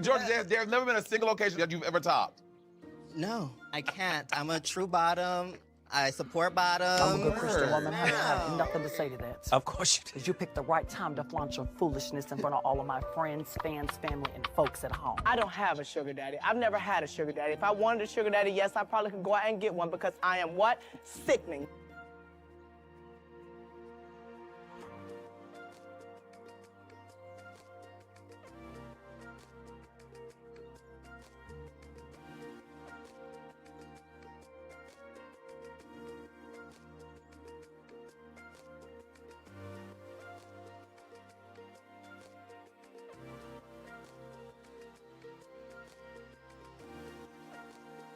George, there's never been a single occasion that you've ever topped. No, I can't. I'm a true bottom. I support bottom. I'm a good Christian woman, honey. I have nothing to say to that. Of course you do. Because you picked the right time to flaunt your foolishness in front of all of my friends, fans, family, and folks at home. I don't have a sugar daddy. I've never had a sugar daddy. If I wanted a sugar daddy, yes, I probably could go out and get one because I am what? Sickening.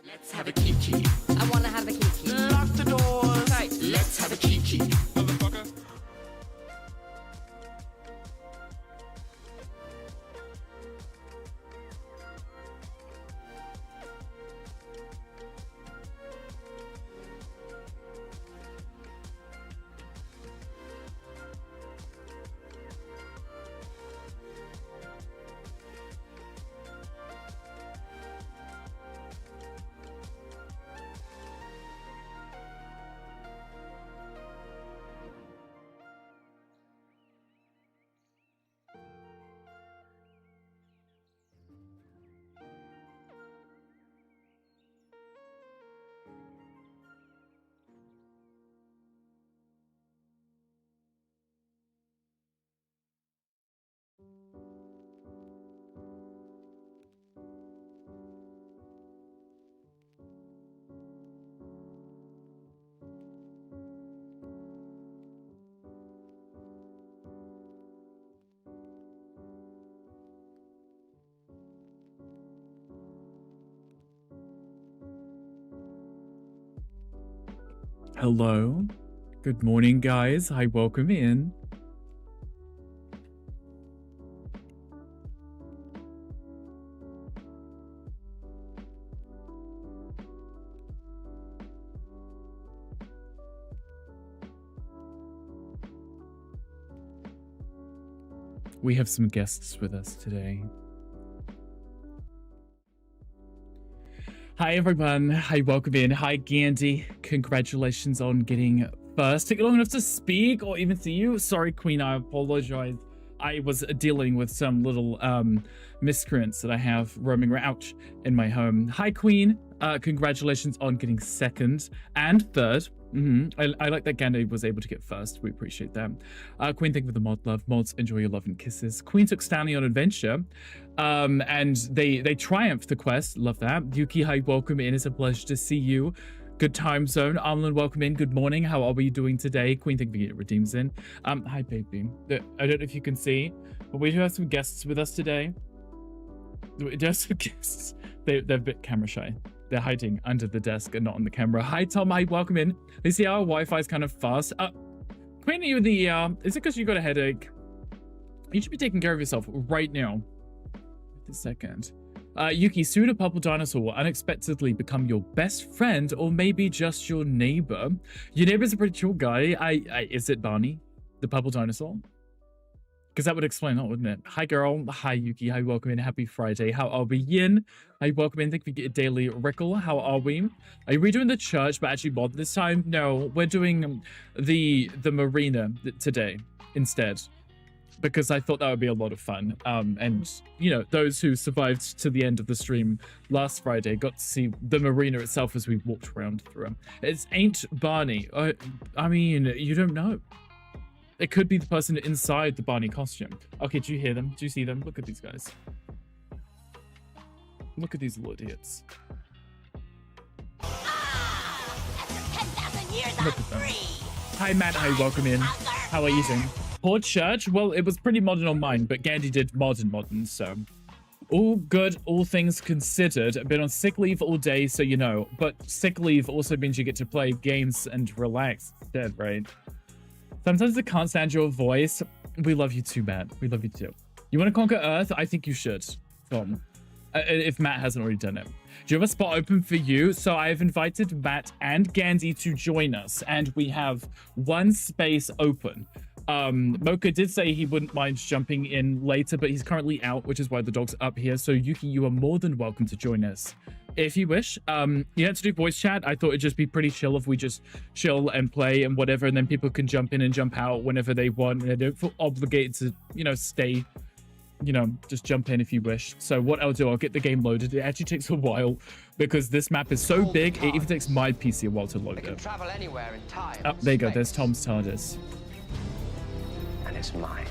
Let's have a kiki. I wanna have a kiki. Lock the doors. Right. Let's have a kiki. Motherfucker. Hello. Good morning, guys. Hi, welcome in. We have some guests with us today. Hi everyone, hi, welcome in. Hi Gandhi, congratulations on getting first. Took it long enough to speak or even see you. Sorry Queen, I apologize. I was dealing with some little miscreants that I have roaming around in my home. Hi Queen, congratulations on getting second and third. I like that Gandhi was able to get first. We appreciate that. Queen, thank you for the mod love. Mods, enjoy your love and kisses. Queen took Stanley on adventure, and they triumphed the quest. Love that. Yuki, hi, welcome in. It's a pleasure to see you. Good time zone. Armlin, welcome in. Good morning. How are we doing today? Queen, thank you for getting redeems in. Hi, baby. I don't know if you can see, but we do have some guests with us today. We do have some guests. They're a bit camera shy. They're hiding under the desk and not on the camera. Hi, Tom. Hi, welcome in. You see our Wi-Fi is kind of fast. Queen, are you in the is it because you got a headache? You should be taking care of yourself right now. Wait a second. Yuki, soon a purple dinosaur will unexpectedly become your best friend or maybe just your neighbor. Your neighbor's a pretty cool guy. Is it Barney, the purple dinosaur? Because that would explain that, wouldn't it? Hi, girl. Hi, Yuki. Hi, welcome in. Happy Friday. How are we? Yin. Hi, welcome in. Thank you for getting a daily Rickle. How are we? Are we doing the church, but actually mod this time? No, we're doing the marina today instead. Because I thought that would be a lot of fun. And, you know, those who survived to the end of the stream last Friday got to see the marina itself as we walked around through. It ain't Barney. I mean, you don't know. It could be the person inside the Barney costume. Okay, do you hear them? Do you see them? Look at these guys. Look at these little idiots. Look at them. Hi, Matt. Hi, welcome in. How are you doing? Poor church? Well, it was pretty modern on mine, but Gandhi did modern, so. All good, all things considered. I've been on sick leave all day, so you know. But sick leave also means you get to play games and relax instead, right? Sometimes I can't stand your voice. We love you too, Matt. We love you too. You want to conquer Earth? I think you should, Tom. If Matt hasn't already done it. Do you have a spot open for you? So I've invited Matt and Gandhi to join us, and we have one space open. Mocha did say he wouldn't mind jumping in later, but he's currently out, which is why the dog's up here. So Yuki, you are more than welcome to join us if you wish. You had to do voice chat. I thought it'd just be pretty chill if we just chill and play and whatever, and then people can jump in and jump out whenever they want, and they don't feel obligated to, you know, stay. You know, just jump in if you wish. So what I'll do, I'll get the game loaded. It actually takes a while because this map is so big, it even takes my PC a while to load it. Travel anywhere in time. Oh, there you go. There's Tom's TARDIS. And it's mine.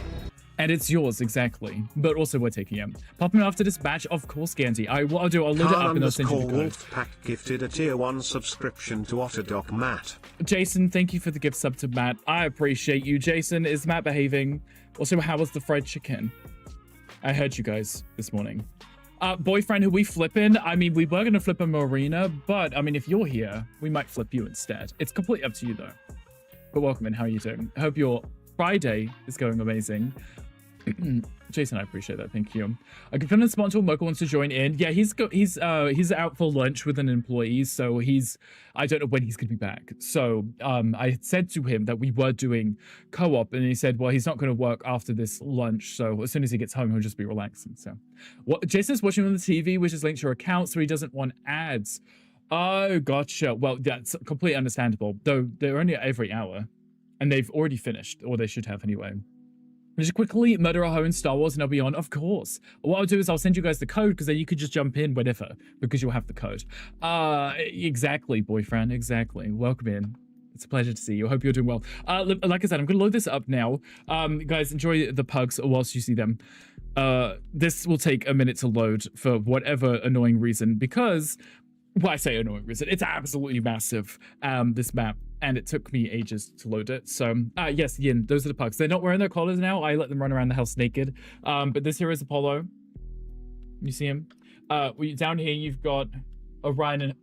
And it's yours, exactly. But also, we're taking it. Popping after this batch, of course, Gandy. What I'll do, I'll load it up and I'll send you the code. Wolfpack gifted a tier 1 subscription to Otterdoc Matt. Jason, thank you for the gift sub to Matt. I appreciate you. Jason, is Matt behaving? Also, how was the fried chicken? I heard you guys this morning. Boyfriend, who we flipping? I mean, we were going to flip a Marina, but I mean, if you're here, we might flip you instead. It's completely up to you, though. But welcome in. How are you doing? I hope your Friday is going amazing. Jason, I appreciate that. Thank you. I confirm that Spontaneous Mocha wants to join in. Yeah, he's out for lunch with an employee, so I don't know when he's gonna be back. So I said to him that we were doing co-op, and he said, well, he's not gonna work after this lunch, so as soon as he gets home, he'll just be relaxing. So Jason's watching on the TV, which is linked to your account, so he doesn't want ads. Oh, gotcha. Well, that's completely understandable, though they're only every hour, and they've already finished, or they should have anyway. Just quickly murder a hoe in Star Wars and I'll be on, of course. What I'll do is I'll send you guys the code because then you could just jump in whenever because you'll have the code. Exactly, boyfriend, exactly. Welcome in. It's a pleasure to see you. I hope you're doing well. Like I said, I'm going to load this up now. Guys, enjoy the pugs whilst you see them. This will take a minute to load for whatever annoying reason because, well, I say annoying reason. It's absolutely massive, this map. And it took me ages to load it. So, yes, Yin, those are the pugs. They're not wearing their collars now. I let them run around the house naked. But this here is Apollo. You see him? Down here, you've got Orion and...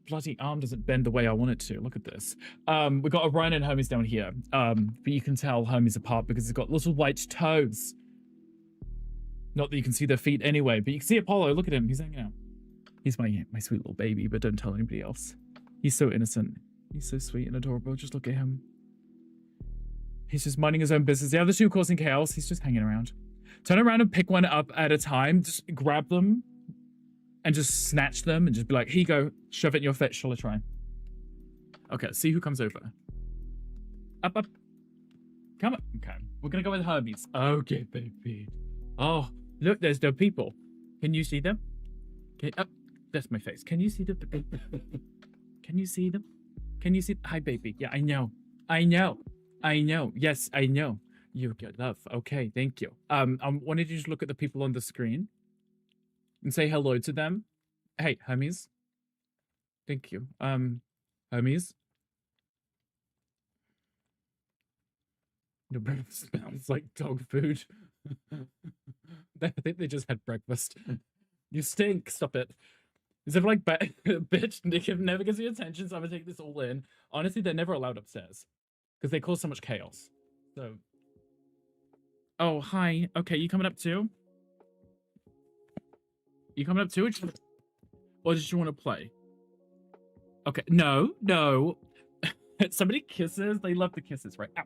Bloody arm doesn't bend the way I want it to. Look at this. We've got Orion and Hermes down here. But you can tell Hermes apart because he's got little white toes. Not that you can see their feet anyway, but you can see Apollo. Look at him. He's hanging out. He's my sweet little baby, but don't tell anybody else. He's so innocent. He's so sweet and adorable. Just look at him. He's just minding his own business. The other two causing chaos. He's just hanging around. Turn around and pick one up at a time. Just grab them and just snatch them and just be like, here you go. Shove it in your face. Shall I try? Okay, see who comes over. Up, up. Come on. Okay. We're going to go with Hermes. Okay, baby. Oh, look, there's no people. Can you see them? Okay, up. That's my face. Can you see them? Can you see them? Can you see? Hi, baby. Yeah, I know. I know. I know. Yes, I know. You're good, love. Okay, thank you. I wanted you to look at the people on the screen and say hello to them. Hey, Hermes. Thank you. Hermes. Your breakfast smells like dog food. I think they just had breakfast. You stink. Stop it. Is it like, bitch, Nick never gives me attention, so I'm gonna take this all in. Honestly, they're never allowed upstairs because they cause so much chaos. So, oh, hi. Okay, you coming up too? You coming up too? Or did you want to play? Okay, no. Somebody kisses. They love the kisses, right? Ow.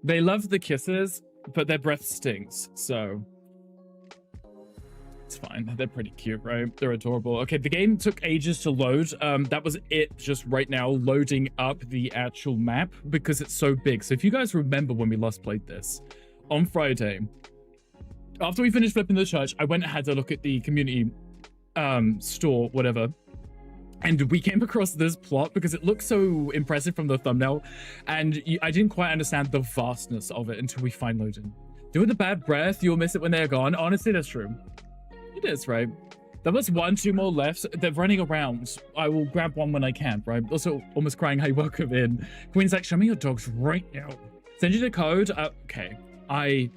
They love the kisses, but their breath stinks, so... It's fine. They're pretty cute, right? They're adorable. Okay, the game took ages to load. That was it just right now, loading up the actual map because it's so big. So if you guys remember when we last played this, on Friday, after we finished flipping the church, I went and had a look at the community store, whatever. And we came across this plot because it looked so impressive from the thumbnail. And I didn't quite understand the vastness of it until we find loading. Doing the bad breath, you'll miss it when they're gone. Honestly, that's true. It is, right? There was 2 more left. They're running around. I will grab one when I can, right? Also, almost crying, hey, welcome in. Queen's like, show me your dogs right now. Send you the code. Okay. I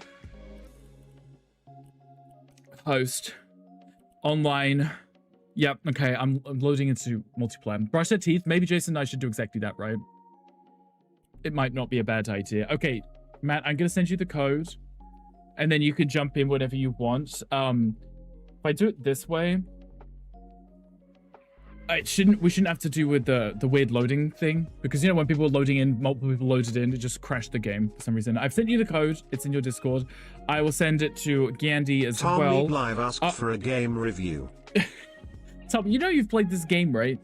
host online. Yep, okay, I'm loading into multiplayer. Brush their teeth. Maybe Jason and I should do exactly that, right? It might not be a bad idea. Okay, Matt, I'm going to send you the code. And then you can jump in whatever you want. If I do it this way... We shouldn't have to do with the weird loading thing, because you know when people are loading in, multiple people loaded in, it just crashed the game for some reason. I've sent you the code. It's in your Discord. I will send it to Gandhi as Tom well. Live asked for a game review. Tom, you know you've played this game, right?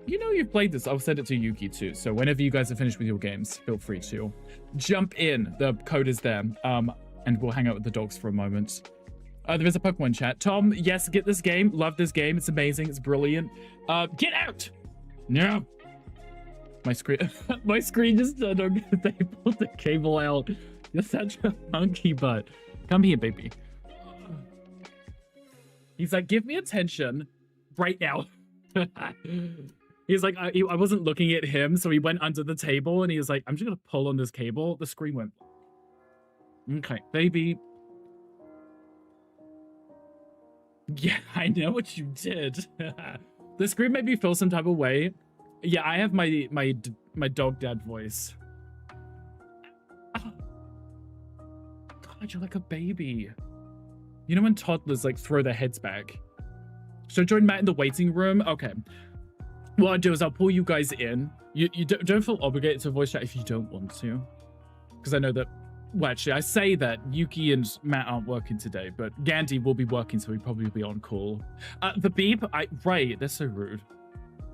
You know you've played this. I'll send it to Yuki too. So whenever you guys are finished with your games, feel free to jump in. The code is there. And we'll hang out with the dogs for a moment. There is a Pokemon chat. Tom, yes, get this game. Love this game. It's amazing. It's brilliant. Get out! No. My screen just turned on because they pulled the cable out. You're such a monkey butt. Come here, baby. He's like, give me attention right now. He's like, I wasn't looking at him, so he went under the table and he was like, I'm just gonna pull on this cable. The screen went. Okay, baby. Yeah, I know what you did. The screen made me feel some type of way. Yeah, I have my dog dad voice. Oh. God, you're like a baby. You know when toddlers like throw their heads back? So join Matt in the waiting room. Okay. What I'll do is I'll pull you guys in. You don't feel obligated to voice chat if you don't want to, because I know that. Well, actually, I say that Yuki and Matt aren't working today, but Gandhi will be working, so he'll probably be on call. The beep, right, they're so rude.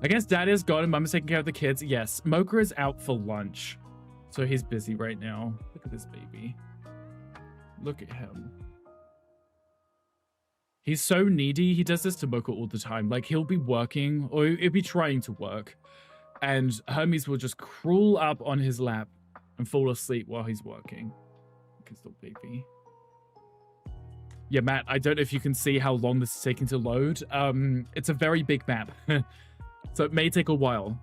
I guess Dad is gone and Mum is taking care of the kids. Yes, Mocha is out for lunch, so he's busy right now. Look at this baby. Look at him. He's so needy. He does this to Mocha all the time. Like, he'll be working, or he'll be trying to work, and Hermes will just crawl up on his lap and fall asleep while he's working. His little baby. Yeah, Matt, I don't know if you can see how long this is taking to load. It's a very big map, so it may take a while.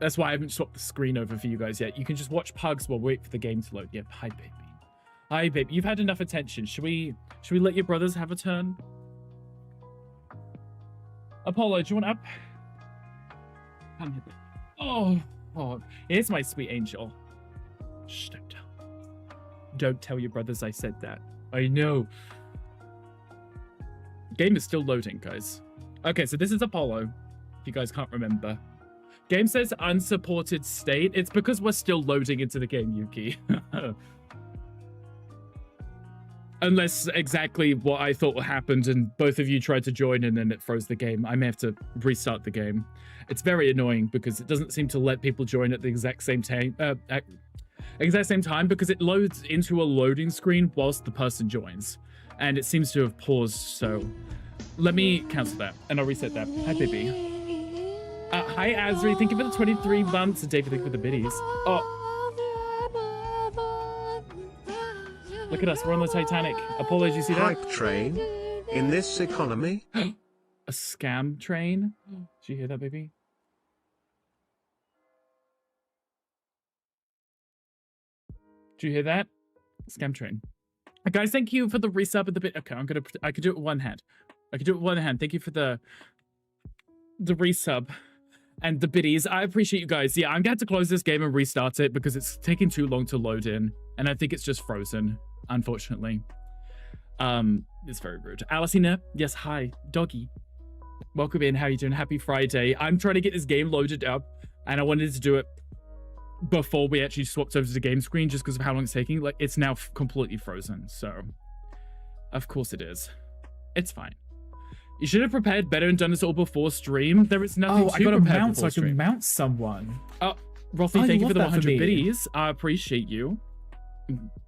That's why I haven't swapped the screen over for you guys yet. You can just watch Pugs while we wait for the game to load. Yep, hi, baby. Hi, babe. You've had enough attention. Should we let your brothers have a turn? Apollo, do you want up? Come here, baby. Oh, here's my sweet angel. Shh, don't tell. Don't tell your brothers I said that. I know. Game is still loading, guys. Okay, so this is Apollo, if you guys can't remember. Game says unsupported state. It's because we're still loading into the game, Yuki. Unless exactly what I thought happened and both of you tried to join and then it froze the game. I may have to restart the game. It's very annoying because it doesn't seem to let people join at the exact same time. Because it loads into a loading screen whilst the person joins. And it seems to have paused, so let me cancel that and I'll reset that. Hi, baby. Hi, Azri. Thank you for the 23 months. David, thank you for the biddies. Oh. Look at us, we're on the Titanic. Apollo, did you see that? Hype train? In this economy? A scam train? Did you hear that, baby? Did you hear that? Scam train. Guys, thank you for the resub of the bit. Okay, I could do it with one hand. Thank you for the resub and the biddies. I appreciate you guys. Yeah, I'm going to have to close this game and restart it because it's taking too long to load in. And I think it's just frozen, unfortunately. It's very rude. Alicina, yes, hi. Doggy. Welcome in. How you doing? Happy Friday. I'm trying to get this game loaded up and I wanted to do it before we actually swapped over to the game screen just because of how long it's taking. Like, it's now completely frozen, so of course it is. It's fine. You should have prepared better and done this all before stream. There is nothing to I got a prepare mount so before I can stream. mount someone. Oh, Rothy, thank you for the love that 100 for me. biddies. I appreciate you.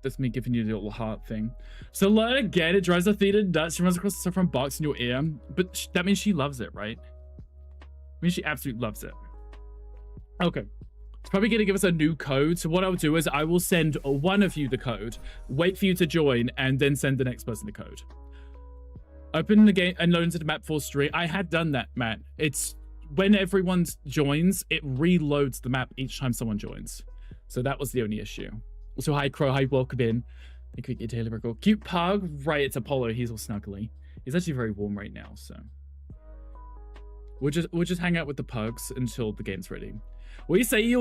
That's me giving you the little heart thing. So learn again. It drives the theater nuts. She runs across the stuff from box in your ear. But that means she loves it, right? I mean, she absolutely loves it. Okay. It's probably going to give us a new code. So what I'll do is I will send one of you the code, wait for you to join, and then send the next person the code. Open the game and load into the map for stream. I had done that, Matt. It's when everyone joins, it reloads the map each time someone joins. So that was the only issue. Also, hi, Crow. Hi, welcome in. Thank you for your daily record. Cute pug. Right, it's Apollo. He's all snuggly. He's actually very warm right now, so we'll just hang out with the pugs until the game's ready. Well, you say you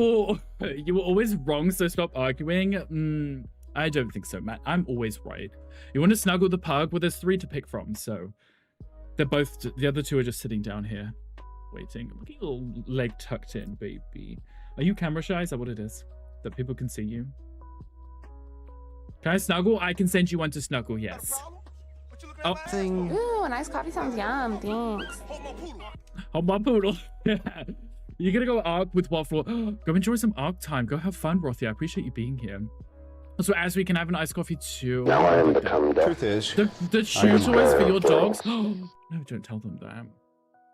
were always wrong, so stop arguing. I don't think so, Matt. I'm always right. You want to snuggle the pug? Well, there's 3 to pick from, so They're both, the other two are just sitting down here, waiting. Look at your little leg tucked in, baby. Are you camera shy? Is that what it is? That people can see you? Can I snuggle? I can send you one to snuggle, yes. Oh, Ooh, a nice coffee sounds yum. Thanks. hold my poodle. You're gonna go Ark with Waffle. Go enjoy some Ark time. Go have fun, Rothy. I appreciate you being here. So as we can have an iced coffee too. Now I am become death. Truth is, the chew toys for your dogs. No, don't tell them that.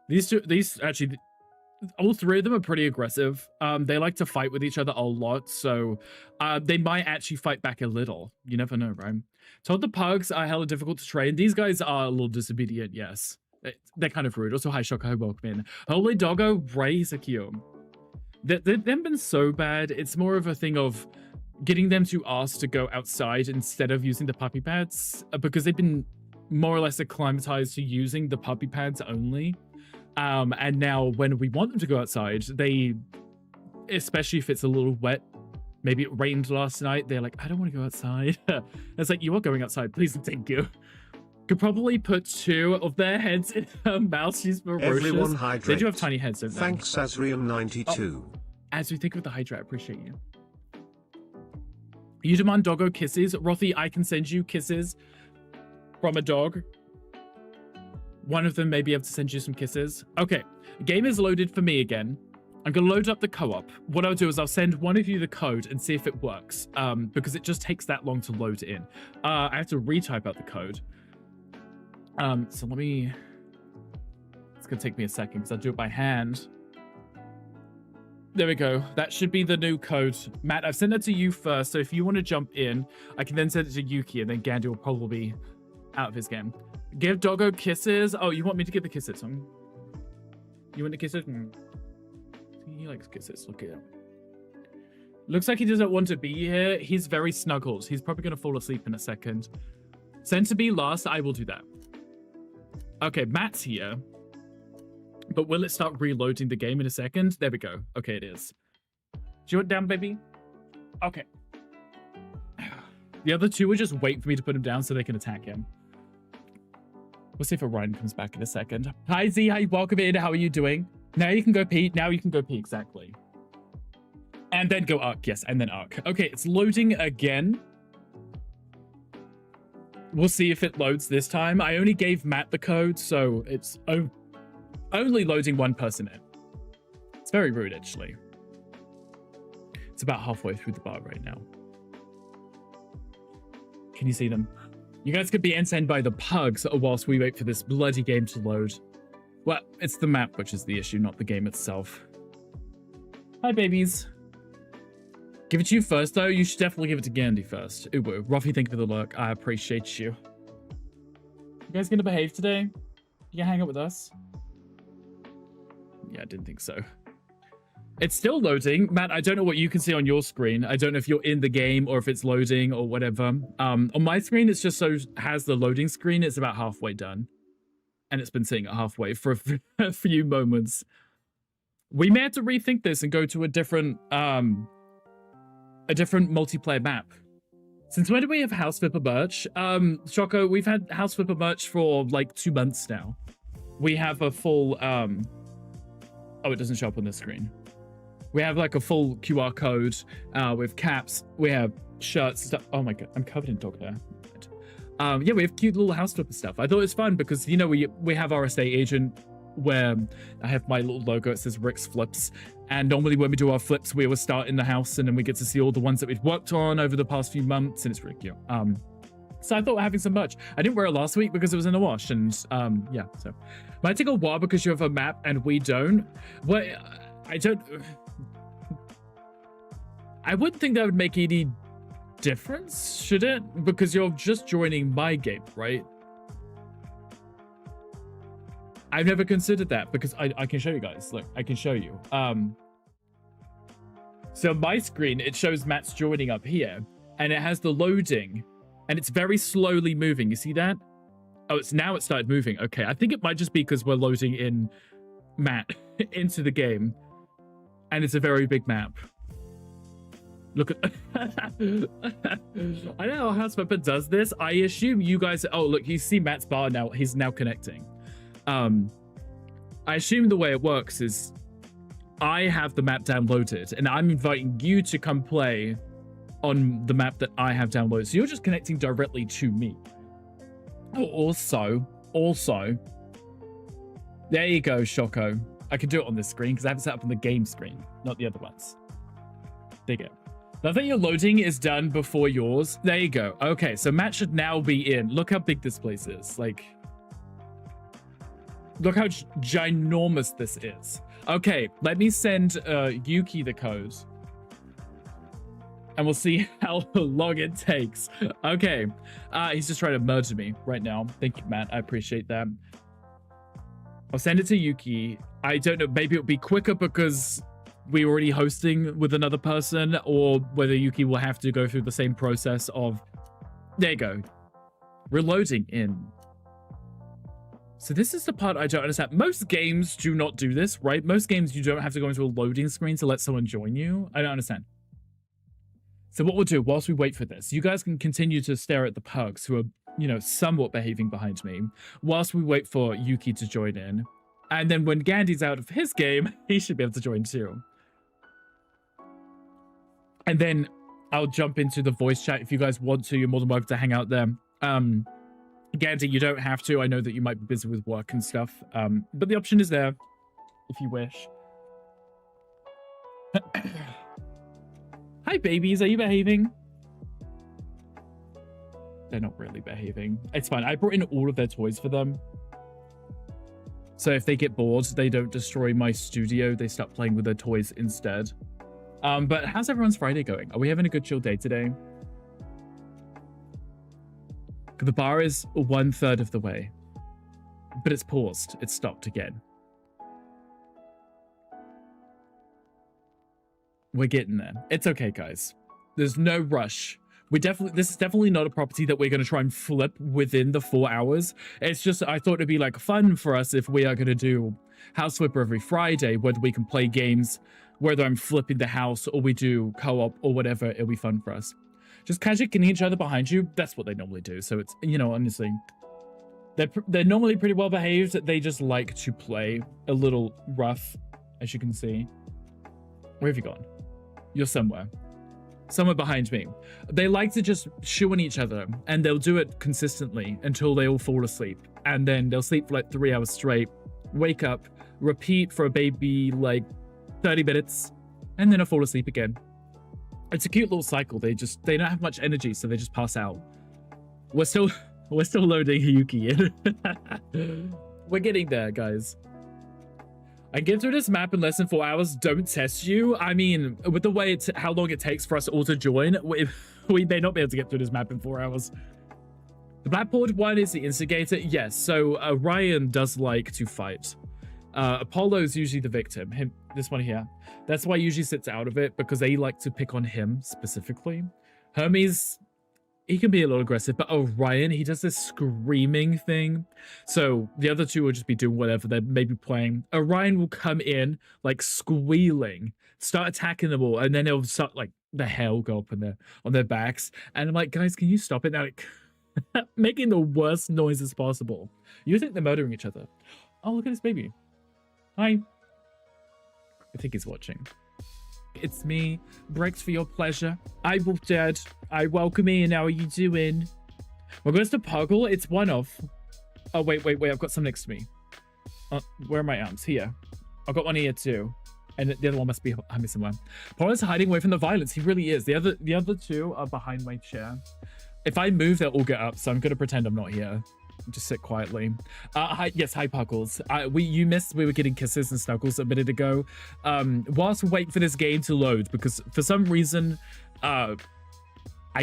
These actually, all three of them are pretty aggressive. They like to fight with each other a lot, so they might actually fight back a little. You never know, right? Told the pugs are hella difficult to train. These guys are a little disobedient, yes. They're kind of rude. Also, hi, Shocker, welcome in. Holy doggo, Ray, so cute. They've been so bad. It's more of a thing of getting them to ask to go outside instead of using the puppy pads, because they've been more or less acclimatized to using the puppy pads only. And now when we want them to go outside, they, especially if it's a little wet, maybe it rained last night, they're like, I don't want to go outside. It's like, you are going outside, please and thank you. Could probably put 2 of their heads in her mouth. She's ferocious. Everyone hydrate. They do have tiny heads, don't they? Thanks, Asrian92. Oh, as we think of the Hydra, I appreciate you. You demand doggo kisses. Rothy, I can send you kisses from a dog. One of them may be able to send you some kisses. Okay, game is loaded for me again. I'm going to load up the co-op. What I'll do is I'll send one of you the code and see if it works, because it just takes that long to load in. I have to retype out the code. So let me... It's going to take me a second because I'll do it by hand. There we go. That should be the new code. Matt, I've sent it to you first, so if you want to jump in, I can then send it to Yuki, and then Gandhi will probably be out of his game. Give doggo kisses. Oh, you want me to give the kisses? You want the kisses? He likes kisses. Look at him. Looks like he doesn't want to be here. He's very snuggled. He's probably going to fall asleep in a second. Send to be last. I will do that. Okay, Matt's here. But will it start reloading the game in a second? There we go. Okay, it is. Do you want down, baby? Okay. The other two will just wait for me to put him down so they can attack him. We'll see if Orion comes back in a second. Hi, Z. Hi, welcome in. How are you doing? Now you can go pee. Now you can go pee, exactly. And then go Ark. Yes, and then Ark. Okay, it's loading again. We'll see if it loads this time. I only gave Matt the code, so it's only loading one person in. It's very rude, actually. It's about halfway through the bar right now. Can you see them? You guys could be entertained by the pugs whilst we wait for this bloody game to load. Well, it's the map which is the issue, not the game itself. Hi, babies. Give it to you first, though. You should definitely give it to Gandhi first. Ubu, Ruffy, thank you for the lurk. I appreciate you. You guys gonna behave today? You gonna hang out with us? Yeah, I didn't think so. It's still loading. Matt, I don't know what you can see on your screen. I don't know if you're in the game or if it's loading or whatever. On my screen, it's just has the loading screen. It's about halfway done. And it's been sitting at halfway for a few moments. We may have to rethink this and go to a different multiplayer map. Since when do we have House Flipper merch? Choco, we've had House Flipper merch for like 2 months now. We have a full, oh, it doesn't show up on this screen. We have like a full QR code with caps. We have shirts, stuff. Oh my God, I'm covered in dog hair. Yeah, we have cute little House Flipper stuff. I thought it was fun because, you know, we have our estate agent where I have my little logo. It says Rick's Flips. And normally when we do our flips, we always start in the house and then we get to see all the ones that we've worked on over the past few months. And it's really cute. So I thought we're having some merch. I didn't wear it last week because it was in the wash. And yeah, so might take a while because you have a map and we don't. Well, I wouldn't think that would make any difference, should it? Because you're just joining my game, right? I've never considered that because I can show you guys. Look, I can show you. So on my screen, it shows Matt's joining up here and it has the loading and it's very slowly moving. You see that? Oh, it started moving. Okay, I think it might just be because we're loading in Matt into the game and it's a very big map. Look at I know how House Flipper does this. I assume you guys, oh look, you see Matt's bar now. He's now connecting. I assume the way it works is I have the map downloaded and I'm inviting you to come play on the map that I have downloaded. So you're just connecting directly to me. Also, there you go, Shoko. I can do it on this screen because I have it set up on the game screen, not the other ones. There you go. Now that your loading is done before yours, there you go. Okay, so Matt should now be in. Look how big this place is. Like, look how ginormous this is. Okay, let me send Yuki the code. And we'll see how long it takes. Okay, he's just trying to murder me right now. Thank you, Matt. I appreciate that. I'll send it to Yuki. I don't know, maybe it'll be quicker because we're already hosting with another person, or whether Yuki will have to go through the same process of, there you go, reloading in. So this is the part I don't understand. Most games do not do this, right? Most games you don't have to go into a loading screen to let someone join you. I don't understand. So what we'll do whilst we wait for this, you guys can continue to stare at the pugs who are, you know, somewhat behaving behind me, whilst we wait for Yuki to join in. And then when Gandhi's out of his game, he should be able to join too. And then I'll jump into the voice chat. If you guys want to, you're more than welcome to hang out there. Gandhi, you don't have to. I know that you might be busy with work and stuff. But the option is there if you wish. Hi, babies. Are you behaving? They're not really behaving. It's fine. I brought in all of their toys for them. So if they get bored, they don't destroy my studio. They start playing with their toys instead. But how's everyone's Friday going? Are we having a good chill day today? The bar is 1/3 of the way. But it's paused. It's stopped again. We're getting there. It's okay, guys. There's no rush. This is definitely not a property that we're going to try and flip within the 4 hours. It's just, I thought it'd be like fun for us if we are going to do House Flipper every Friday, whether we can play games, whether I'm flipping the house or we do co-op or whatever, it'll be fun for us. Just casually killing each other behind you, that's what they normally do. So it's, you know, honestly, they're normally pretty well behaved. They just like to play a little rough, as you can see. Where have you gone? You're somewhere. Somewhere behind me. They like to just chew on each other, and they'll do it consistently until they all fall asleep. And then they'll sleep for like 3 hours straight, wake up, repeat for a baby like 30 minutes, and then they'll fall asleep again. It's a cute little cycle. They don't have much energy, so they just pass out. We're still loading Yuki in. We're getting there, guys. I get through this map in less than 4 hours. Don't test you. I mean, with the way how long it takes for us all to join, we may not be able to get through this map in 4 hours. The Blackboard one is the instigator. Yes, so Ryan does like to fight. Apollo's usually the victim. This one here. That's why he usually sits out of it, because they like to pick on him specifically. Hermes, he can be a little aggressive, but Orion, he does this screaming thing. So the other two will just be doing whatever they're maybe playing. Orion will come in like squealing, start attacking them all, and then it'll start like the hair will go up on their backs. And I'm like, guys, can you stop it now? Like, making the worst noises possible. You think they're murdering each other. Oh, look at this baby. Hi. I think he's watching. It's me, Breaks for your pleasure. I will dead. I welcome in. How are you doing? Well, goes to Puggle. It's one of. Oh, wait. I've got some next to me. Where are my arms? Here. I've got one here too. And the other one must be behind me somewhere. Paula's hiding away from the violence. He really is. The other two are behind my chair. If I move, they'll all get up. So I'm going to pretend I'm not here. Just sit quietly. Hi, Puckles. You missed we were getting kisses and snuggles a minute ago. Whilst we wait for this game to load, because for some reason, I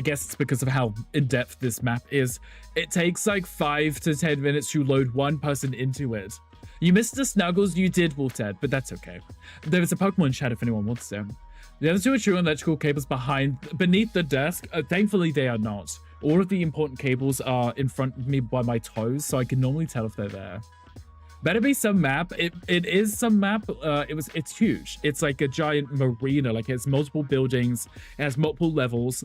guess it's because of how in-depth this map is, it takes like 5 to 10 minutes to load one person into it. You missed the snuggles, you did, Wolfdad, but that's okay. There is a Pokemon chat if anyone wants to. The other two are true electrical cables beneath the desk. Thankfully, they are not. All of the important cables are in front of me by my toes, so I can normally tell if they're there. Better be some map. It is some map. It's huge. It's like a giant marina. Like it has multiple buildings. It has multiple levels.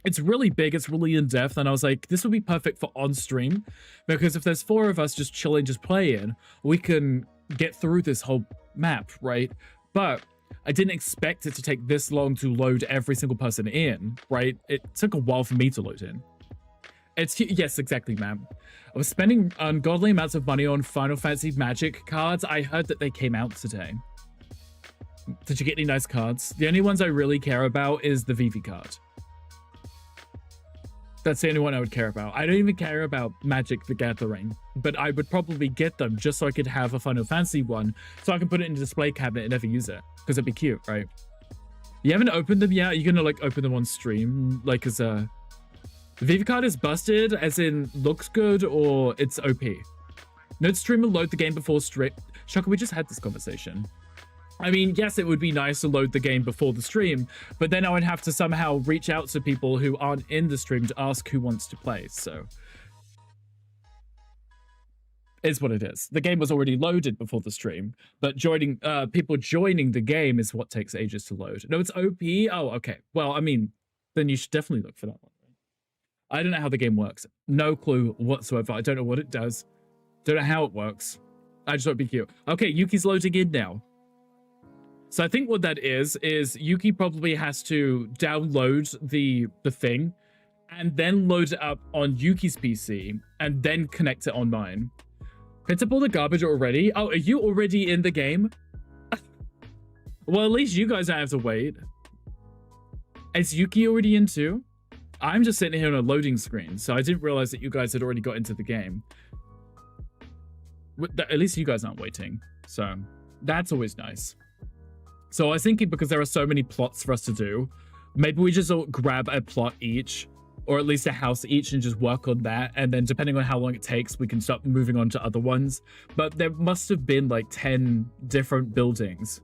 It's really big, it's really in-depth, and I was like, this would be perfect for on-stream, because if there's 4 of us just chilling, just playing, we can get through this whole map, right? But I didn't expect it to take this long to load every single person in, right? It took a while for me to load in. Yes, exactly, ma'am. I was spending ungodly amounts of money on Final Fantasy Magic cards. I heard that they came out today. Did you get any nice cards? The only ones I really care about is the Vivi card. That's the only one I would care about. I don't even care about Magic the Gathering, but I would probably get them just so I could have a Final Fantasy one, so I can put it in a display cabinet and never use it, because it'd be cute, right? You haven't opened them yet? Are you gonna like open them on stream? Like as a... The Vivi card is busted, as in looks good, or it's OP? No stream will load the game before stream. Shaka, we just had this conversation. I mean, yes, it would be nice to load the game before the stream, but then I would have to somehow reach out to people who aren't in the stream to ask who wants to play, so... Is what it is. The game was already loaded before the stream, but people joining the game is what takes ages to load. No, it's OP? Oh, okay. Well, I mean, then you should definitely look for that one. I don't know how the game works. No clue whatsoever. I don't know what it does. Don't know how it works. I just thought it'd be cute. Okay, Yuki's loading in now. So I think what that is Yuki probably has to download the thing and then load it up on Yuki's PC and then connect it on mine. Picked up all the garbage already? Oh, are you already in the game? Well, at least you guys don't have to wait. Is Yuki already in too? I'm just sitting here on a loading screen, so I didn't realize that you guys had already got into the game. At least you guys aren't waiting, so that's always nice. So I was thinking, because there are so many plots for us to do, maybe we just all grab a plot each, or at least a house each, and just work on that, and then depending on how long it takes, we can start moving on to other ones. But there must have been like 10 different buildings,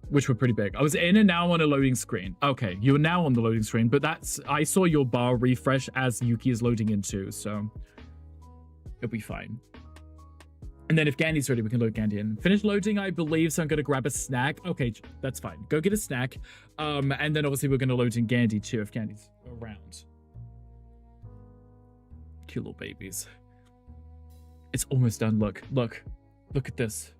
which were pretty big. I was in and now on a loading screen. Okay, you are now on the loading screen, but I saw your bar refresh as Yuki is loading in too, so it'll be fine. And then if Gandy's ready, we can load Gandy in. Finish loading, I believe, so I'm going to grab a snack. Okay, that's fine. Go get a snack. And then obviously we're going to load in Gandy too if Gandy's around. Cute little babies. It's almost done. Look at this.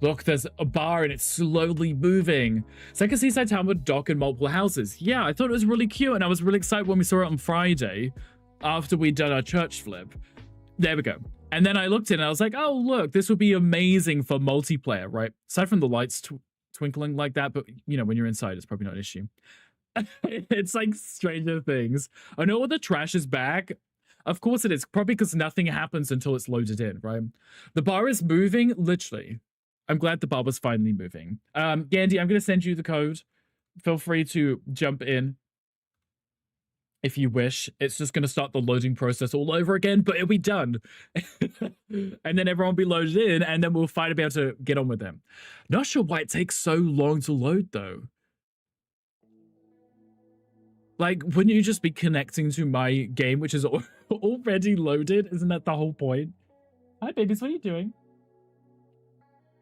Look, there's a bar and it's slowly moving. It's like a seaside town with dock and multiple houses. Yeah, I thought it was really cute, and I was really excited when we saw it on Friday after we'd done our church flip. There we go. And then I looked in and I was like, oh, look, this would be amazing for multiplayer, right? Aside from the lights twinkling like that, but, you know, when you're inside, it's probably not an issue. It's like Stranger Things. I know the trash is back. Of course it is. Probably because nothing happens until it's loaded in, right? The bar is moving, literally. I'm glad the bar was finally moving. Gandy, I'm going to send you the code. Feel free to jump in if you wish. It's just going to start the loading process all over again, but it'll be done. And then everyone will be loaded in, and then we'll finally be able to get on with them. Not sure why it takes so long to load, though. Like, wouldn't you just be connecting to my game, which is already loaded? Isn't that the whole point? Hi, babies. What are you doing?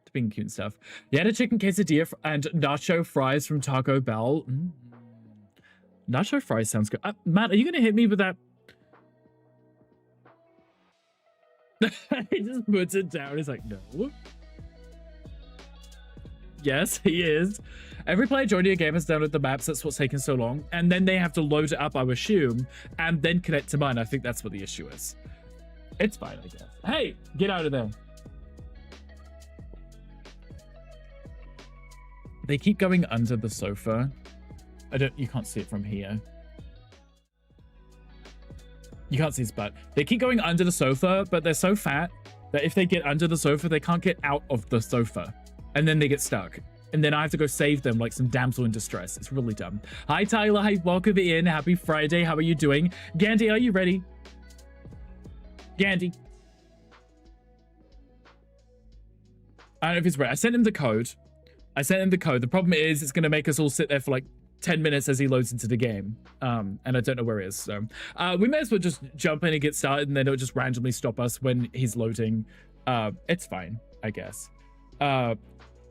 It's being cute and stuff. You had a chicken quesadilla and nacho fries from Taco Bell. Nacho fries sounds good. Matt, are you going to hit me with that? He just puts it down. He's like, no. Yes, he is. Every player joining a game has downloaded the maps. That's what's taking so long. And then they have to load it up, I assume, and then connect to mine. I think that's what the issue is. It's fine, I guess. Hey, get out of there. They keep going under the sofa. You can't see it from here. You can't see his butt. They keep going under the sofa, but they're so fat that if they get under the sofa, they can't get out of the sofa. And then they get stuck. And then I have to go save them like some damsel in distress. It's really dumb. Hi, Tyler. Hi, welcome in. Happy Friday. How are you doing? Gandy, are you ready? Gandy. I don't know if he's ready. I sent him the code. The problem is it's going to make us all sit there for like 10 minutes as he loads into the game. And I don't know where he is. So we may as well just jump in and get started, and then it'll just randomly stop us when he's loading. It's fine, I guess.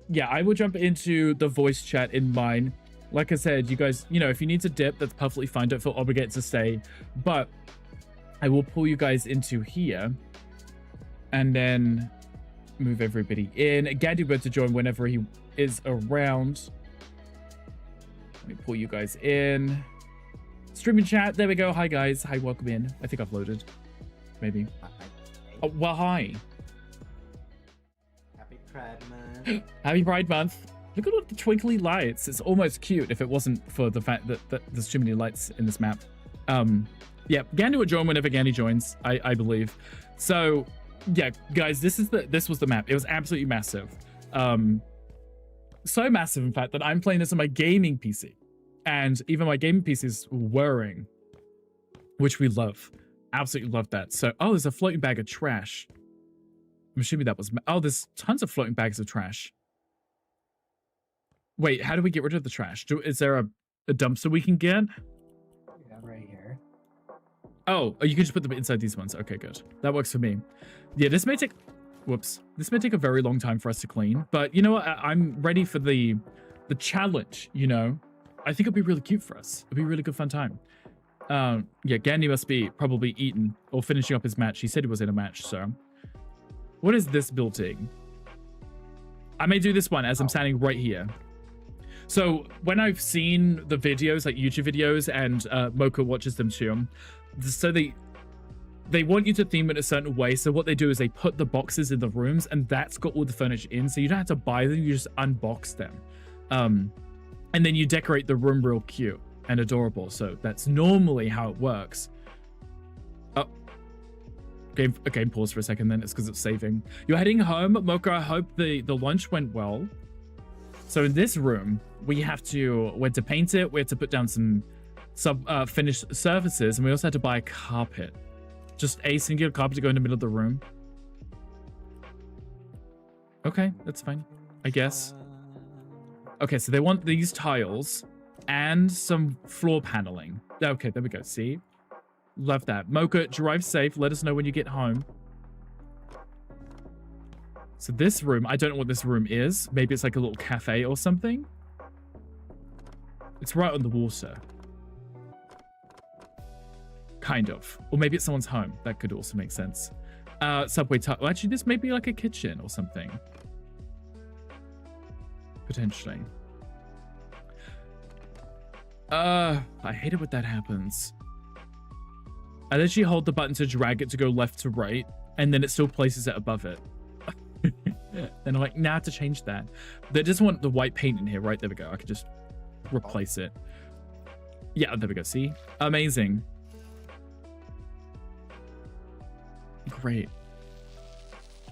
Yeah, I will jump into the voice chat in mine. Like I said, you guys, you know, if you need to dip, that's perfectly fine. Don't feel obligated to stay. But I will pull you guys into here and then move everybody in. Gandhi will to join whenever he is around. Let me pull you guys in. Streaming chat. There we go. Hi, guys. Hi, welcome in. I think I've loaded. Maybe. Oh, well, hi. Happy Pride Month. Happy Pride Month. Look at all the twinkly lights. It's almost cute if it wasn't for the fact that there's too many lights in this map. Yeah, Gandhi will join whenever Gandhi joins, I believe. So, yeah, guys, this was the map. It was absolutely massive. So massive, in fact, that I'm playing this on my gaming PC. And even my gaming PC is whirring, which we love. Absolutely love that. So, oh, there's a floating bag of trash. I'm assuming that was... Oh, there's tons of floating bags of trash. Wait, how do we get rid of the trash? Is there a dumpster we can get? Yeah, right here. Oh, you can just put them inside these ones. Okay, good. That works for me. Yeah, this may take... Whoops. This may take a very long time for us to clean. But you know what? I'm ready for the challenge, you know? I think it'll be really cute for us. It'll be a really good fun time. Yeah, Gandhi must be probably eating or finishing up his match. He said he was in a match, so... What is this building? I may do this one as I'm standing right here. So when I've seen the videos, like YouTube videos, and Mocha watches them too, so they want you to theme it a certain way. So what they do is they put the boxes in the rooms, and that's got all the furniture in. So you don't have to buy them, you just unbox them. And then you decorate the room real cute and adorable. So that's normally how it works. Oh. Game pause for a second then. It's because it's saving. You're heading home, Mocha. I hope the lunch went well. So in this room, we had to paint it. We had to put down some finished surfaces, and we also had to buy a carpet. Just a singular carpet to go in the middle of the room. Okay, that's fine, I guess. Okay, so they want these tiles and some floor paneling. Okay, there we go. See? Love that. Mocha, drive safe. Let us know when you get home. So this room, I don't know what this room is. Maybe it's like a little cafe or something. It's right on the water. Kind of. Or maybe it's someone's home. That could also make sense. Subway tile. Well, actually, this may be like a kitchen or something. Potentially. I hate it when that happens. I literally hold the button to drag it to go left to right, and then it still places it above it. Then I'm like, nah, I have to change that. They just want the white paint in here, right? There we go. I could just replace it. Yeah, there we go. See? Amazing. Great.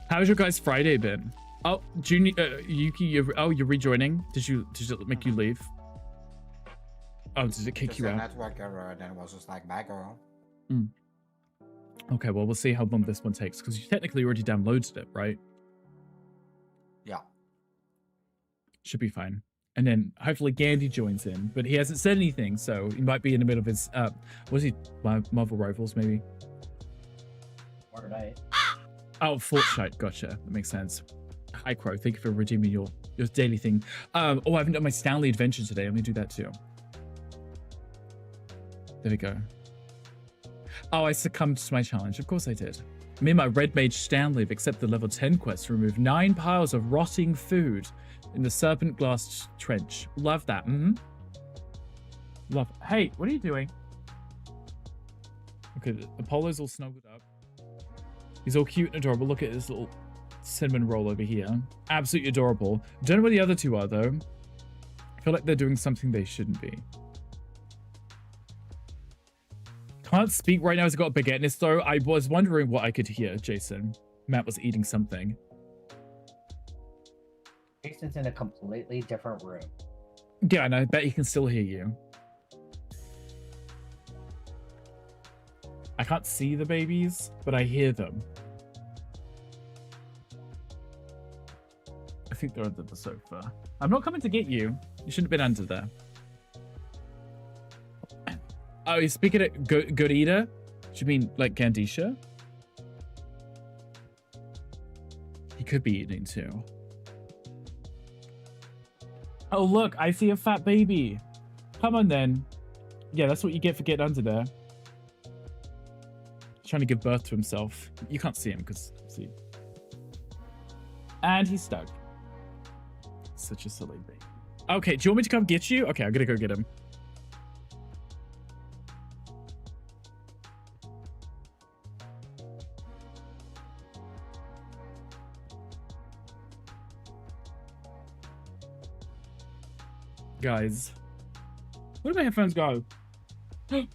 How's your guys' Friday been? Oh, Junior, Yuki, you're rejoining. Did it make you leave? Oh, did it kick you out? Network error, then it was just like, bye girl. Okay, well, we'll see how long this one takes, because you technically already downloaded it, right? Yeah. Should be fine. And then hopefully Gandhi joins in, but he hasn't said anything, so he might be in the middle of his, was he Marvel Rivals, maybe? Fortnite. Oh, Fortnite, gotcha. That makes sense. Hi, Crow. Thank you for redeeming your daily thing. Oh, I haven't done my Stanley adventure today. Let me do that too. There we go. Oh, I succumbed to my challenge. Of course I did. Me and my Red Mage Stanley have accepted the level 10 quest to remove 9 piles of rotting food in the Serpent Glass Trench. Love that. Love. Hey, what are you doing? Okay, Apollo's all snuggled up. He's all cute and adorable. Look at this little cinnamon roll over here. Absolutely adorable. Don't know where the other two are, though. I feel like they're doing something they shouldn't be. Can't speak right now as I got a baguette in his throat. I was wondering what I could hear, Jason. Matt was eating something. Jason's in a completely different room. Yeah, and I bet he can still hear you. I can't see the babies, but I hear them. I think they're under the sofa. I'm not coming to get you. You shouldn't have been under there. Oh, you're speaking at good eater? Do you mean like Gandisha? He could be eating too. Oh, look, I see a fat baby. Come on then. Yeah, that's what you get for getting under there. He's trying to give birth to himself. You can't see him because see. And he's stuck. Such a silly baby. Okay, do you want me to come get you? Okay, I'm gonna go get him. Guys, where do my headphones go? You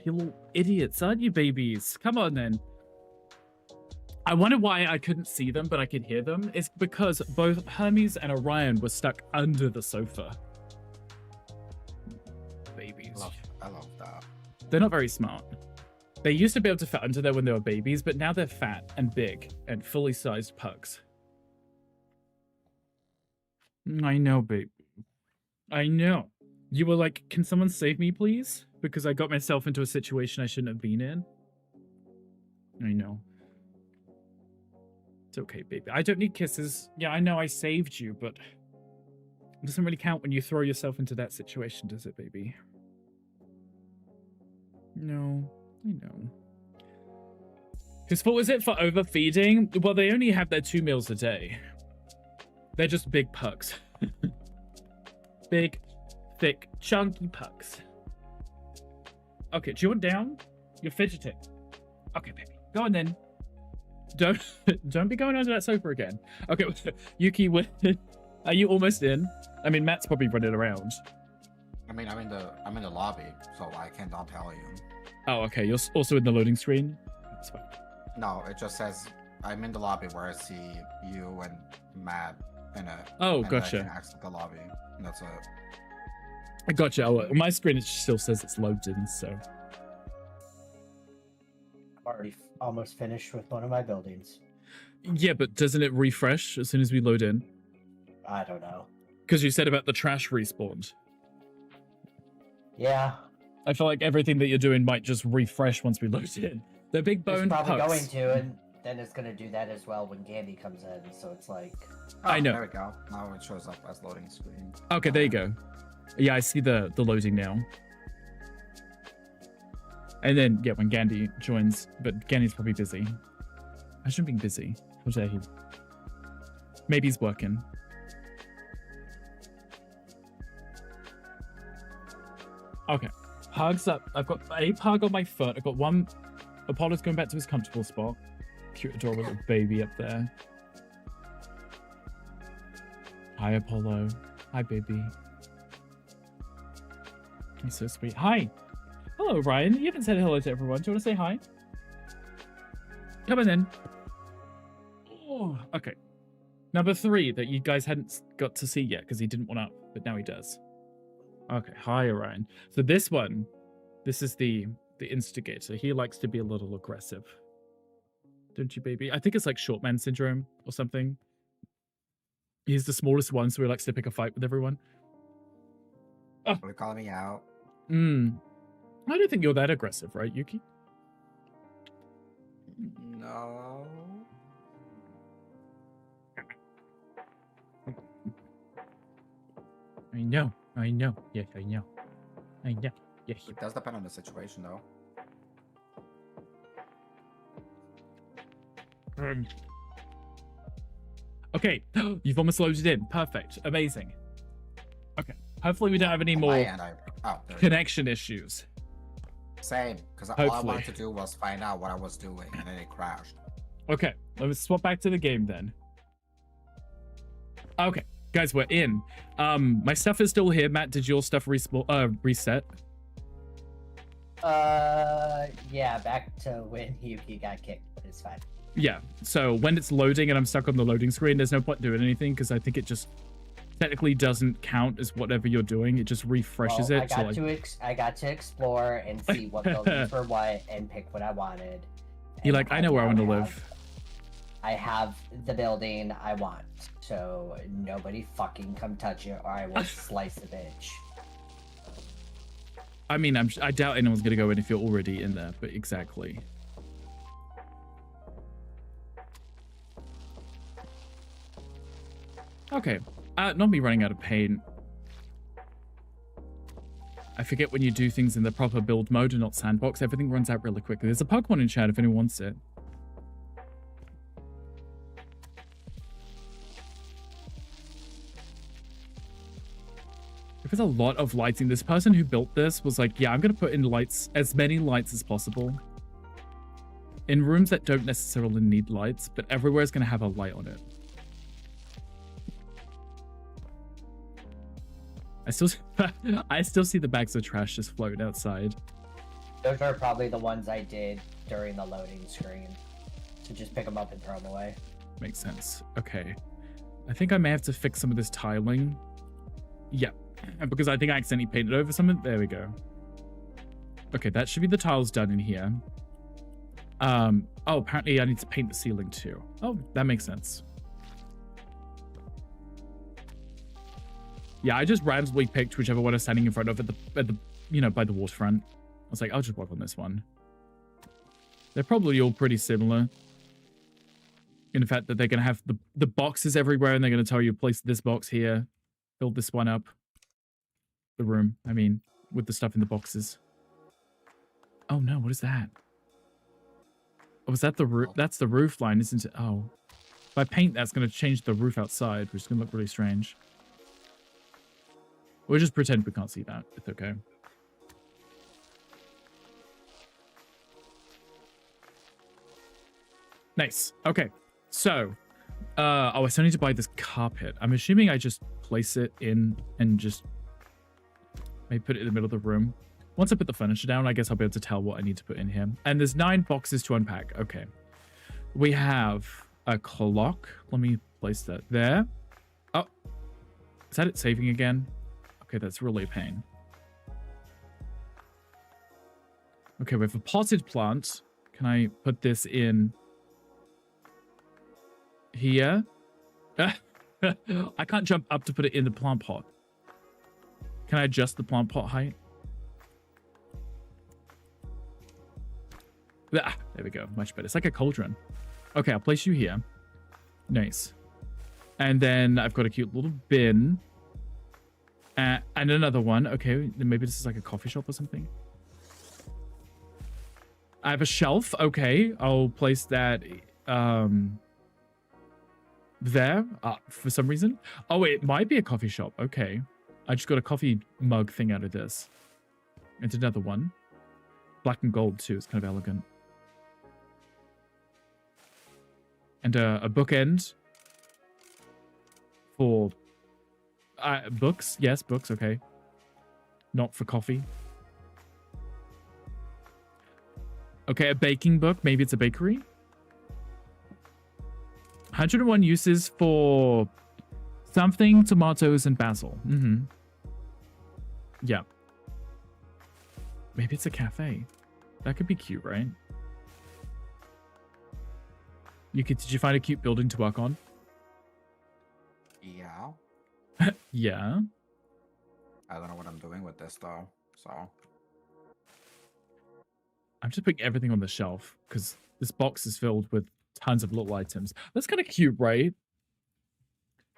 little idiots, aren't you, babies? Come on then. I wonder why I couldn't see them, but I could hear them. It's because both Hermes and Orion were stuck under the sofa. Babies. I love that. They're not very smart. They used to be able to fit under there when they were babies, but now they're fat and big and fully sized pugs. I know, babe. I know. You were like, can someone save me, please? Because I got myself into a situation I shouldn't have been in. I know. It's okay, baby. I don't need kisses. Yeah, I know I saved you, but it doesn't really count when you throw yourself into that situation, does it, baby? No, I know. Whose fault is it for overfeeding? Well, they only have their 2 meals a day. They're just big pugs. Big, thick, chunky pugs. Okay, do you want down? You're fidgeting. Okay, baby. Go on then. Don't be going under that sofa again. Okay, Yuki, are you almost in? I mean, Matt's probably running around. I mean, I'm in the lobby, so I cannot tell you. Oh, okay. You're also in the loading screen? That's fine. No, it just says I'm in the lobby where I see you and Matt in it. Oh, and gotcha. I can exit the lobby. And that's it. I gotcha. Oh, on my screen, it still says it's loaded, so. I'm already almost finished with one of my buildings. Yeah, but doesn't it refresh as soon as we load in? I don't know. Because you said about the trash respawned. Yeah. I feel like everything that you're doing might just refresh once we load in. They're big boned It's probably pugs. going to, and then it's going to do that as well when Gandhi comes in, so it's like... Oh, I know. There we go. Now it shows up as loading screen. Okay, there you go. Yeah, I see the loading now. And then, yeah, when Gandhi joins, but Gandhi's probably busy. I shouldn't be busy. How dare he? Maybe he's working. Okay. Pugs up. I've got a pug on my foot. I've got one. Apollo's going back to his comfortable spot. Cute, adorable little baby up there. Hi, Apollo. Hi, baby. He's so sweet. Hi. Hello, Ryan. You haven't said hello to everyone. Do you want to say hi? Come on in. Oh, okay. Number 3 that you guys hadn't got to see yet because he didn't want up, but now he does. Okay. Hi, Ryan. So this one, this is the instigator. He likes to be a little aggressive. Don't you, baby? I think it's like short man syndrome or something. He's the smallest one, so he likes to pick a fight with everyone. Oh. Are you calling me out? I don't think you're that aggressive, right, Yuki? No. I know. Yes, I know. Yes. It does depend on the situation, though. Okay, you've almost loaded in. Perfect. Amazing. Okay. Hopefully we don't have any more connection issues. Same, because all I wanted to do was find out what I was doing, and then it crashed. Okay, let's swap back to the game then. Okay, guys, we're in. My stuff is still here. Matt, did your stuff reset? Yeah, back to when Yuki got kicked. It's fine. Yeah, so when it's loading and I'm stuck on the loading screen, there's no point doing anything because I think it just technically doesn't count as whatever you're doing. It just refreshes it. I got to explore and see what buildings were what and pick what I wanted. You're like, I know where I want to live. I have the building I want, so nobody fucking come touch it or I will slice the bitch. I mean, I doubt anyone's gonna go in if you're already in there, but exactly. Okay. Not me running out of paint. I forget when you do things in the proper build mode and not sandbox, everything runs out really quickly. There's a Pokemon in chat if anyone wants it. There's a lot of lighting. This person who built this was like, yeah, I'm going to put in lights, as many lights as possible. In rooms that don't necessarily need lights, but everywhere is going to have a light on it. I still see the bags of trash just floating outside. Those are probably the ones I did during the loading screen. So just pick them up and throw them away. Makes sense. Okay. I think I may have to fix some of this tiling. Yeah. Because I think I accidentally painted over something. There we go. Okay, that should be the tiles done in here. Oh, apparently I need to paint the ceiling too. Oh, that makes sense. Yeah, I just randomly picked whichever one I was standing in front of at the you know, by the waterfront. I was like, I'll just work on this one. They're probably all pretty similar. In the fact that they're going to have the boxes everywhere and they're going to tell you place this box here. Build this one up. The room, I mean, with the stuff in the boxes. Oh no, what is that? Oh, is that the roof? That's the roof line, isn't it? Oh. If I paint, that's going to change the roof outside, which is going to look really strange. We'll just pretend we can't see that. It's okay. Nice. Okay. So, oh, I still need to buy this carpet. I'm assuming I just place it in and just maybe put it in the middle of the room. Once I put the furniture down, I guess I'll be able to tell what I need to put in here. And there's 9 boxes to unpack. Okay. We have a clock. Let me place that there. Oh, is that it saving again? Okay, that's really a pain. Okay, we have a potted plant. Can I put this in here? I can't jump up to put it in the plant pot. Can I adjust the plant pot height? There we go. Much better. It's like a cauldron. Okay, I'll place you here. Nice. And then I've got a cute little bin. And another one. Okay, maybe this is like a coffee shop or something. I have a shelf. Okay, I'll place that there for some reason. Oh, it might be a coffee shop. Okay. I just got a coffee mug thing out of this. And another one. Black and gold too. It's kind of elegant. And a bookend for books. Yes, books. Okay. Not for coffee. Okay, a baking book. Maybe it's a bakery. 101 uses for something, tomatoes, and basil. Yeah. Maybe it's a cafe. That could be cute, right? Did you find a cute building to work on? Yeah. Yeah. I don't know what I'm doing with this though, so. I'm just putting everything on the shelf because this box is filled with tons of little items. That's kind of cute, right?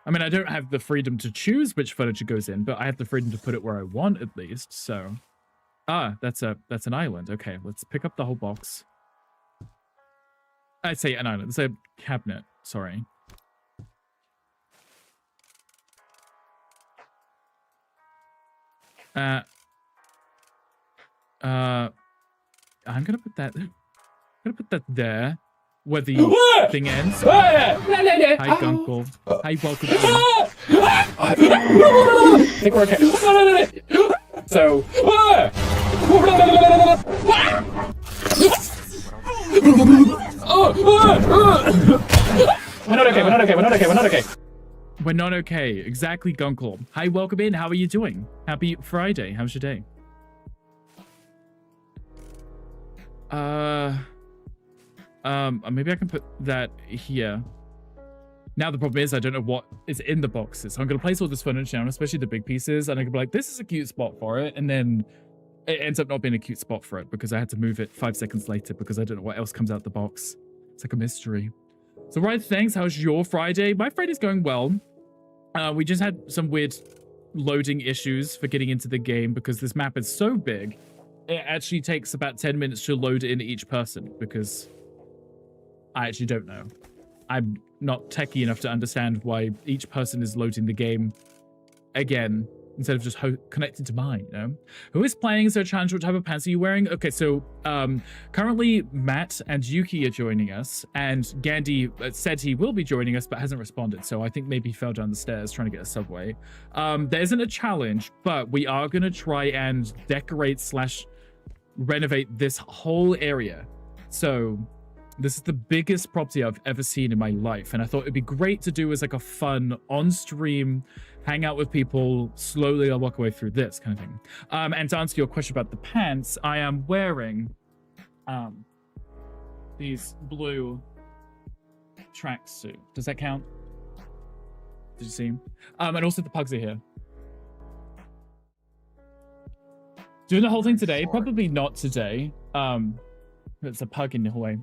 I mean, I don't have the freedom to choose which furniture goes in, but I have the freedom to put it where I want at least, so. Ah, that's an island. Okay, let's pick up the whole box. I'd say an island. It's a cabinet. Sorry. I'm gonna put that. I'm gonna put that there, where the thing ends. Hi, Gunkle. Hi, welcome. I think we're okay. So. We're not okay. We're not okay. We're not okay. We're not okay. We're not okay. Exactly, Gunkle. Hi, welcome in. How are you doing? Happy Friday. How's your day? Maybe I can put that here. Now the problem is I don't know what is in the boxes. So I'm going to place all this furniture down, especially the big pieces, and I can be like, this is a cute spot for it. And then it ends up not being a cute spot for it because I had to move it 5 seconds later because I don't know what else comes out the box. It's like a mystery. So right, thanks. How's your Friday? My Friday's going well. We just had some weird loading issues for getting into the game because this map is so big. It actually takes about 10 minutes to load in each person because I actually don't know. I'm not techie enough to understand why each person is loading the game again instead of just connected to mine, you know? Who is playing? Is there a challenge? What type of pants are you wearing? Okay, so currently Matt and Yuki are joining us, and Gandhi said he will be joining us but hasn't responded, so I think maybe he fell down the stairs trying to get a subway. There isn't a challenge, but we are going to try and decorate / renovate this whole area. So this is the biggest property I've ever seen in my life, and I thought it'd be great to do as like a fun on-stream hang out with people, slowly I'll walk away through this kind of thing. And to answer your question about the pants, I am wearing these blue tracksuit. Does that count? Did you see? And also the pugs are here. Doing the whole thing today? Probably not today. There's a pug in the hallway.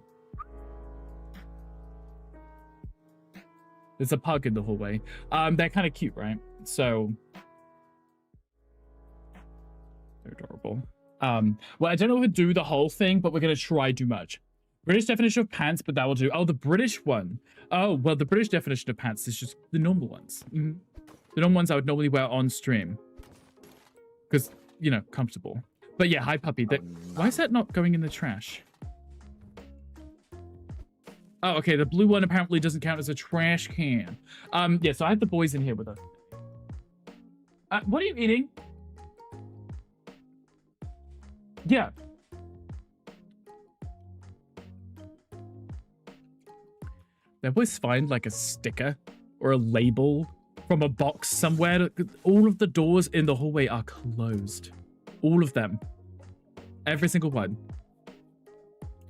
There's a pug in the hallway. They're kind of cute, right? So they're adorable. Well, I don't know if we'll do the whole thing, but we're gonna try too much. British definition of pants, but that will do. Oh, the British one. Oh, well, the British definition of pants is just the normal ones. The normal ones I would normally wear on stream. Because, you know, comfortable. But yeah, hi puppy. Why is that not going in the trash? Oh, okay, the blue one apparently doesn't count as a trash can. Yeah, so I have the boys in here with us. What are you eating? Yeah. They always find like a sticker or a label from a box somewhere. All of the doors in the hallway are closed. All of them. Every single one.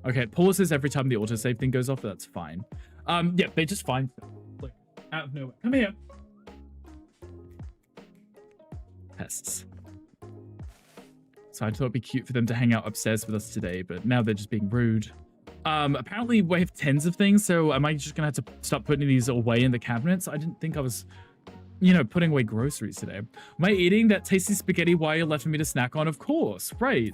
Okay, it pauses every time the autosave thing goes off, but that's fine. Yeah, they just find them, like, out of nowhere. Come here. Pests. So I thought it'd be cute for them to hang out upstairs with us today, but now they're just being rude. Apparently we have tens of things, so am I just gonna have to start putting these away in the cabinets? I didn't think I was, you know, putting away groceries today. Am I eating that tasty spaghetti wire left for me to snack on? Of course, right.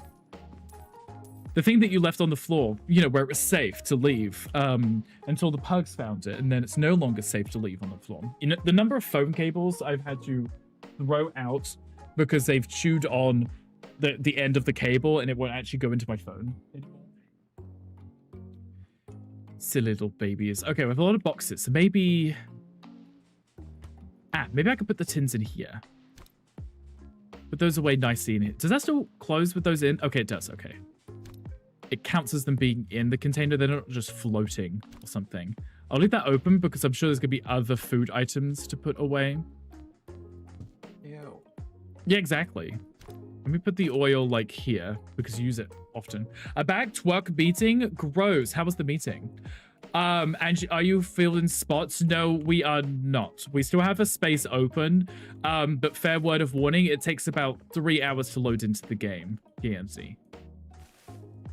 The thing that you left on the floor, you know, where it was safe to leave until the pugs found it, and then it's no longer safe to leave on the floor. You know, the number of phone cables I've had to throw out because they've chewed on the end of the cable and it won't actually go into my phone anymore. Silly little babies. Okay, we have a lot of boxes, so maybe... maybe I could put the tins in here. Put those away nicely in here. Does that still close with those in? Okay, it does, okay. It counts as them being in the container. They're not just floating or something. I'll leave that open because I'm sure there's going to be other food items to put away. Ew. Yeah, exactly. Let me put the oil like here because you use it often. A bag twerk meeting? Gross. How was the meeting? And are you feeling spots? No, we are not. We still have a space open. But fair word of warning, it takes about 3 hours to load into the game. GMC.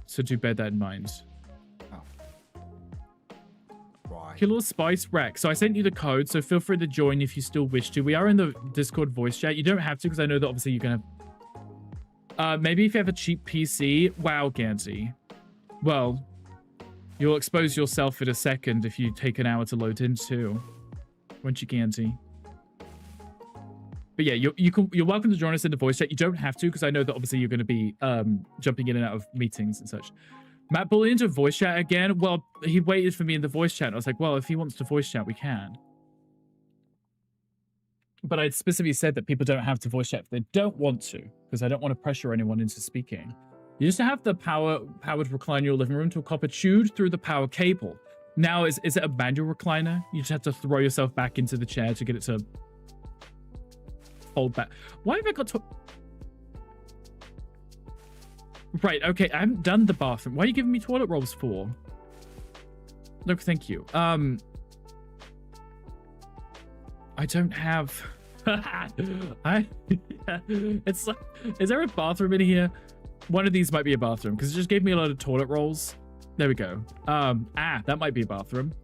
So do bear that in mind. Oh. Why? Killer Spice Rack. So I sent you the code, so feel free to join if you still wish to. We are in the Discord voice chat. You don't have to, because I know that obviously you're going to... maybe if you have a cheap PC. Wow, Gansy. Well, you'll expose yourself in a second if you take an hour to load in too. Won't you, Gansy? But yeah, you're welcome to join us in the voice chat. You don't have to, because I know that obviously you're going to be jumping in and out of meetings and such. Matt bullied into voice chat again. Well, he waited for me in the voice chat. I was like, well, if he wants to voice chat, we can. But I specifically said that people don't have to voice chat if they don't want to, because I don't want to pressure anyone into speaking. You used to have the powered recliner in your living room to a copper chewed through the power cable. Now, is it a manual recliner? You just have to throw yourself back into the chair to get it to fold back. Why have I got to... Right, okay, I haven't done the bathroom. Why are you giving me toilet rolls for? Look, thank you. I don't have... It's like... Is there a bathroom in here? One of these might be a bathroom, because it just gave me a lot of toilet rolls. There we go. That might be a bathroom.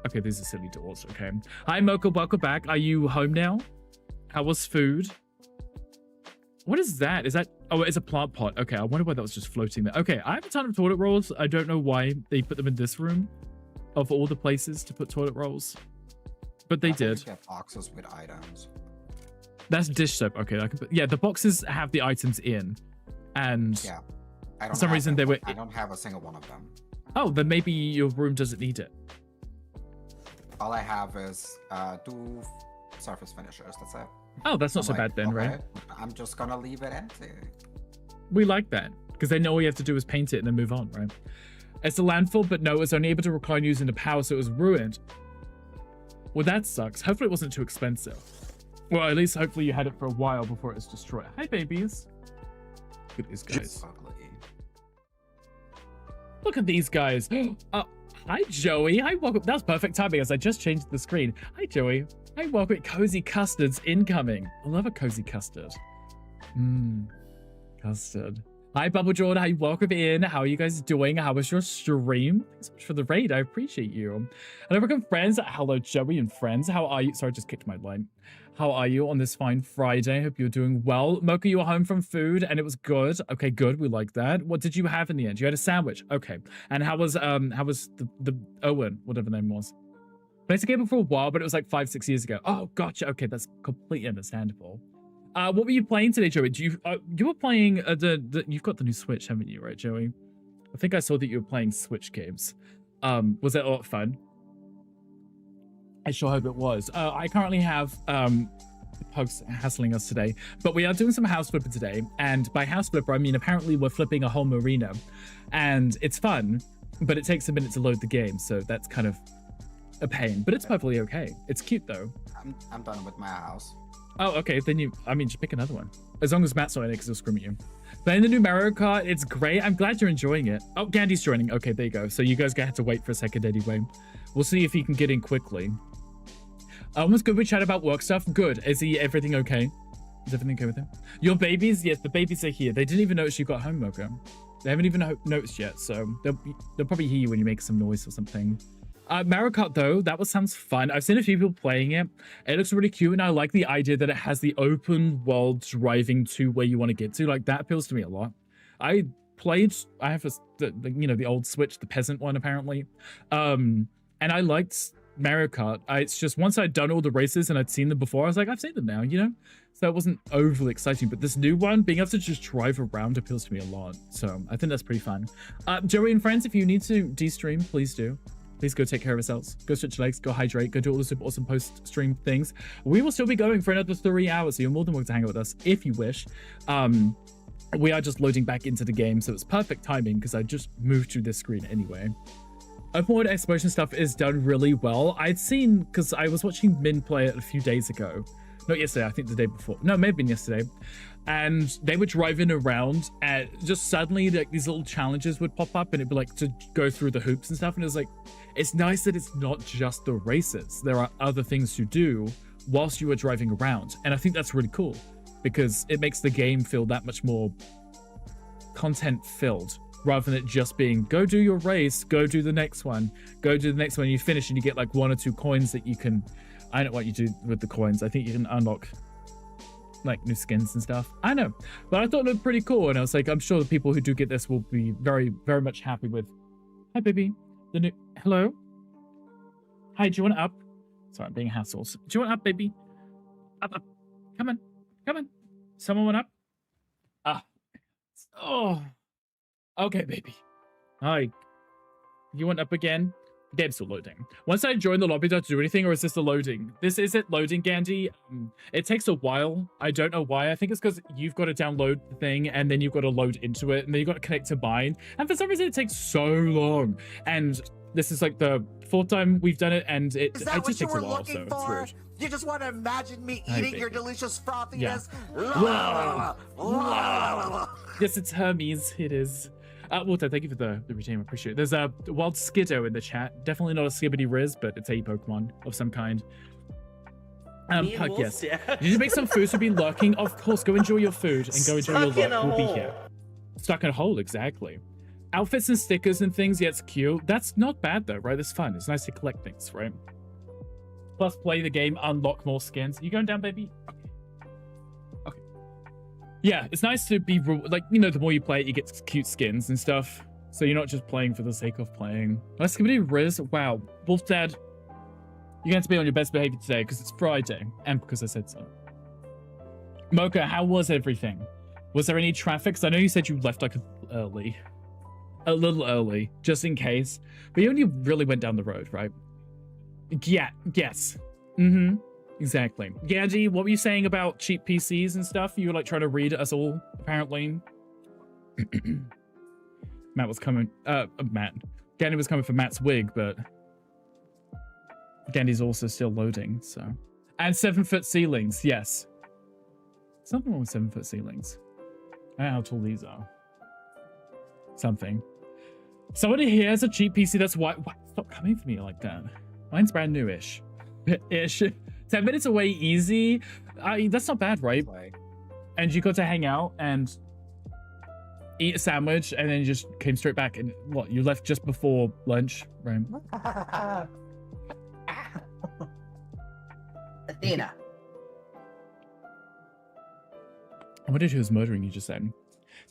Okay, these are silly doors. Okay. Hi, Mocha. Welcome back. Are you home now? How was food? What is that? Is that... Oh, it's a plant pot. Okay, I wonder why that was just floating there. Okay, I have a ton of toilet rolls. I don't know why they put them in this room of all the places to put toilet rolls. But they did. You get boxes with items. That's dish soap. Okay, I can put... Yeah, the boxes have the items in. And Yeah. for some reason they were... I don't have a single one of them. Oh, then maybe your room doesn't need it. All I have is 2 surface finishers. That's it. Oh, that's not so bad then, right? I'm just gonna leave it empty. We like that, because they know all you have to do is paint it and then move on, right? It's a landfill, but no, it's only able to recline using the power, so it was ruined. Well, that sucks. Hopefully it wasn't too expensive. Well, at least hopefully you had it for a while before it was destroyed. Hi, babies. Look at these guys. Look at these guys. Hi, Joey. Hi, welcome. That was perfect timing as I just changed the screen. Hi, Joey. Hi, welcome. Cozy custards incoming. I love a cozy custard. Custard. Hi, Bubble Jordan. Hi, welcome in. How are you guys doing? How was your stream? Thanks so much for the raid. I appreciate you. Hello, welcome, friends. Hello, Joey and friends. How are you? Sorry, I just kicked my line. How are you on this fine Friday? Hope you're doing well. Mocha, you were home from food and it was good. Okay, good. We like that. What did you have in the end? You had a sandwich. Okay. And how was the Owen, whatever the name was? Played the game for a while, but it was like 5-6 years ago. Oh, gotcha. Okay, that's completely understandable. What were you playing today, Joey? You were playing you've got the new Switch, haven't you, right, Joey? I think I saw that you were playing Switch games. Was that a lot of fun? I sure hope it was. I currently have Pugs hassling us today, but we are doing some house flipping today. And by house flipper, I mean apparently we're flipping a whole marina, and it's fun, but it takes a minute to load the game, so that's kind of a pain. But it's perfectly okay. It's cute though. I'm done with my house. Oh, okay. Then just pick another one. As long as Matt's not in it, because he'll scream at you. Playing the new Mario Kart, it's great. I'm glad you're enjoying it. Oh, Gandy's joining. Okay, there you go. So you guys gonna have to wait for a second anyway. We'll see if he can get in quickly. What's good? We chat about work stuff. Good. Is everything okay? Is everything okay with him? Your babies? Yes, the babies are here. They didn't even notice you got home, Mocha. They haven't even noticed yet, so they'll probably hear you when you make some noise or something. Mario Kart, though, that sounds fun. I've seen a few people playing it. It looks really cute, and I like the idea that it has the open world driving to where you want to get to. Like, that appeals to me a lot. I have the old Switch, the peasant one, apparently. And I liked Mario Kart. It's just once I'd done all the races and I'd seen them before, I was like, I've seen them now, you know? So it wasn't overly exciting, but this new one, being able to just drive around appeals to me a lot. So I think that's pretty fun. Joey and friends, if you need to de-stream, please do. Please go take care of yourselves. Go stretch your legs, go hydrate, go do all the super awesome post-stream things. We will still be going for another 3 hours, so you're more than welcome to hang out with us if you wish. We are just loading back into the game, so it's perfect timing because I just moved through this screen anyway. Open world exploration stuff is done really well. I'd seen, because I was watching Min play it a few days ago. Not yesterday, I think the day before. No, it may have been yesterday. And they were driving around and just suddenly like these little challenges would pop up and it'd be like to go through the hoops and stuff. And it was like, it's nice that it's not just the races. There are other things to do whilst you are driving around. And I think that's really cool because it makes the game feel that much more content filled rather than it just being go do your race, go do the next one, go do the next one. You finish and you get like 1 or 2 coins that you can, I don't know what you do with the coins. I think you can unlock like new skins and stuff. I know, but I thought it looked pretty cool. And I was like, I'm sure the people who do get this will be very, very much happy with. Hi, baby. The new, hello. Hi, do you want up? Sorry, I'm being hassled. Do you want up, baby? Up. Come on. Someone want up? Oh. Okay, baby. Hi. You want up again? The game's still loading. Once I join the lobby, do I have to do anything, or is this the loading? This is it loading, Gandhi. It takes a while. I don't know why. I think it's because you've got to download the thing, and then you've got to load into it, and then you've got to connect to mine. And for some reason, it takes so long. And this is like the 4th time we've done it, and it just takes a while, so it's rude. You just want to imagine me Hi, eating baby. your delicious frothiness? Yeah. Yes, it's Hermes. It is. Walter, thank you for the routine. I appreciate it. There's a wild Skiddo in the chat. Definitely not a Skibbity Riz, but it's a Pokemon of some kind. Pug, yes. You need to make some food to be lurking. Of course, go enjoy your food and go enjoy your lurk. We'll be here. Stuck in a hole, exactly. outfits and stickers and things, yeah, it's cute. That's not bad though, right? It's fun. It's nice to collect things, right? Plus, play the game, unlock more skins. You going down, baby? Okay. Yeah, it's nice to be, like, you know, the more you play it, you get cute skins and stuff. So you're not just playing for the sake of playing. Nice community, Riz. Wow. Wolf Dad, you're going to be on your best behavior today because it's Friday and because I said so. Mocha, how was everything? Was there any traffic? Because I know you said you left like a little early, just in case. But you only really went down the road, right? Yeah, yes. Mm-hmm. Exactly. Gandhi, what were you saying about cheap PCs and stuff? You were like trying to read us all, apparently. Matt was coming, Gandhi was coming for Matt's wig, but Gandhi's also still loading, so. And 7-foot ceilings, yes. Something wrong with 7-foot ceilings. I don't know how tall these are. Something. Somebody here has a cheap PC, that's why. Stop coming for me like that. Mine's brand new-ish. Ish. 10 minutes away, easy. That's not bad, right? And you got to hang out and eat a sandwich, and then you just came straight back. And what, you left just before lunch, right? Athena. I wondered who was murdering you just then.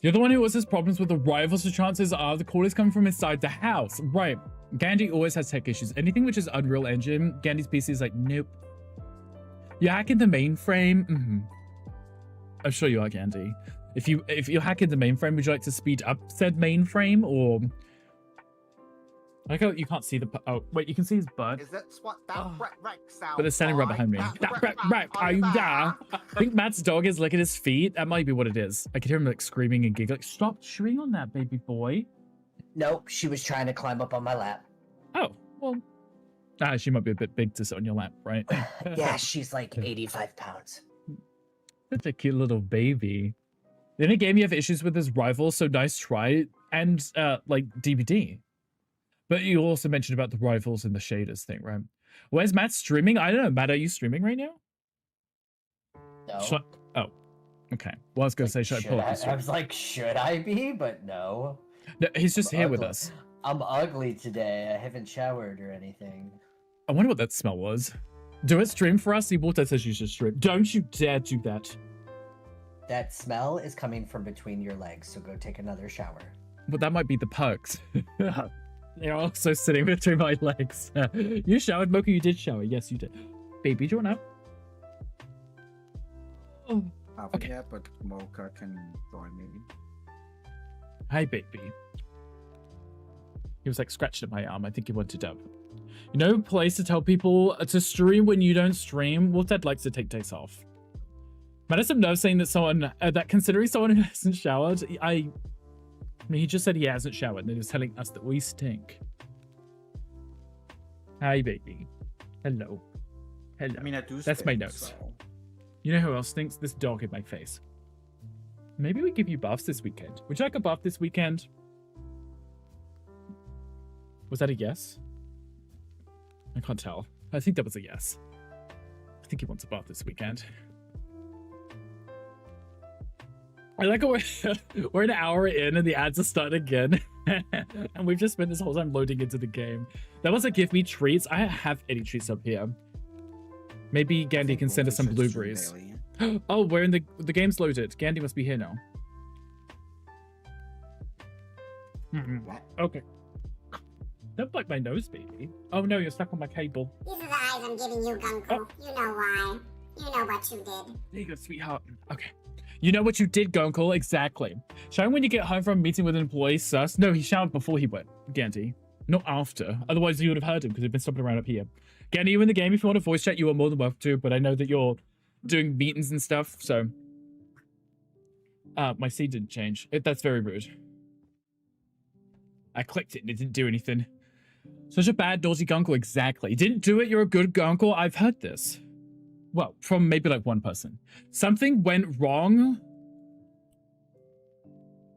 You're the one who always has problems with the rivals, so chances are the call is coming from inside the house. Right. Gandhi always has tech issues. Anything which is Unreal Engine, Gandhi's PC is like, nope. You're hacking the mainframe? Mm-hmm. I'm sure you are, Gandhi. If you're hacking the mainframe, would you like to speed up said mainframe, or... I like you can't see the... Oh, wait, you can see his butt. Is that what ThatBritRick sounds? But they're standing right behind me. ThatBritRick, are you there? I think Matt's dog is licking his feet. That might be what it is. I could hear him like screaming and giggling. Stop chewing on that, baby boy. Nope, she was trying to climb up on my lap. Oh, well... she might be a bit big to sit on your lap, right? Yeah, she's like 85 pounds. Such a cute little baby. In a game you have issues with his rivals, so nice try. And, like, DBD. But you also mentioned about the rivals and the shaders thing, right? Where's Matt streaming? I don't know. Matt, are you streaming right now? No. Oh, okay. Well, I was going to say, should I pull up the stream? I was like, should I be? But no. No, he's just here with us. I'm ugly today. I haven't showered or anything. I wonder what that smell was. Do it stream for us? Iwata says you should stream. Don't you dare do that. That smell is coming from between your legs, so go take another shower. But that might be the perks. They're also sitting between my legs. You showered, Mocha? You did shower. Yes, you did. Baby, do you want out? Haven't yet, but Mocha can join me. Hi, baby. He was like scratching at my arm. I think he wanted up. You know, place to tell people to stream when you don't stream. Wolf Dad likes to take days off. Matt has some nerve saying that someone, that considering someone who hasn't showered, I mean, he just said he hasn't showered, and he was telling us that we stink. Hi, baby. Hello. Hello. I mean, I do That's stink, my notes. So. You know who else stinks? This dog in my face. Maybe we give you buffs this weekend. Would you like a buff this weekend? Was that a yes? I can't tell. I think that was a yes. I think he wants a buff this weekend. I like how we're an hour in and the ads are starting again. And we've just spent this whole time loading into the game. That was a give me treats. I don't have any treats up here. Maybe Gandhi can send us some blueberries. Oh, we're in the game's loaded. Gandhi must be here now. Okay. Don't bite my nose, baby. Oh no, you're stuck on my cable. These are the eyes I'm giving you, Gunko. You know why. You know what you did. There you go, sweetheart. Okay. You know what you did, Gunko. Exactly. Shower when you get home from a meeting with an employee, sus. No, he showered before he went, Gandhi. Not after. Otherwise, you would have heard him because he'd been stopping around up here. Gandhi, you in the game. If you want to voice chat, you are more than welcome to, but I know that you're doing meetings and stuff, so... my seed didn't change. That's very rude. I clicked it and it didn't do anything. Such a bad, naughty Gunko. Exactly. You didn't do it, you're a good Gunko. I've heard this. Well, from maybe like one person. Something went wrong.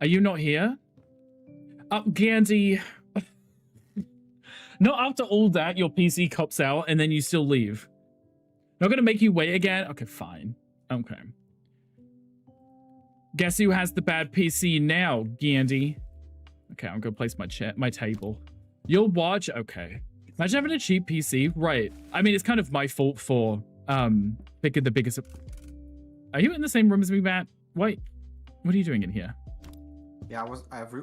Are you not here? Gandhi. Not after all that, your PC cops out and then you still leave. Not gonna make you wait again? Okay, fine. Okay. Guess who has the bad PC now, Gandhi? Okay, I'm gonna place my table. You'll watch? Okay. Imagine having a cheap PC. Right. I mean, it's kind of my fault for picking the biggest... Are you in the same room as me, Matt? Wait. What are you doing in here? Yeah,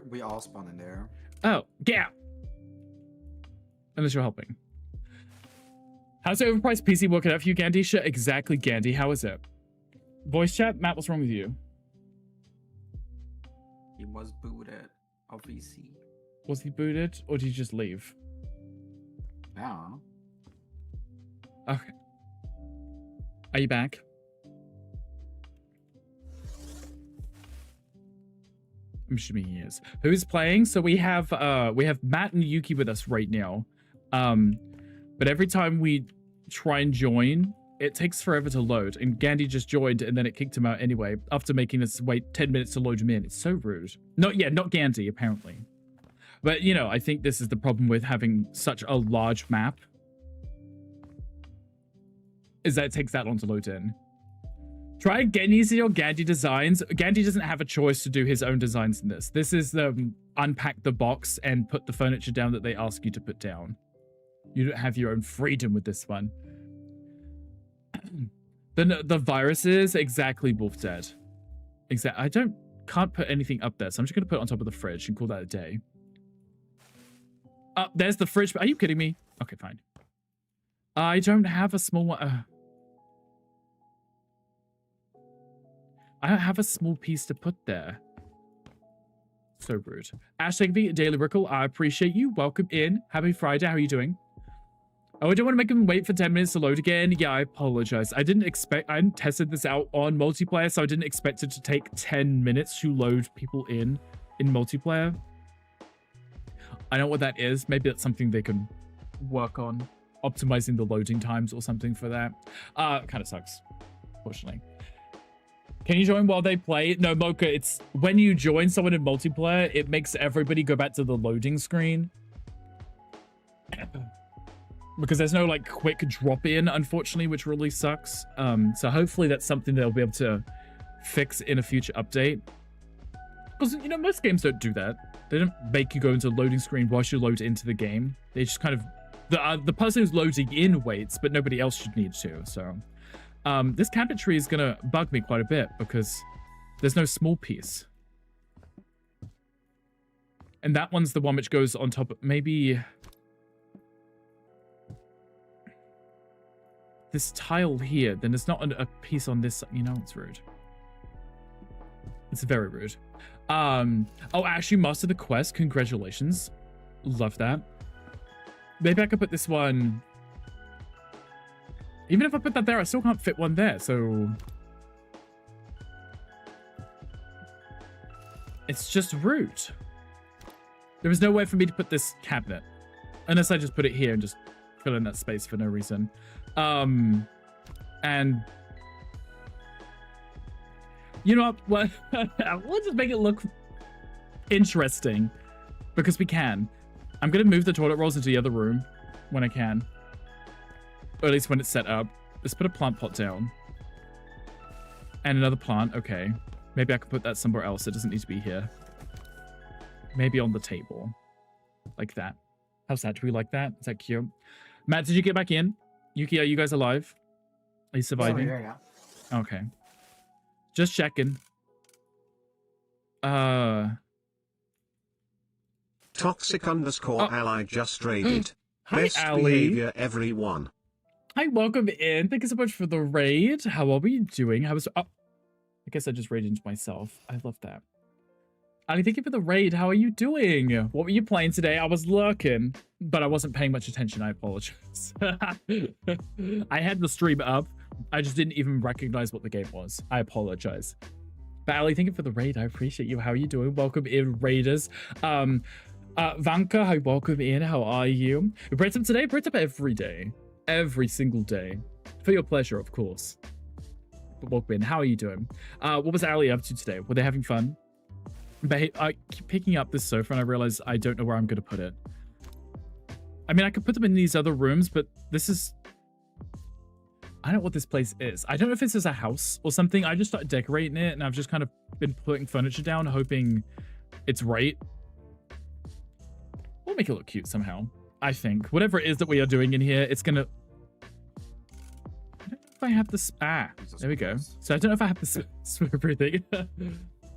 we all spawned in there. Oh, get out. Unless you're helping. How's the overpriced PC working out for you, Gandhi? Shit, exactly, Gandhi. How is it? Voice chat? Matt, what's wrong with you? He was booted of VC. Was he booted, or did he just leave? Yeah. Okay. Are you back? I'm assuming he is. Who's playing? So we have Matt and Yuki with us right now. But every time we try and join, it takes forever to load. And Gandhi just joined and then it kicked him out anyway, after making us wait 10 minutes to load him in. It's so rude. Not Gandhi, apparently. But, you know, I think this is the problem with having such a large map, is that it takes that long to load in. Try getting easier Gandhi designs. Gandhi doesn't have a choice to do his own designs in this. This is the unpack the box and put the furniture down that they ask you to put down. You don't have your own freedom with this one. The viruses, exactly, Wolf said. Exactly. I can't put anything up there, so I'm just gonna put it on top of the fridge and call that a day. There's the fridge. Are you kidding me? Okay, fine. I don't have a small one. I don't have a small piece to put there. So rude. #V Daily Rickle, I appreciate you. Welcome in. Happy Friday. How are you doing? Oh, I don't want to make him wait for 10 minutes to load again. Yeah, I apologize. I hadn't tested this out on multiplayer, so I didn't expect it to take 10 minutes to load people in multiplayer. I don't know what that is. Maybe that's something they can work on. Optimizing the loading times or something for that. Kind of sucks, fortunately. Can you join while they play? No, Mocha, it's when you join someone in multiplayer, it makes everybody go back to the loading screen. Because there's no, like, quick drop-in, unfortunately, which really sucks. So hopefully that's something they'll be able to fix in a future update. Because, you know, most games don't do that. They don't make you go into loading screen whilst you load into the game. They just kind of... The person who's loading in waits, but nobody else should need to, so... this cabinetry is gonna bug me quite a bit because there's no small piece. And that one's the one which goes on top of... Maybe... this tile here, then there's not a piece on this... You know, it's rude. It's very rude. Oh, actually mastered the quest. Congratulations. Love that. Maybe I could put this one... Even if I put that there, I still can't fit one there, so... It's just rude. There is no way for me to put this cabinet. Unless I just put it here and just fill in that space for no reason. And... You know what? Let's just make it look interesting. Because we can. I'm going to move the toilet rolls into the other room when I can. Or at least when it's set up. Let's put a plant pot down. And another plant. Okay. Maybe I can put that somewhere else. It doesn't need to be here. Maybe on the table. Like that. How's that? Do we like that? Is that cute? Matt, did you get back in? Yuki, are you guys alive? Are you surviving? Yeah. Okay. Just checking. Toxic_ally just raided. Hi, Best Ali. behavior, everyone. Hi, welcome in. Thank you so much for the raid. How are we doing? Oh, I guess I just raided into myself. I love that. Ali, thank you for the raid. How are you doing? What were you playing today? I was lurking, but I wasn't paying much attention. I apologize. I had the stream up. I just didn't even recognize what the game was. I apologize. But Ali, thank you for the raid. I appreciate you. How are you doing? Welcome in, raiders. Vanka, hi, welcome in. How are you? Britain today? Britain every day. Every single day. For your pleasure, of course. But welcome in. How are you doing? What was Ali up to today? Were they having fun? But I keep picking up this sofa and I realize I don't know where I'm going to put it. I mean, I could put them in these other rooms, but this is... I don't know what this place is. I don't know if this is a house or something. I just started decorating it and I've just kind of been putting furniture down, hoping it's right. We'll make it look cute somehow. I think. Whatever it is that we are doing in here, it's gonna... I don't know if I have this... there we go. So I don't know if I have this swimmer thing.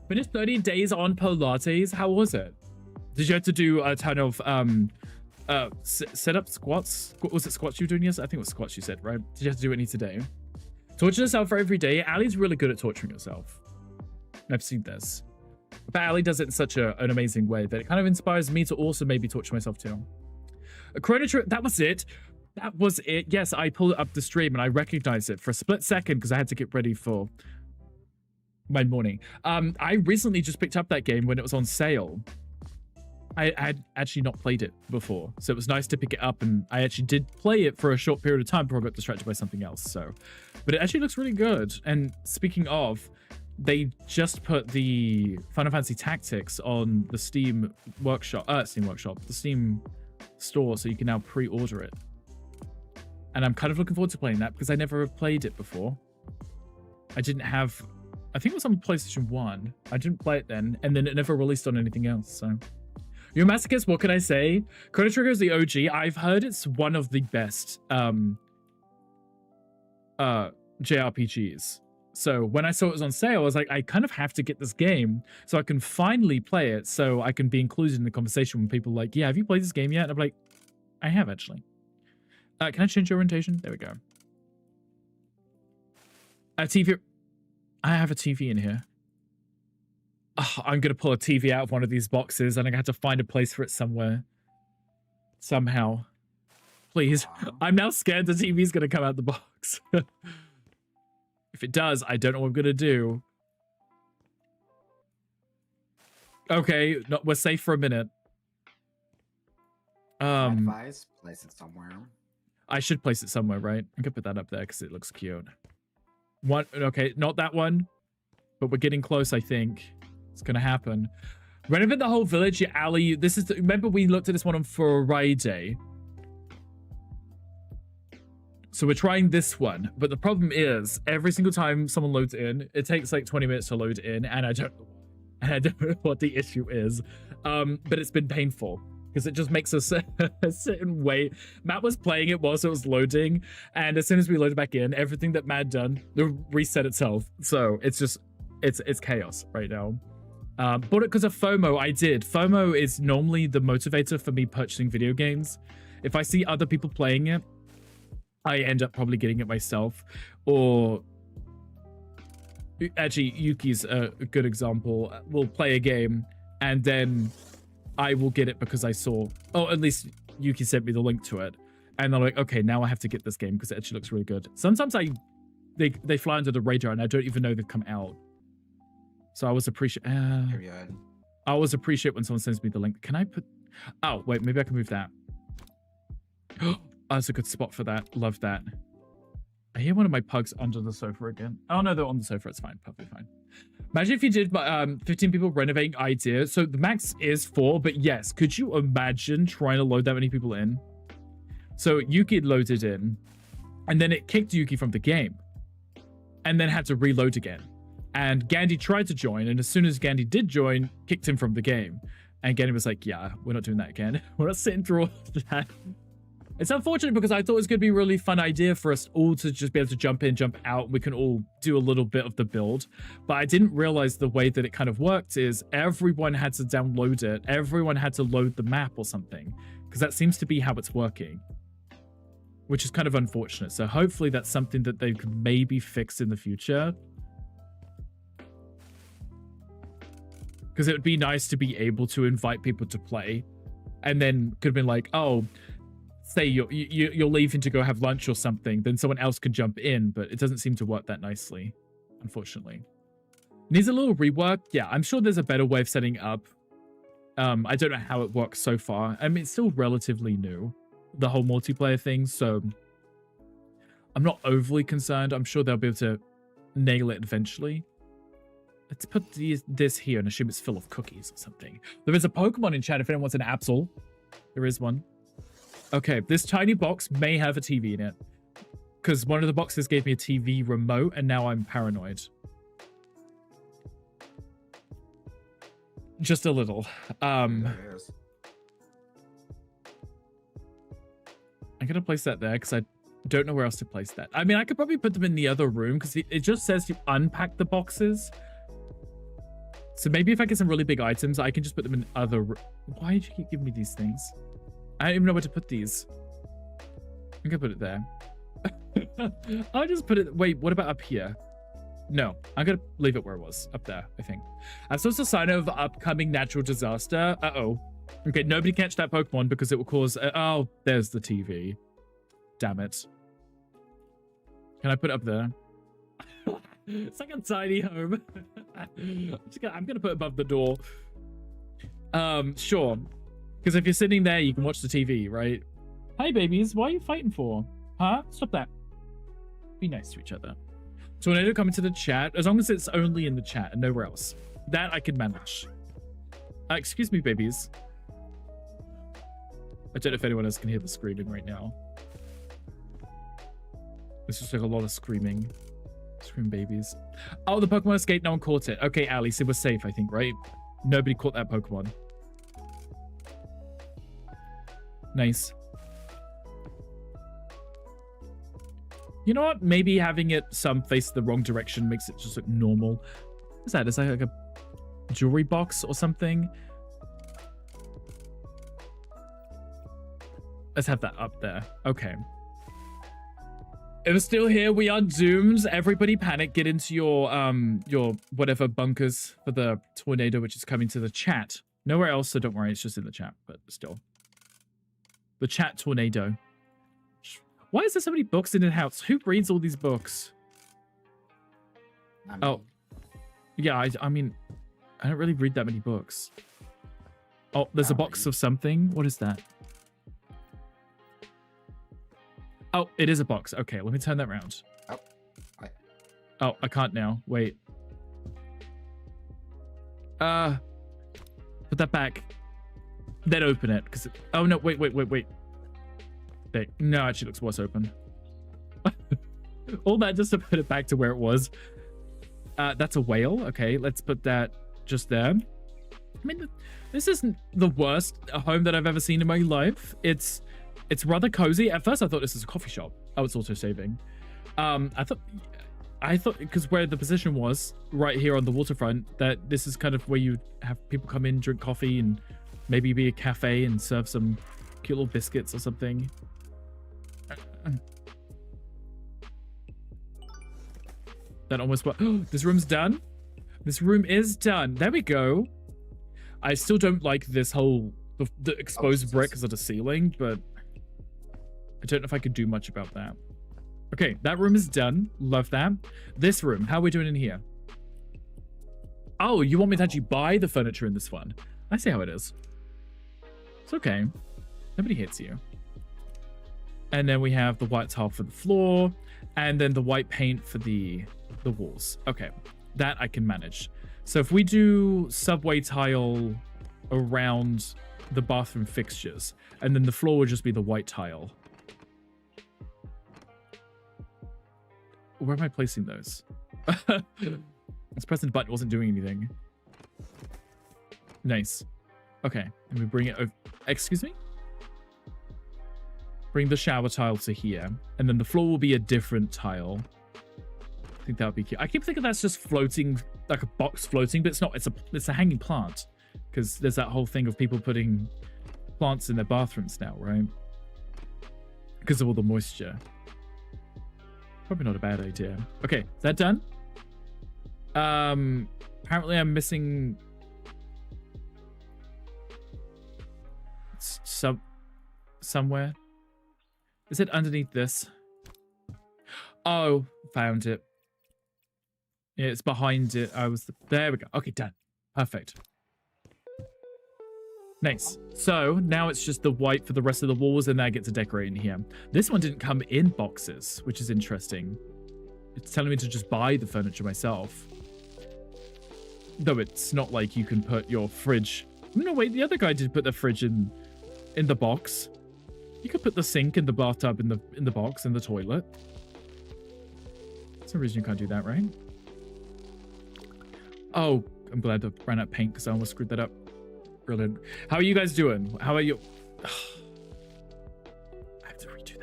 Finished 30 days on Pilates. How was it? Did you have to do a ton of sit up squats? Was it squats you were doing yesterday? I think it was squats you said, right? Did you have to do any today? Torture yourself for every day. Ali's really good at torturing herself. I've seen this. But Ali does it in such an amazing way that it kind of inspires me to also maybe torture myself too. A Chrono Trigger, that was it. That was it. Yes, I pulled it up the stream and I recognized it for a split second because I had to get ready for my morning. I recently just picked up that game when it was on sale. I had actually not played it before, so it was nice to pick it up, and I actually did play it for a short period of time before I got distracted by something else. So, but it actually looks really good. And speaking of, they just put the Final Fantasy Tactics on the Steam Workshop, the Steam store, so you can now pre-order it. And I'm kind of looking forward to playing that because I never played it before. I didn't have, I think it was on PlayStation 1. I didn't play it then, and then it never released on anything else, so. You're a masochist, what can I say? Chrono Trigger is the OG. I've heard it's one of the best JRPGs. So when I saw it was on sale, I was like, I kind of have to get this game so I can finally play it, so I can be included in the conversation when people are like, yeah, have you played this game yet? And I'm like, I have actually. Can I change your orientation? There we go. A TV. I have a TV in here. Oh, I'm going to pull a TV out of one of these boxes and I'm going to have to find a place for it somewhere. Somehow. Please. I'm now scared the TV's going to come out the box. If it does, I don't know what I'm going to do. Okay, no, we're safe for a minute. Advise, place it somewhere. I should place it somewhere, right? I can put that up there because it looks cute. One, okay, not that one. But we're getting close, I think. It's gonna happen. Renovate the whole village, yeah, Ali. This is remember we looked at this one on Friday. So we're trying this one, but the problem is every single time someone loads in, it takes like 20 minutes to load in, and I don't know what the issue is. But it's been painful because it just makes us sit and wait. Matt was playing it whilst it was loading, and as soon as we loaded back in, everything that Matt done, it reset itself. So it's just it's chaos right now. Bought it because of FOMO. I did. FOMO is normally the motivator for me purchasing video games. If I see other people playing it, I end up probably getting it myself. Or actually, Yuki's a good example. We'll play a game and then I will get it because I saw, oh, at least Yuki sent me the link to it. And I'm like, okay, now I have to get this game because it actually looks really good. Sometimes they fly under the radar and I don't even know they've come out. So I always appreciate. I always appreciate when someone sends me the link. Can I put? Oh wait, maybe I can move that. Oh, that's a good spot for that. Love that. I hear one of my pugs under the sofa again. Oh no, they're on the sofa. It's fine, perfectly fine. Imagine if you did 15 people renovating idea. So the max is 4, but yes, could you imagine trying to load that many people in? So Yuki had loaded in, and then it kicked Yuki from the game, and then had to reload again. And Gandhi tried to join, and as soon as Gandhi did join, kicked him from the game. And Gandhi was like, yeah, we're not doing that again. We're not sitting through all that. It's unfortunate because I thought it was going to be a really fun idea for us all to just be able to jump in, jump out. We can all do a little bit of the build. But I didn't realize the way that it kind of worked is everyone had to download it. Everyone had to load the map or something. Because that seems to be how it's working. Which is kind of unfortunate. So hopefully that's something that they could maybe fix in the future. Because it would be nice to be able to invite people to play, and then could have been like, oh, say you're leaving to go have lunch or something, then someone else could jump in, but it doesn't seem to work that nicely, unfortunately. Needs a little rework. Yeah, I'm sure there's a better way of setting up. I don't know how it works so far. I mean, it's still relatively new, the whole multiplayer thing, so I'm not overly concerned. I'm sure they'll be able to nail it eventually. Let's put this here and assume it's full of cookies or something. There is a Pokemon in chat if anyone wants an Absol. There is one. Okay, this tiny box may have a TV in it. Because one of the boxes gave me a TV remote and now I'm paranoid. Just a little. I'm gonna place that there because I don't know where else to place that. I mean, I could probably put them in the other room because it just says to unpack the boxes. So maybe if I get some really big items, I can just put them in other. Why did you keep giving me these things? I don't even know where to put these. I'm gonna put it there. I'll just put it. Wait, what about up here? No, I'm gonna leave it where it was, up there, I think. That's also a sign of upcoming natural disaster. Uh-oh. Okay, nobody catch that Pokemon because it will cause... oh, there's the TV. Damn it. Can I put it up there? It's like a tiny home. I'm gonna put it above the door. Sure. Because if you're sitting there, you can watch the TV, right? Hi, babies. What are you fighting for? Huh? Stop that. Be nice to each other. Tornado coming to the chat, as long as it's only in the chat and nowhere else. That I can manage. Excuse me, babies. I don't know if anyone else can hear the screaming right now. It's just like a lot of screaming. Scream babies. Oh, the Pokemon escaped. No one caught it. Okay, Ali, so we're safe, I think, right? Nobody caught that Pokemon. Nice. You know what? Maybe having it some face the wrong direction makes it just look normal. What's that? Is that like a jewelry box or something? Let's have that up there. Okay. If it's still here, we are doomed. Everybody panic. Get into your whatever bunkers for the tornado, which is coming to the chat. Nowhere else, so don't worry. It's just in the chat, but still. The chat tornado. Why is there so many books in the house? Who reads all these books? Oh. Yeah, I mean, I don't really read that many books. Oh, there's a box of something. What is that? Oh, it is a box. Okay, let me turn that around. Oh, I can't now. Wait. Put that back. Then open it. Because oh, no. Wait. There. No, it actually looks worse open. All that just to put it back to where it was. That's a whale. Okay, let's put that just there. I mean, this isn't the worst home that I've ever seen in my life. It's rather cozy. At first, I thought this was a coffee shop. Oh, it's auto saving. I thought because where the position was right here on the waterfront, that this is kind of where you have people come in, drink coffee, and maybe be a cafe and serve some cute little biscuits or something. That almost worked. Oh, this room's done. This room is done. There we go. I still don't like this whole the exposed bricks of the ceiling, but I don't know if I could do much about that. Okay, that room is done. Love that. This room, how are we doing in here? Oh, you want me to actually buy the furniture in this one? I see how it is. It's okay. Nobody hits you. And then we have the white tile for the floor, and then the white paint for the walls. Okay, that I can manage. So if we do subway tile around the bathroom fixtures, and then the floor would just be the white tile. Where am I placing those? Let's press the button. It wasn't doing anything. Nice. Okay, and we bring it over. Excuse me? Bring the shower tile to here, and then the floor will be a different tile. I think that would be cute. I keep thinking that's just floating, like a box floating, but it's not. It's a hanging plant, because there's that whole thing of people putting plants in their bathrooms now, right? Because of all the moisture. Probably not a bad idea. Okay, is that done? Apparently I'm missing somewhere. Is it underneath this? Oh, found it. Yeah, it's behind it. There we go. Okay, done. Perfect. Nice. So now it's just the white for the rest of the walls, and that gets a decorate in here. This one didn't come in boxes, which is interesting. It's telling me to just buy the furniture myself. Though it's not like you can put your fridge. No, wait, the other guy did put the fridge in the box. You could put the sink and the bathtub in the box and the toilet. There's no reason you can't do that, right? Oh, I'm glad I ran out of paint because I almost screwed that up. Brilliant. How are you guys doing? How are you? I have to redo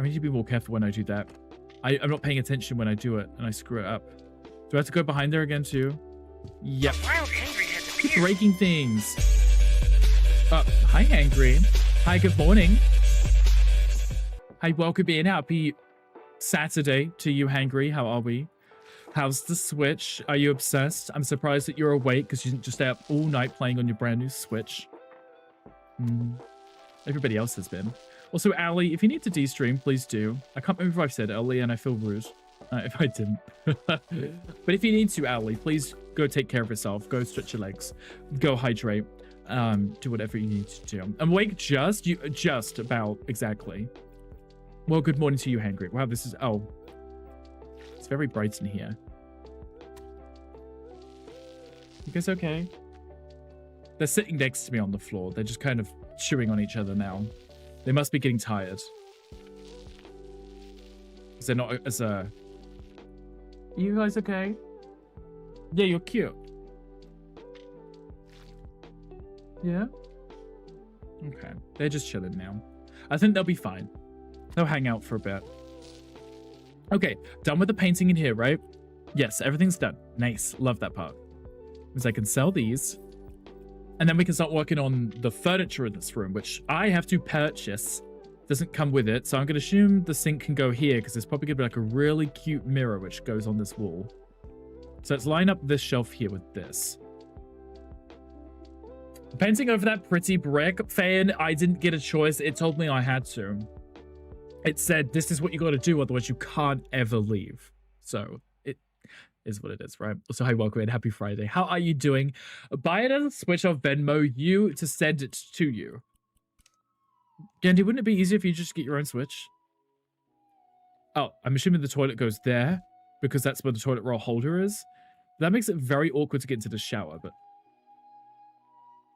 need to be more careful when I do that. I'm not paying attention when I do it, and I screw it up. Do I have to go behind there again, too? Yep. Keep breaking things. Hi, Hangry. Hi, good morning. Hi, welcome in. Happy Saturday to you, Hangry. How are we? How's the Switch? Are you obsessed? I'm surprised that you're awake because you didn't just stay up all night playing on your brand new Switch. Everybody else has been. Also, Ali, if you need to de-stream, please do. I can't remember if I've said earlier, and I feel rude if I didn't. But if you need to, Ali, please go take care of yourself. Go stretch your legs. Go hydrate. Do whatever you need to do. I'm awake just about exactly. Well, good morning to you, Hangry. Wow, this is... Oh. It's very bright in here. You guys okay? They're sitting next to me on the floor. They're just kind of chewing on each other now. They must be getting tired. Because they're not as You guys okay? Yeah, you're cute. Yeah? Okay. They're just chilling now. I think they'll be fine. They'll hang out for a bit. Okay, done with the painting in here, right? Yes, everything's done. Nice. Love that part. Because I can sell these. And then we can start working on the furniture in this room, which I have to purchase. Doesn't come with it. So I'm going to assume the sink can go here because there's probably going to be like a really cute mirror which goes on this wall. So let's line up this shelf here with this. Painting over that pretty brick, fan, I didn't get a choice. It told me I had to. It said, this is what you got to do, otherwise you can't ever leave. So it is what it is, right? So hi, welcome in. Happy Friday. How are you doing? Buy it as a Switch off Venmo you to send it to you. Gandhi, wouldn't it be easier if you just get your own Switch? Oh, I'm assuming the toilet goes there because that's where the toilet roll holder is. That makes it very awkward to get into the shower, but...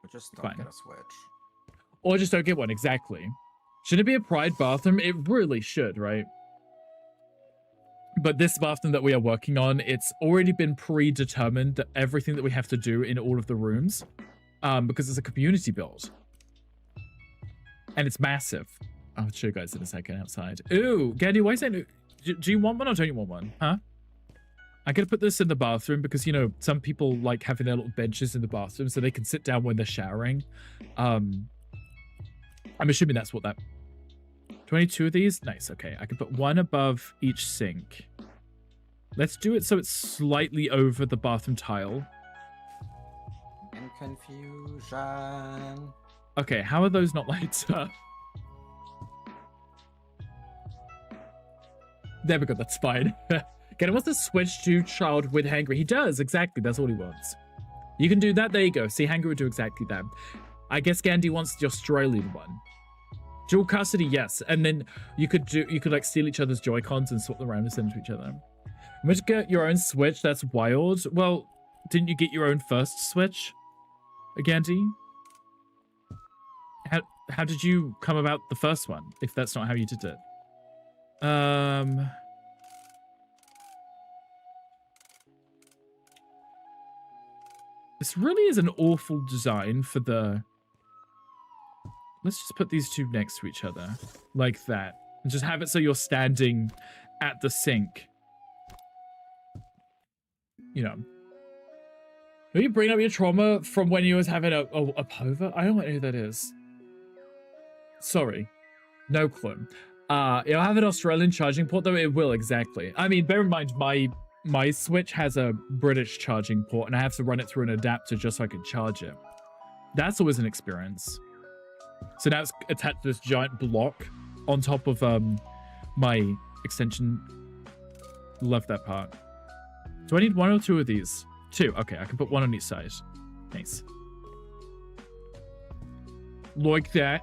Or just don't get a Switch. Or just don't get one, exactly. Should it be a pride bathroom? It really should, right? But this bathroom that we are working on, it's already been predetermined that everything that we have to do in all of the rooms, because it's a community build. And it's massive. I'll show you guys in a second outside. Ooh, Gandhi, why is that? Do you want one or don't you want one? Huh? I'm going to put this in the bathroom because, you know, some people like having their little benches in the bathroom so they can sit down when they're showering. I'm assuming that's what that... 22 of these? Nice, okay. I can put one above each sink. Let's do it so it's slightly over the bathroom tile. In confusion. Okay, how are those not lights up? There we go, that's fine. Again, wants to switch to child with Hangry. He does, exactly, that's all he wants. You can do that, there you go. See, Hangry would do exactly that. I guess Gandhi wants the Australian one. Dual custody, yes. And then you could like steal each other's Joy-Cons and swap them around and send them to each other. You must get your own Switch, that's wild. Well, didn't you get your own first Switch? Gandhi? How did you come about the first one, if that's not how you did it? This really is an awful design for the... Let's just put these two next to each other, like that. And just have it so you're standing at the sink. You know. Will you bring up your trauma from when you was having a pova? I don't know who that is. Sorry. No clue. It'll have an Australian charging port, though it will, exactly. I mean, bear in mind, my Switch has a British charging port, and I have to run it through an adapter just so I can charge it. That's always an experience. So now it's attached to this giant block on top of my extension. Love that part. Do I need one or two of these? Two. Okay, I can put one on each side. Nice. Like that.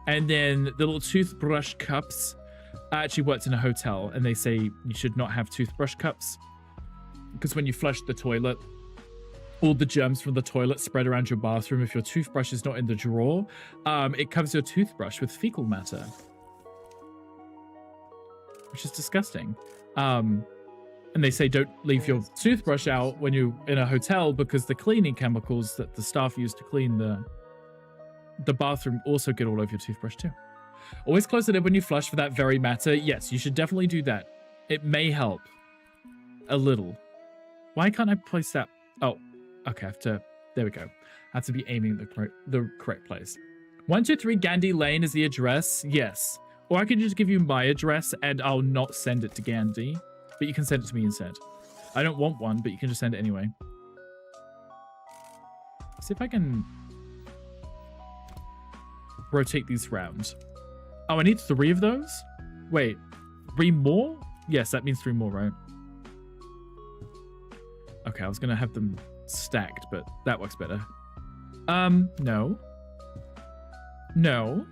And then the little toothbrush cups. I actually worked in a hotel, and they say you should not have toothbrush cups. Because when you flush the toilet, all the germs from the toilet spread around your bathroom. If your toothbrush is not in the drawer, it covers your toothbrush with fecal matter. Which is disgusting. And they say don't leave your toothbrush out when you're in a hotel because the cleaning chemicals that the staff use to clean the bathroom also get all over your toothbrush too. Always close the lid when you flush for that very matter. Yes, you should definitely do that. It may help. A little. Why can't I place that? Oh, okay, I have to, there we go. I have to be aiming the correct place. 123 Gandhi Lane is the address. Yes. Or I could just give you my address and I'll not send it to Gandhi. But you can send it to me instead. I don't want one, but you can just send it anyway. See if I can rotate these round. Oh, I need 3 of those? Wait, 3 more? Yes, that means 3 more, right? Okay, I was gonna have them stacked, but that works better. No. No.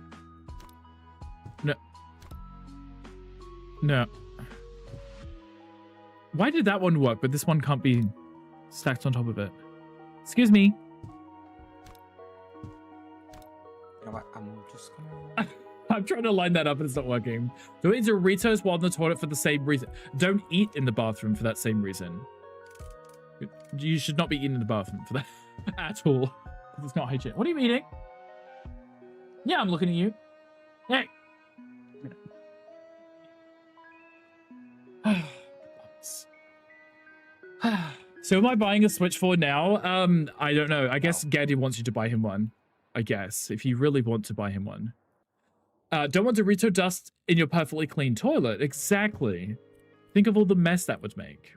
No. No. Why did that one work, but this one can't be stacked on top of it? Excuse me. You know what? I'm just gonna... I'm trying to line that up and it's not working. Don't eat Doritos while in the toilet for the same reason. Don't eat in the bathroom for that same reason. You should not be eating in the bathroom for that at all. It's not hygienic. What are you eating? Yeah, I'm looking at you. Hey. So am I buying a Switch 4 now? I don't know. I guess Gandhi wants you to buy him one. I guess, if you really want to buy him one. Don't want Dorito dust in your perfectly clean toilet. Exactly. Think of all the mess that would make.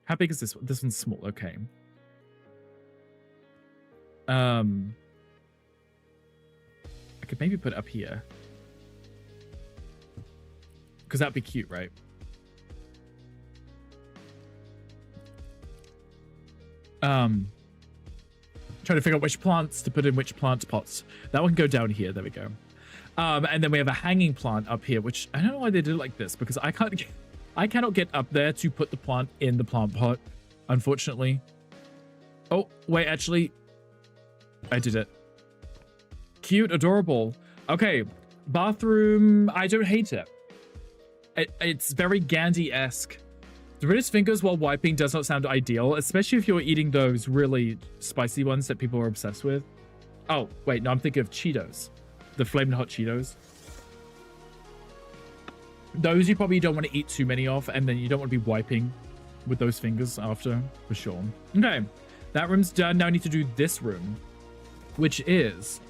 How big is this one? This one's small. Okay. I could maybe put it up here. Because that'd be cute, right? Trying to figure out which plants to put in which plant pots. That one can go down here. There we go. And then we have a hanging plant up here, which I don't know why they did it like this, because I cannot get up there to put the plant in the plant pot, unfortunately. Oh, wait, actually, I did it. Cute, adorable. Okay, bathroom, I don't hate it. It's very Gandhi-esque. Doritos fingers while wiping does not sound ideal, especially if you're eating those really spicy ones that people are obsessed with. Oh, wait, no, I'm thinking of Cheetos. The Flamin' Hot Cheetos. Those you probably don't want to eat too many of, and then you don't want to be wiping with those fingers after, for sure. Okay, that room's done. Now I need to do this room, which is...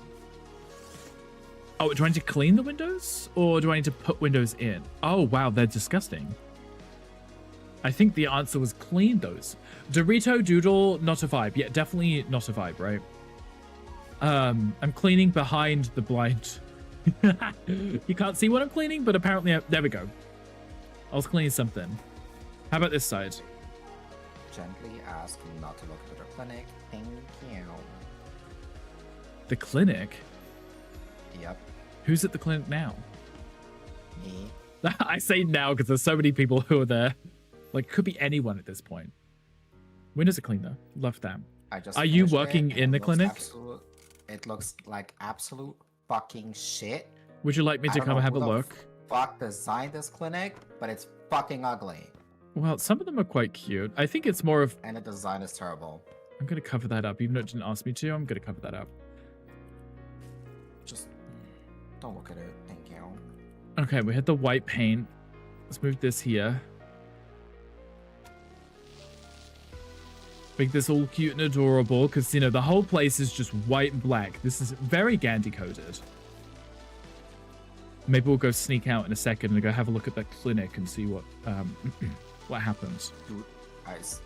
Oh, do I need to clean the windows? Or do I need to put windows in? Oh, wow, they're disgusting. I think the answer was clean those. Dorito Doodle, not a vibe. Yeah, definitely not a vibe, right? I'm cleaning behind the blind. You can't see what I'm cleaning, but apparently, there we go. I was cleaning something. How about this side? Gently ask not to look at the clinic. Thank you. The clinic? Yep. Who's at the clinic now? Me. I say now because there's so many people who are there. Like, could be anyone at this point. Windows are clean though. Love that. Are you working in the clinic? It looks like absolute fucking shit. Would you like me to come and have a look? Fuck designed this clinic, but it's fucking ugly. Well, some of them are quite cute. I think it's more of... And the design is terrible. I'm going to cover that up. Even though it didn't ask me to, I'm going to cover that up. Just don't look at it. Thank you. Okay, we had the white paint. Let's move this here. Make this all cute and adorable because, you know, the whole place is just white and black. This is very Gandhi coded. Maybe we'll go sneak out in a second and go have a look at that clinic and see what what happens. Dude, guys,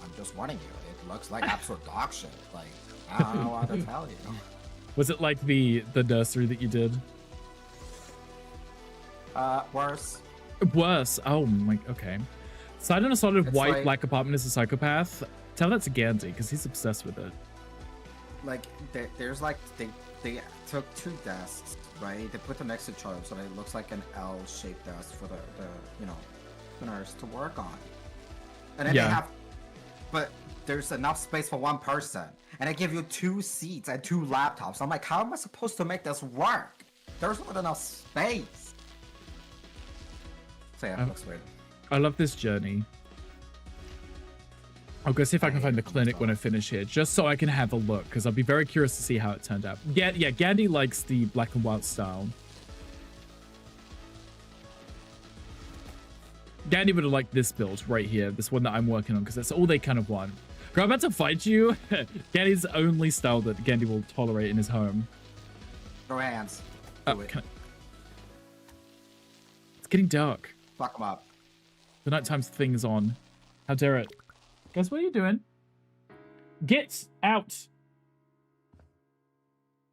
I'm just warning you. It looks like absolute dog shit. Like, I don't know what to tell you. Was it like the nursery that you did? Worse. Worse. Oh my. Okay. Side on a solid white like, black apartment is a psychopath. Tell that to Gandhi because he's obsessed with it. Like there's like they took 2 desks, right? They put them next to each other so that it looks like an L-shaped desk for the you know, the nurse to work on. And then they have, but there's enough space for 1 person, and they give you 2 seats and 2 laptops. I'm like, how am I supposed to make this work? There's not enough space. So yeah, it looks weird. I love this journey. I'll go see if I can find the clinic when I finish here, just so I can have a look, because I'll be very curious to see how it turned out. Yeah, Gandhi likes the black and white style. Gandhi would have liked this build right here, this one that I'm working on, because that's all they kind of want. Girl, I'm about to fight you. Gandhi's the only style that Gandhi will tolerate in his home. Throw hands. It's getting dark. Fuck him up. The nighttime thing is on. How dare it? Guys, what are you doing? Get out!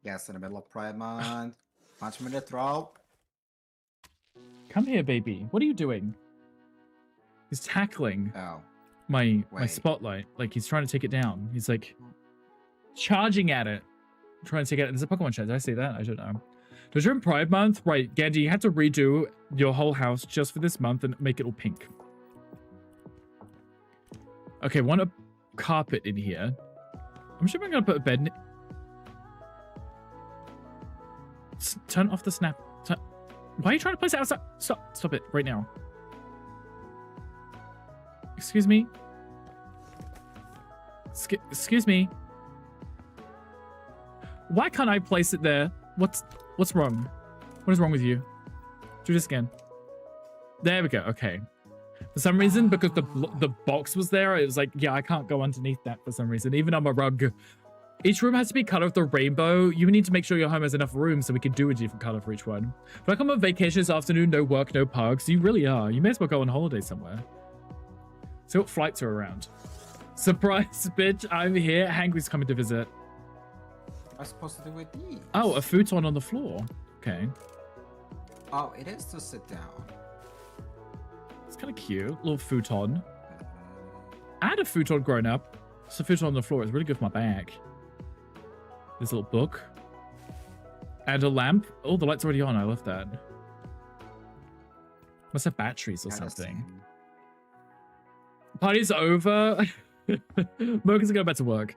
Yes, in the middle of Pride Month. Punch him in the throat. Come here, baby. What are you doing? He's tackling my spotlight. Like, he's trying to take it down. He's, like, charging at it. Trying to take it. There's a Pokemon chat. Did I say that? I don't know. Does you're in Pride Month? Right, Gandhi, you had to redo your whole house just for this month and make it all pink. Okay, want a carpet in here. I'm sure I'm going to put a bed in. Turn off the snap. Why are you trying to place it outside? Stop it right now. Excuse me. Excuse me. Why can't I place it there? What's wrong? What is wrong with you? Do this again. There we go. Okay. For some reason, because the box was there, it was like, yeah, I can't go underneath that for some reason. Even on my rug. Each room has to be color of the rainbow. You need to make sure your home has enough room so we can do a different color for each one. If I come on vacation this afternoon, no work, no pugs, you really are. You may as well go on holiday somewhere. See what flights are around. Surprise, bitch, I'm here. Hangry's coming to visit. What am I supposed to do with these? Oh, a futon on the floor. Okay. Oh, it is to sit down. It's kind of cute. Little futon. I had a futon growing up. It's a futon on the floor. It's really good for my back. This little book. And a lamp. Oh, the light's already on. I love that. Must have batteries or something. Party's over. Mocha's going back to work.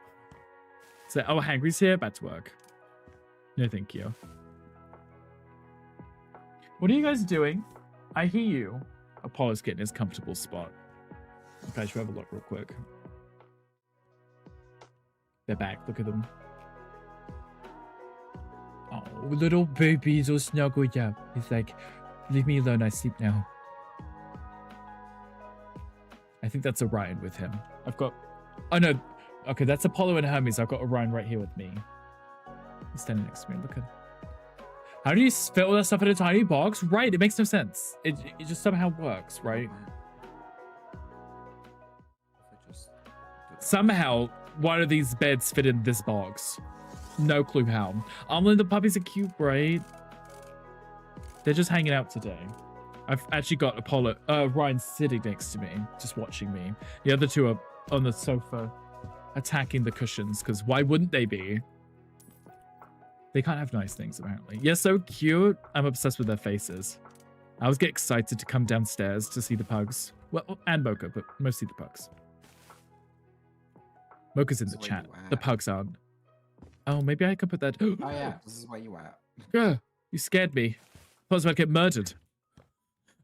So, oh, Hangry's here. Back to work. No, thank you. What are you guys doing? I hear you. Apollo's getting his comfortable spot. Okay, should we have a look real quick? They're back. Look at them. Oh, little babies all snuggled up. He's like, leave me alone. I sleep now. I think that's Orion with him. I've got... Oh, no. Okay, that's Apollo and Hermes. I've got Orion right here with me. He's standing next to me. Look at... How do you fit all that stuff in a tiny box? Right, it makes no sense. It just somehow works, right? Somehow, one of these beds fit in this box. No clue how. The puppies are cute, right? They're just hanging out today. I've actually got Apollo, Ryan sitting next to me, just watching me. The other two are on the sofa, attacking the cushions, because why wouldn't they be? They can't have nice things, apparently. Yeah, so cute. I'm obsessed with their faces. I always get excited to come downstairs to see the pugs. Well, and Mocha, but mostly the pugs. Mocha's in the chat. The pugs aren't. Oh, maybe I could put that. Oh, yeah. This is where you at. Yeah, you scared me. I was about to get murdered.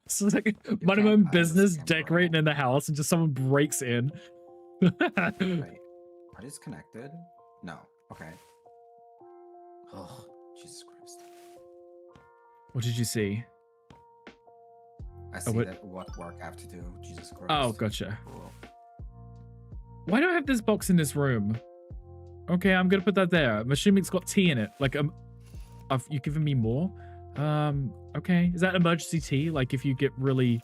It's like my own business decorating in the house and just someone breaks in. Wait, are these connected? No. Okay. Oh, Jesus Christ. What did you see? I see that what work I have to do. Jesus Christ. Oh, gotcha. Why do I have this box in this room? Okay, I'm gonna put that there. I'm assuming it's got tea in it. Like, you've given me more? Okay. Is that emergency tea? Like, if you get really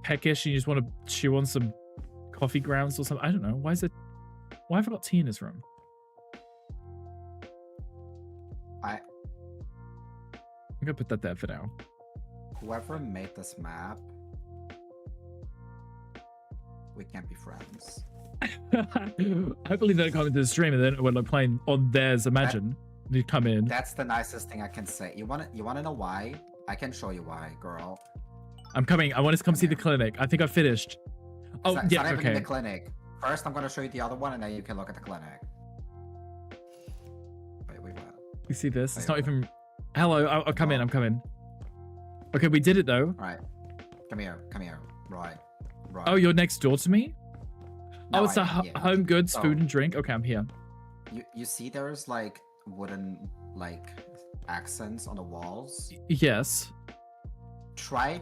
peckish and you just want to chew on some coffee grounds or something? I don't know. Why have I got tea in this room? I'm gonna put that there for now. Whoever made this map, we can't be friends. Hopefully they don't come into the stream and then when I'm playing on theirs, imagine you come in. That's the nicest thing I can say. You wanna know why? I can show you why, girl. I'm coming. I want to come see the clinic. I think I finished. Oh, it's yeah, not even okay. in the clinic. First, I'm gonna show you the other one, and then you can look at the clinic. Wait, what? You see this? It's not even... Hello, I'll come in. I'm coming. Okay, we did it though. Right. Come here. Right. Oh, you're next door to me? No, oh, it's home goods, food and drink. Okay, I'm here. You see there's like wooden like accents on the walls? Yes. Try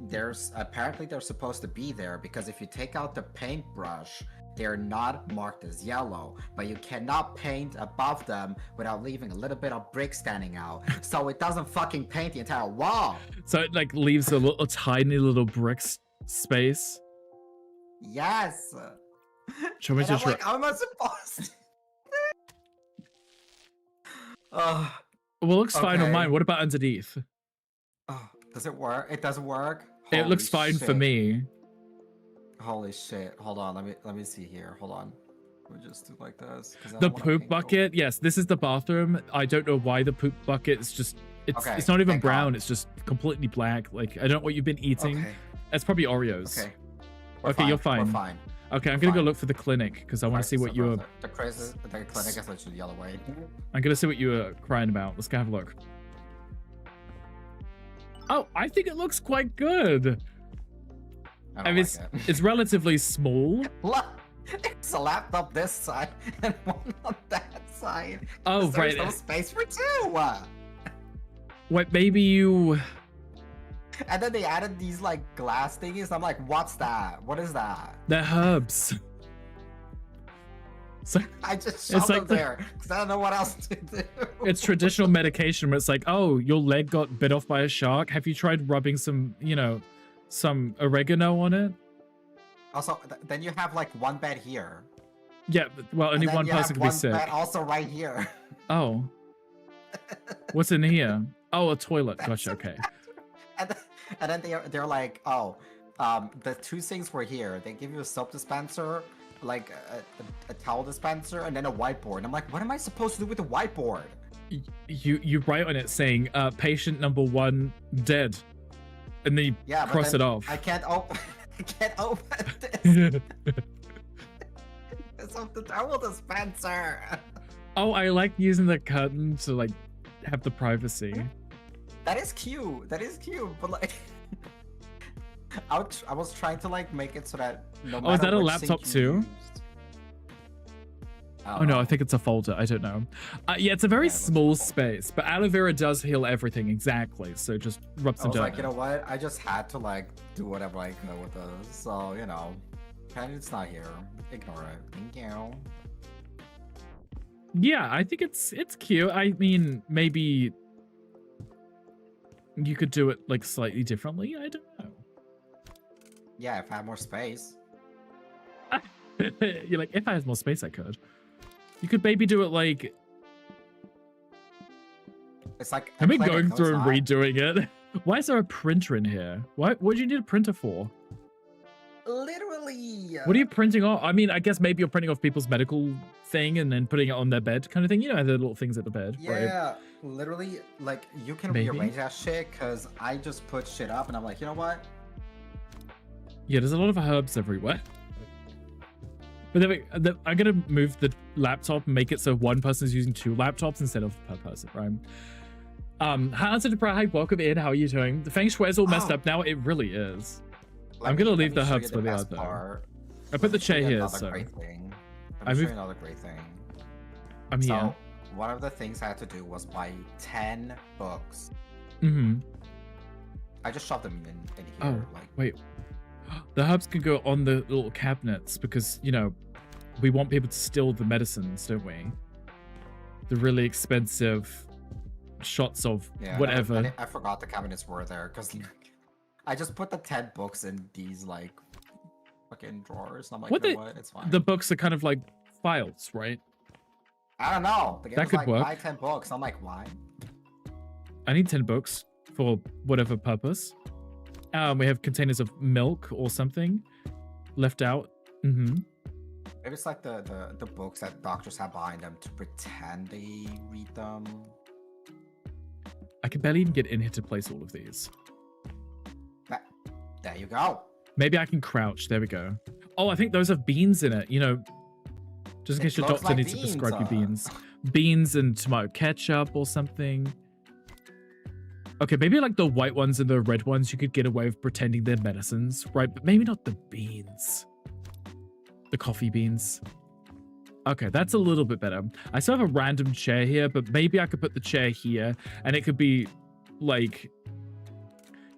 there's apparently they're supposed to be there because if you take out the paintbrush, they're not marked as yellow, but you cannot paint above them without leaving a little bit of brick standing out, so it doesn't fucking paint the entire wall. So it like leaves a tiny little brick space. Yes. Shall we And just I'm like, how am I supposed to? Well, it looks fine on okay. mine. What about underneath? Oh, does it work? It doesn't work. It looks fine for me. Holy shit! Hold on, let me see here. Hold on. Let me just do like this. The poop bucket. Yes, this is the bathroom. I don't know why the poop bucket is just. It's not even brown. It's just completely black. Like I don't know what you've been eating. Okay. It's probably Oreos. Okay. Okay, you're fine. We're fine. Okay, I'm gonna go look for the clinic because I want to see what you're. The clinic is literally the other way. I'm gonna see what you were crying about. Let's go have a look. Oh, I think it looks quite good. I mean, it's relatively small. Look, it's a laptop this side and one on that side. Oh, there's right. No space for two. Wait, maybe you. And then they added these like glass thingies. I'm like, what's that? What is that? They're herbs. So I just shoved them there because I don't know what else to do. It's traditional medication where it's like, oh, your leg got bit off by a shark. Have you tried rubbing some, some oregano on it? Also, then you have like one bed here. Yeah, well, only one person can be sick. Bed also right here. Oh. What's in here? Oh, a toilet. Gotcha, okay. And then they're like, oh, the two things were here. They give you a soap dispenser, like a towel dispenser, and then a whiteboard. And I'm like, what am I supposed to do with the whiteboard? You write on it saying, patient number 1 dead. And then you cross it off. I can't open I can't open this. It's off the towel dispenser. Oh, I like using the curtain to like have the privacy. That is cute. That is cute. But like, I was trying to like make it so that no matter. Oh, is that a which laptop sink you too? used- Oh no, I think it's a folder. I don't know. Yeah, it's a very small space, but aloe vera does heal everything exactly. So just rub I some was dirt. like, you know what? I just had to like do whatever I could with this. So and it's not here. Ignore it. Thank you. Yeah, I think it's cute. I mean, maybe you could do it like slightly differently. I don't know. Yeah, if I had more space. You're like, if I had more space, I could. You could maybe do it like. It's like. I've been going through and redoing it. Why is there a printer in here? What do you need a printer for? Literally. What are you printing off? I mean, I guess maybe you're printing off people's medical thing and then putting it on their bed kind of thing. You know, the little things at the bed. Yeah, right? literally, like you can Maybe. rearrange that shit because I just put shit up and I'm like, you know what? Yeah, there's a lot of herbs everywhere. But then I'm gonna move the laptop and make it so one person is using 2 laptops instead of per person, right? Hi, welcome in. How are you doing? The feng shui is all messed up now. It really is. I'm gonna leave the herbs where they are though. I put the chair here, so. Let me show you another great thing. I'm here. So, one of the things I had to do was buy 10 books. Mm-hmm. I just shoved them in here. Oh, wait. The herbs can go on the little cabinets because, we want people to steal the medicines, don't we? The really expensive shots of whatever. I forgot the cabinets were there because I just put the 10 books in these like fucking drawers. And I'm like, what? It's fine. The books are kind of like files, right? I don't know. The game That was could like, work. buy 10 books. I'm like, why? I need 10 books for whatever purpose. We have containers of milk or something left out. Mm-hmm. Maybe it's like the books that doctors have behind them to pretend they read them. I can barely even get in here to place all of these. There you go. Maybe I can crouch. There we go. Oh, I think those have beans in it. Just in case your doctor needs to prescribe you beans. Beans and tomato ketchup or something. Okay, maybe like the white ones and the red ones, you could get away with pretending they're medicines, right? But maybe not the beans. The coffee beans. Okay, that's a little bit better. I still have a random chair here, but maybe I could put the chair here and it could be like,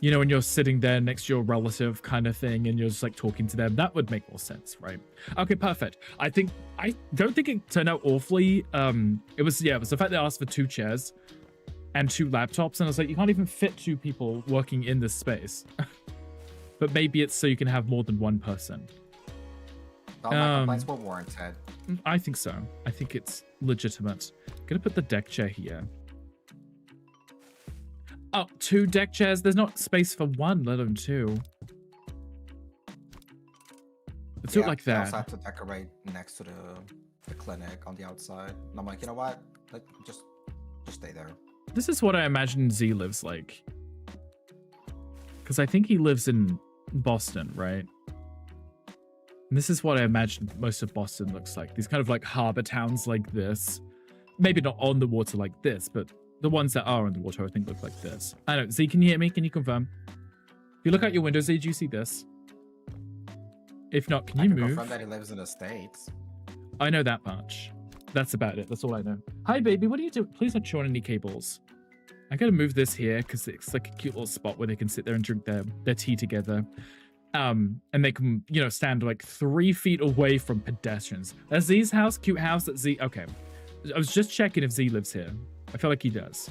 You know, when you're sitting there next to your relative kind of thing and you're just like talking to them, that would make more sense, right? Okay, perfect. I don't think it turned out awfully. It was the fact they asked for 2 chairs and 2 laptops, and I was like, you can't even fit 2 people working in this space. But maybe it's so you can have more than one person. All my complaints were warranted. I think so. I think it's legitimate. Gonna put the deck chair here. Oh, 2 deck chairs. There's not space for 1, let alone 2. Let's do it like I that. also have to decorate next to the clinic on the outside. And I'm like, you know what? Like, just stay there. This is what I imagine Z lives like. Because I think he lives in Boston, right? And this is what I imagine most of Boston looks like. These kind of like harbor towns like this. Maybe not on the water like this, but the ones that are on the water, I think, look like this. I don't know. Z, can you hear me? Can you confirm? If you look out your window, Z, do you see this? If not, can you move? I can confirm that he lives in the States. I know that much. That's about it. That's all I know. Hi, baby. What are you doing? Please don't chew on any cables. I gotta move this here because it's like a cute little spot where they can sit there and drink their tea together. And they can, you know, stand like 3 feet away from pedestrians. That's Z's house. Cute house. That's Z. Okay. I was just checking if Z lives here. I feel like he does.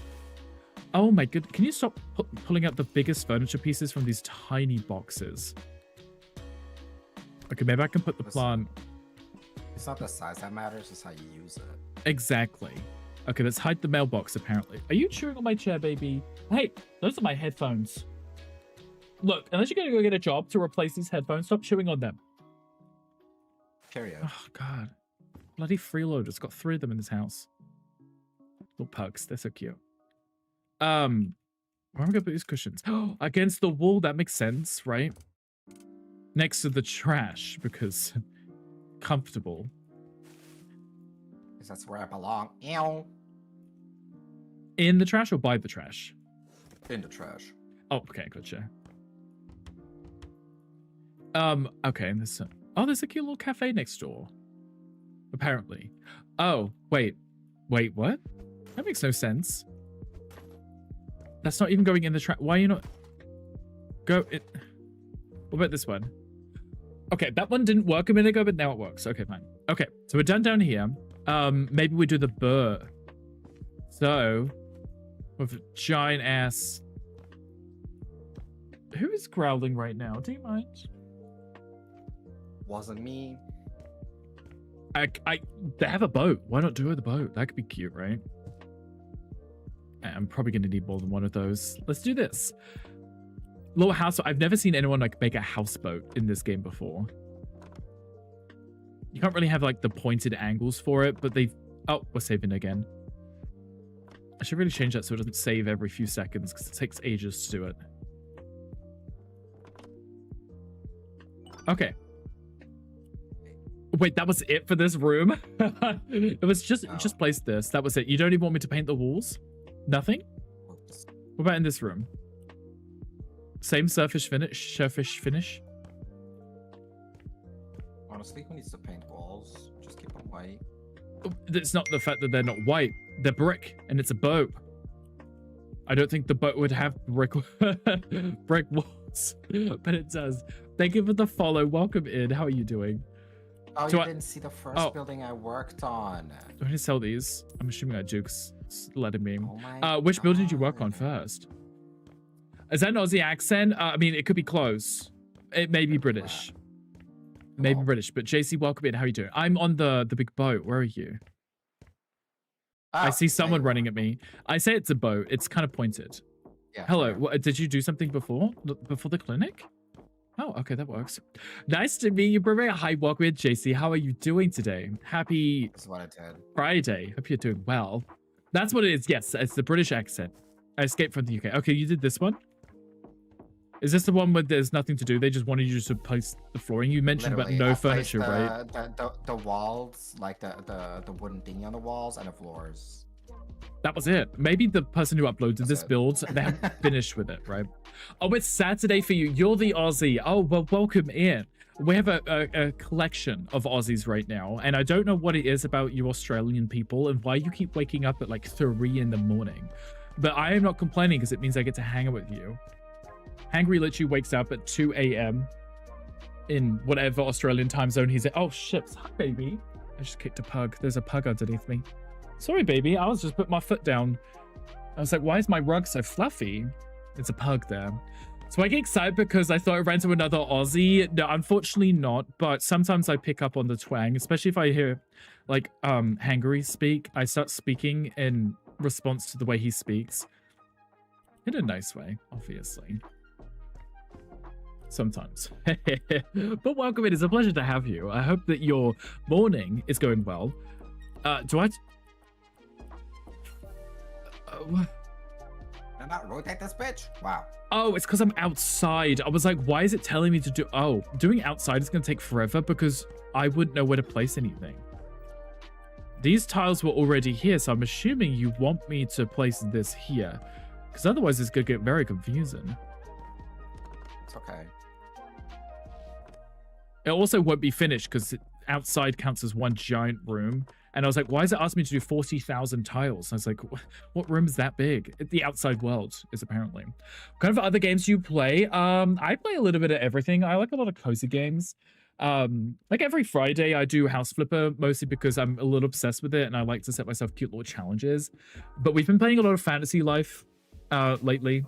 Oh my god. Can you stop pulling out the biggest furniture pieces from these tiny boxes? Okay, maybe I can put the plant. It's not the size that matters, it's how you use it. Exactly. Okay, let's hide the mailbox, apparently. Are you chewing on my chair, baby? Hey, those are my headphones. Look, unless you're going to go get a job to replace these headphones, stop chewing on them. Period. Oh, God. Bloody freeloaders. Got 3 of them in this house. Little pugs. They're so cute. Where am I going to put these cushions? Against the wall. That makes sense, right? Next to the trash, because comfortable. Because that's where I belong. Ew. In the trash or by the trash? In the trash. Oh, okay, gotcha. Okay, there's a cute little cafe next door. Apparently. Oh, wait, what? That makes no sense. That's not even going in the trash. Why are you not? Go it. What about this one? Okay, that one didn't work a minute ago, but now it works. Okay, fine. Okay, so we're done down here. Maybe we do the burr. So, with a giant ass. Who is growling right now? Do you mind? Wasn't me. They have a boat. Why not do the boat? That could be cute, right? I'm probably gonna need more than one of those. Let's do this. Little house. I've never seen anyone like make a houseboat in this game before. You can't really have like the pointed angles for it, but they've. Oh, we're saving again. I should really change that so it doesn't save every few seconds because it takes ages to do it. Okay. Wait, that was it for this room? It was just place this. That was it. You don't even want me to paint the walls? Nothing? What about in this room? Same surface finish? Honestly, who needs to paint walls? Just keep them white. It's not the fact that they're not white. They're brick, and it's a boat. I don't think the boat would have brick walls, but it does. Thank you for the follow. Welcome in. How are you doing? Oh, you didn't see the first building I worked on. Do I need to sell these? I'm assuming I do, because it's letting me. Oh which building did you work on first? Is that an Aussie accent? I mean, it could be close. It may be British. Maybe British, but JC, welcome in. How are you doing? I'm on the big boat. Where are you? I see someone running at me. I say it's a boat. It's kind of pointed. Yeah. Hello. Did you do something before the clinic? Oh, okay, that works. Nice to meet you, Brother. Hi, welcome in, JC. How are you doing today? Happy Friday. Hope you're doing well. That's what it is. Yes, it's the British accent. I escaped from the UK. Okay, you did this one. Is this the one where there's nothing to do? They just wanted you to place the flooring. You mentioned about no furniture, right? The walls, like the wooden thingy on the walls and the floors. That was it. Maybe the person who uploaded this build, they haven't finished with it, right? Oh, it's Saturday for you. You're the Aussie. Oh, well, welcome in. We have a collection of Aussies right now, and I don't know what it is about you Australian people and why you keep waking up at like 3 in the morning. But I am not complaining because it means I get to hang out with you. Hangry literally wakes up at 2 a.m. in whatever Australian time zone he's in. Oh, shit. Hi, baby. I just kicked a pug. There's a pug underneath me. Sorry, baby. I was just putting my foot down. I was like, why is my rug so fluffy? It's a pug there. So I get excited because I thought I ran into another Aussie. No, unfortunately not. But sometimes I pick up on the twang, especially if I hear like Hangry speak. I start speaking in response to the way he speaks. In a nice way, obviously. Sometimes. But welcome, it is a pleasure to have you. I hope that your morning is going well. Do I... what? Did not rotate this bitch? Wow. Oh, it's because I'm outside. I was like, why is it telling me to do... Oh, doing outside is going to take forever because I wouldn't know where to place anything. These tiles were already here, so I'm assuming you want me to place this here. Because otherwise it's going to get very confusing. It's okay. It also won't be finished because outside counts as one giant room. And I was like, why is it asking me to do 40,000 tiles? I was like, what room is that big? The outside world is apparently. What kind of other games do you play? I play a little bit of everything. I like a lot of cozy games. Like every Friday I do House Flipper, mostly because I'm a little obsessed with it and I like to set myself cute little challenges. But we've been playing a lot of Fantasy Life lately.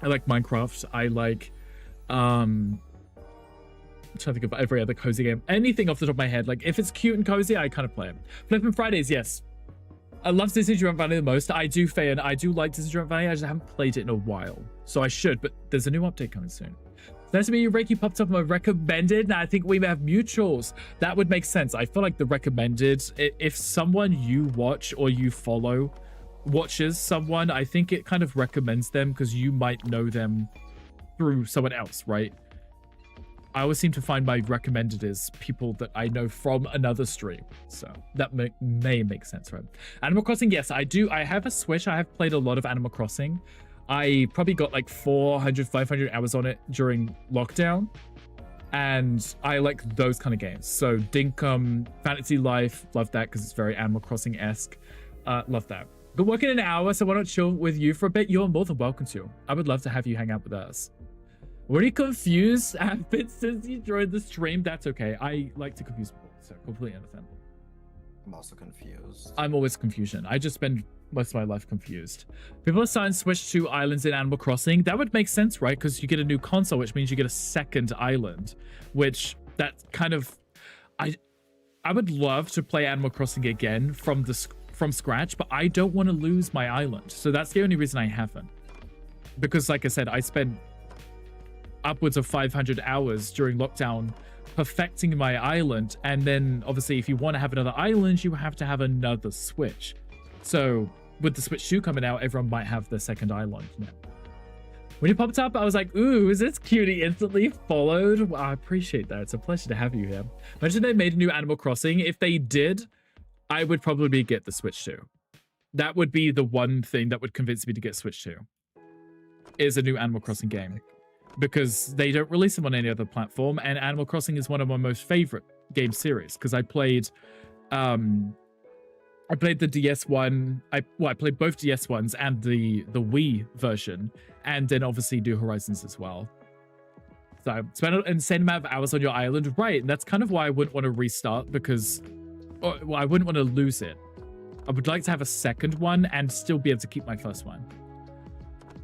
I like Minecraft. I like I'm trying to think of every other cozy game. Anything off the top of my head. Like if it's cute and cozy, I kind of play it. Flippin' Fridays, yes. I love Disney Dream Valley the most. I do, Faye, and I do like Disney Dream Valley. I just haven't played it in a while. So I should, but there's a new update coming soon. Nice to meet you, Rick. You popped up on my recommended. Now I think we may have mutuals. That would make sense. I feel like the recommended, if someone you watch or you follow watches someone, I think it kind of recommends them because you might know them through someone else, right? I always seem to find my recommended is people that I know from another stream. So that may make sense, right? Animal Crossing, yes, I do. I have a Switch. I have played a lot of Animal Crossing. I probably got like 400, 500 hours on it during lockdown. And I like those kind of games. So Dinkum, Fantasy Life, love that because it's very Animal Crossing-esque. Love that. But working an hour, so why not chill with you for a bit? You're more than welcome to. I would love to have you hang out with us. Were you confused? I've been since you joined the stream. That's okay. I like to confuse people, so completely understandable. I'm also confused. I'm always confusion. I just spend most of my life confused. People are starting to switch to islands in Animal Crossing. That would make sense, right? Because you get a new console, which means you get a second island, which that kind of... I would love to play Animal Crossing again from scratch, but I don't want to lose my island. So that's the only reason I haven't. Because like I said, I spent upwards of 500 hours during lockdown perfecting my island, and then obviously if you want to have another island, you have to have another Switch. So with the Switch 2 coming out, everyone might have their second island now. When you popped up, I was like, ooh, is this cutie instantly followed? Well, I appreciate that. It's a pleasure to have you here. Imagine they made a new Animal Crossing. If they did, I would probably get the Switch 2. That would be the one thing that would convince me to get Switch 2. Is a new Animal Crossing game. Because they don't release them on any other platform, and Animal Crossing is one of my most favorite game series because I played the DS one. I played both DS ones and the Wii version, and then obviously New Horizons as well. So spend an insane amount of hours on your island, right? And that's kind of why I wouldn't want to restart because, well, I wouldn't want to lose it. I would like to have a second one and still be able to keep my first one.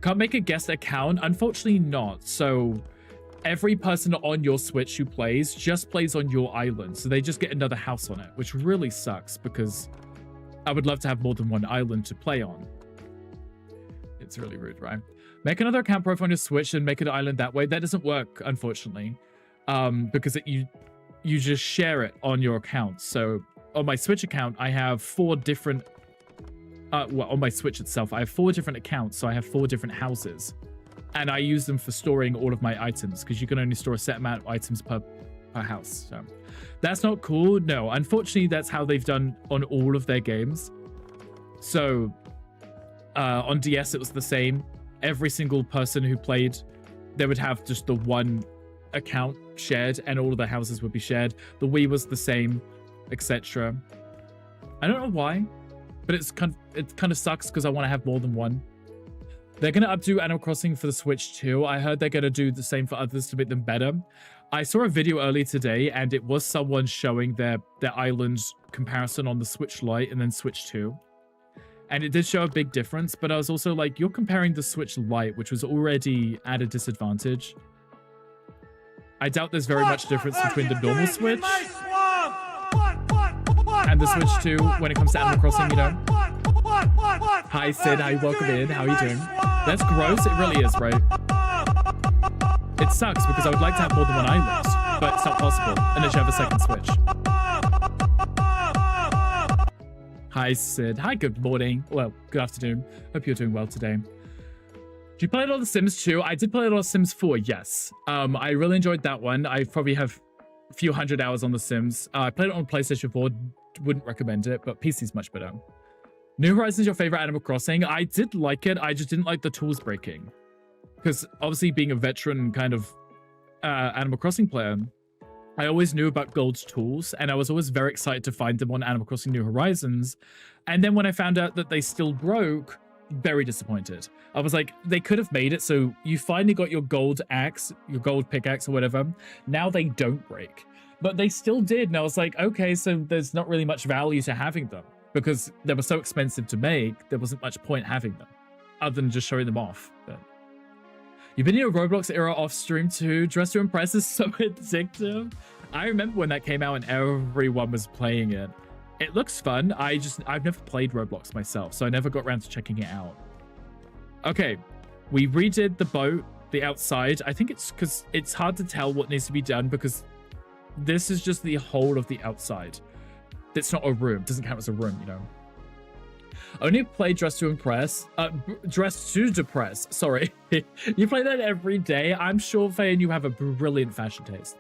Can't make a guest account? Unfortunately not. So every person on your Switch who plays just plays on your island. So they just get another house on it, which really sucks because I would love to have more than one island to play on. It's really rude, right? Make another account profile on your Switch and make an island that way. That doesn't work, unfortunately, because you just share it on your account. So on my Switch account, I have 4 different... well, on my Switch itself, I have 4 different accounts, so I have 4 different houses. And I use them for storing all of my items, because you can only store a set amount of items per house. So that's not cool. No, unfortunately, that's how they've done on all of their games. So on DS, it was the same. Every single person who played, they would have just the one account shared, and all of their houses would be shared. The Wii was the same, etc. I don't know why. But it kind of sucks because I want to have more than one. They're going to updo Animal Crossing for the Switch too. I heard they're going to do the same for others to make them better. I saw a video earlier today, and it was someone showing their island comparison on the Switch Lite and then Switch 2. And it did show a big difference, but I was also like, you're comparing the Switch Lite, which was already at a disadvantage. I doubt there's very much difference between the normal Switch and the Switch 2 when it comes to Animal Crossing, you know? Hi, Sid. Hi, welcome in. How are you doing? That's gross. It really is, right? It sucks because I would like to have more than one island, but it's not possible unless you have a second Switch. Hi, Sid. Hi, good morning. Well, good afternoon. Hope you're doing well today. Did you play it on The Sims 2? I did play it on Sims 4, yes. I really enjoyed that one. I probably have a few hundred hours on The Sims. I played it on PlayStation 4. Wouldn't recommend it, but PC's much better. New Horizons your favorite Animal Crossing? I did like it. I just didn't like the tools breaking. Because obviously being a veteran kind of Animal Crossing player, I always knew about Gold's tools, and I was always very excited to find them on Animal Crossing New Horizons. And then when I found out that they still broke, very disappointed. I was like, they could have made it so you finally got your gold axe, your gold pickaxe or whatever. Now they don't break. But they still did, and I was like, okay, so there's not really much value to having them. Because they were so expensive to make, there wasn't much point having them, other than just showing them off. But you've been in your Roblox era off stream too. Dress to Impress is so addictive. I remember when that came out and everyone was playing it. It looks fun. I've never played Roblox myself, so I never got around to checking it out. Okay, we redid the boat, the outside. I think it's because it's hard to tell what needs to be done because this is just the whole of the outside. It's not a room. It doesn't count as a room, you know. Only play Dress to Impress. Dress to Depress. Sorry. You play that every day. I'm sure, Faye, you have a brilliant fashion taste.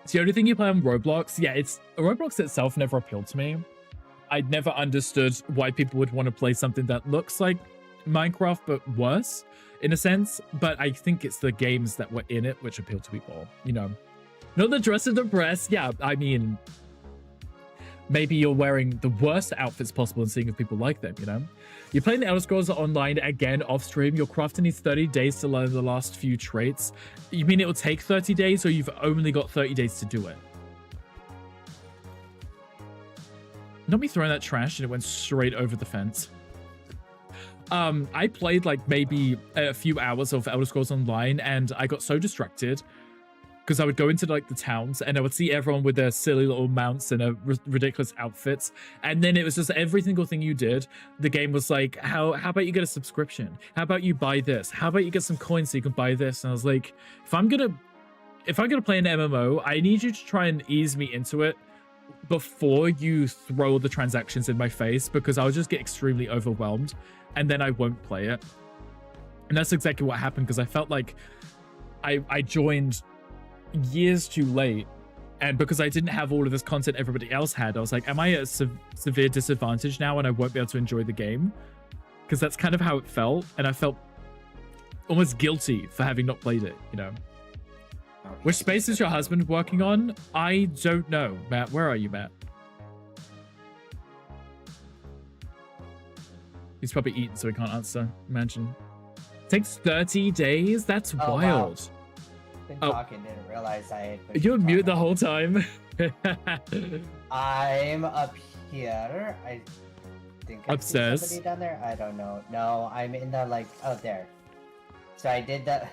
It's the only thing you play on Roblox. Yeah, Roblox itself never appealed to me. I'd never understood why people would want to play something that looks like Minecraft, but worse, in a sense. But I think it's the games that were in it which appeal to people, you know. Not the Dress to Depress. Yeah, I mean, maybe you're wearing the worst outfits possible and seeing if people like them, you know? You're playing the Elder Scrolls Online again off stream. Your crafter needs 30 days to learn the last few traits. You mean it will take 30 days or you've only got 30 days to do it? Not me throwing that trash and it went straight over the fence. I played like maybe a few hours of Elder Scrolls Online and I got so distracted because I would go into like the towns and I would see everyone with their silly little mounts and ridiculous outfits. And then it was just every single thing you did. The game was like, how about you get a subscription? How about you buy this? How about you get some coins so you can buy this? And I was like, if I'm gonna play an MMO, I need you to try and ease me into it before you throw the transactions in my face, because I'll just get extremely overwhelmed and then I won't play it. And that's exactly what happened, because I felt like I joined years too late, and because I didn't have all of this content everybody else had, I was like, am I at a severe disadvantage now and I won't be able to enjoy the game? Because that's kind of how it felt, and I felt almost guilty for having not played it, you know. Which space is your husband working on? I don't know. Matt, where are you, Matt? He's probably eating, so he can't answer. Imagine. Takes 30 days? That's wild. Wow. Been talking, didn't realize I had. You were mute the whole time. I'm up here. I think I upstairs. See somebody down there. I don't know. No, I'm in the like out there. So I did that.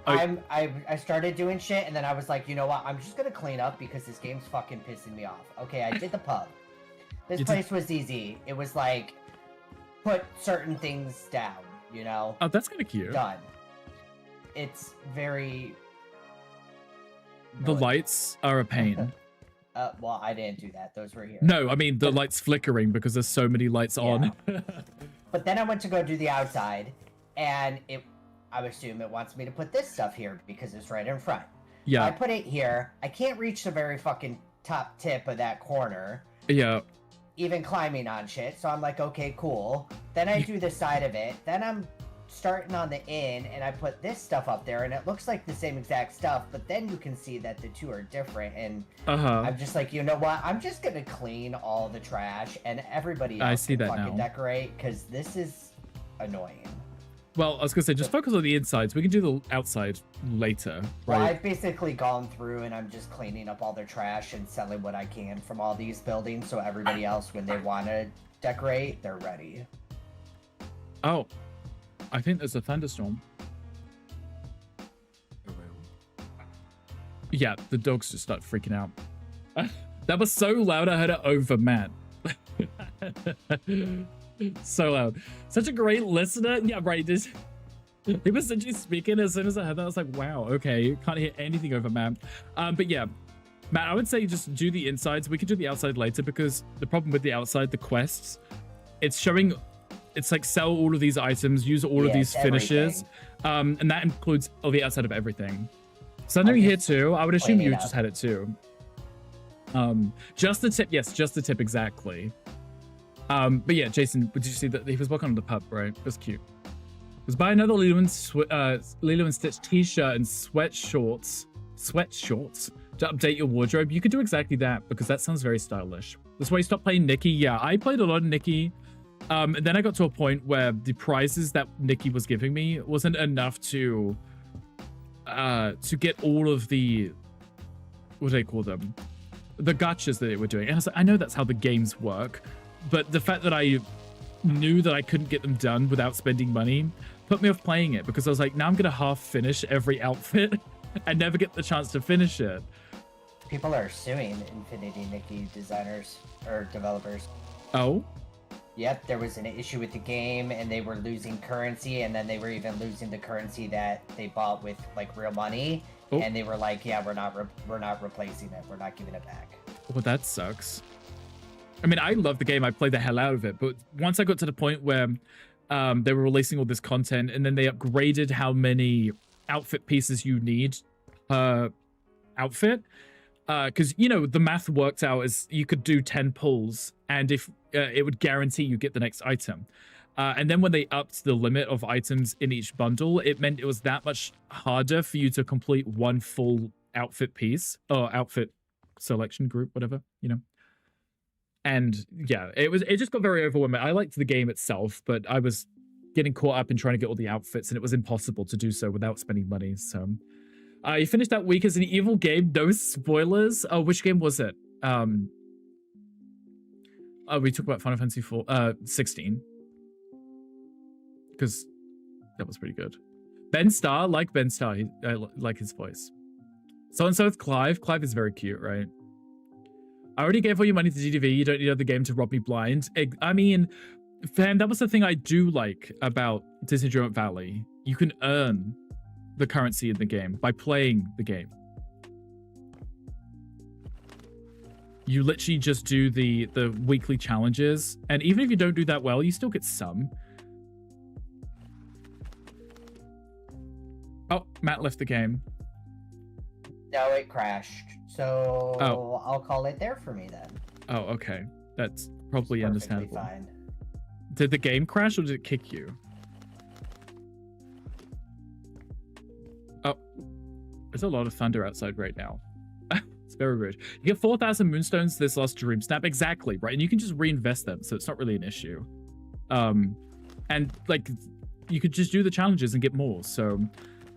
I started doing shit and then I was like, you know what? I'm just gonna clean up because this game's fucking pissing me off. Okay, I did the pub. This place was easy. It was like put certain things down. You know. Oh, that's kind of cute. Done. It's very... The lights are a pain. Well, I didn't do that. Those were here. No, I mean, the lights flickering because there's so many lights on. But then I went to go do the outside, and I assume it wants me to put this stuff here because it's right in front. Yeah. I put it here. I can't reach the very fucking top tip of that corner. Yeah. Even climbing on shit. So I'm like, okay, cool. Then I do the side of it. Then I'm starting on the inn and I put this stuff up there and it looks like the same exact stuff, but then you can see that the two are different and I'm just like, you know what? I'm just gonna clean all the trash and everybody else can fucking decorate because this is annoying. Well, I was gonna say, just focus on the insides. We can do the outside later, right? Well, I've basically gone through and I'm just cleaning up all their trash and selling what I can from all these buildings so everybody else, when they want to decorate, they're ready. Oh, I think there's a thunderstorm. Yeah, the dogs just start freaking out. That was so loud, I heard it over Matt. So loud. Such a great listener. Yeah, right. He was literally speaking. As soon as I heard that, I was like, wow, okay. Can't hear anything over Matt. But yeah, Matt, I would say just do the insides. We could do the outside later because the problem with the outside, the quests, it's showing, it's like sell all of these items, use all of these finishes. And that includes all the outside of everything. Something here too. I would assume you just had it too. Just the tip. Yes, just the tip. Exactly. But yeah, Jason, did you see that he was working on the pup, right? It was cute. It was buy another Lilo and Stitch t-shirt and sweat shorts to update your wardrobe. You could do exactly that because that sounds very stylish. That's why you stopped playing Nikki. Yeah, I played a lot of Nikki. And then I got to a point where the prizes that Nikki was giving me wasn't enough to get all of the, what do they call them? The gachas that they were doing. And I was like, I know that's how the games work. But the fact that I knew that I couldn't get them done without spending money put me off playing it because I was like, now I'm going to half finish every outfit and never get the chance to finish it. People are suing Infinity Nikki designers or developers. Oh? Yep, there was an issue with the game and they were losing currency and then they were even losing the currency that they bought with like real money. Oh. And they were like, yeah, we're not replacing it. We're not giving it back. Well, that sucks. I mean, I love the game. I played the hell out of it. But once I got to the point where they were releasing all this content and then they upgraded how many outfit pieces you need per outfit. Because, you know, the math worked out as you could do 10 pulls and if it would guarantee you get the next item. And then when they upped the limit of items in each bundle, it meant it was that much harder for you to complete one full outfit piece or outfit selection group, whatever, you know. And yeah, it just got very overwhelming. I liked the game itself, but I was getting caught up in trying to get all the outfits and it was impossible to do so without spending money. So you finished that week as an evil game. No spoilers. Oh, which game was it? We talked about Final Fantasy 16. Because that was pretty good. Ben Starr, like Ben Starr, I like his voice. So-and-so with Clive. Clive is very cute, right? I already gave all your money to GDV. You don't need another game to rob me blind. I mean, fam, that was the thing I do like about Disingenuous Valley. You can earn the currency in the game by playing the game. You literally just do the weekly challenges. And even if you don't do that well, you still get some. Oh, Matt left the game. No, it crashed. So I'll call it there for me then. Oh, okay. That's probably understandable. Fine. Did the game crash or did it kick you? Oh, there's a lot of thunder outside right now. It's very rude. You get 4,000 moonstones this last dream snap. Exactly, right? And you can just reinvest them, so it's not really an issue. And like, you could just do the challenges and get more, so...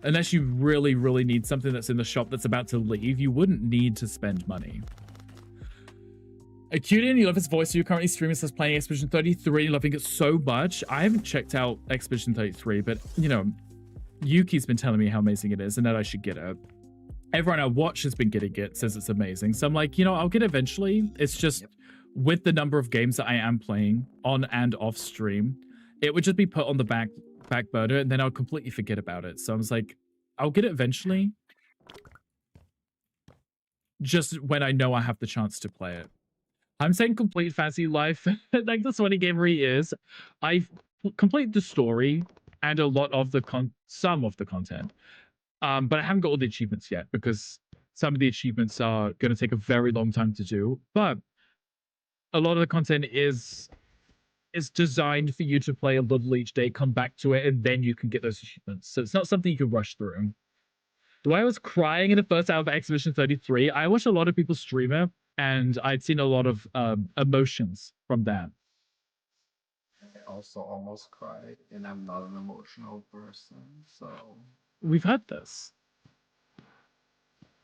Unless you really, really need something that's in the shop that's about to leave, you wouldn't need to spend money. Acutian, you love his voice. You're currently streaming, says playing Expedition 33, loving it so much. I haven't checked out Expedition 33, but, you know, Yuki's been telling me how amazing it is and that I should get it. Everyone I watch has been getting it, says it's amazing. So I'm like, you know, I'll get it eventually. It's just with the number of games that I am playing on and off stream, it would just be put on the back burner and then I'll completely forget about it. So I was like, I'll get it eventually. Just when I know I have the chance to play it. I'm saying complete Fantasy Life. Like the Swanny Gamer he is. I've completed the story and a lot of some of the content. But I haven't got all the achievements yet because some of the achievements are going to take a very long time to do. But a lot of the content is it's designed for you to play a little each day, come back to it, and then you can get those achievements. So it's not something you can rush through. The way I was crying in the first hour of Exhibition 33, I watched a lot of people stream it, and I'd seen a lot of emotions from that. I also almost cried, and I'm not an emotional person, so... We've had this.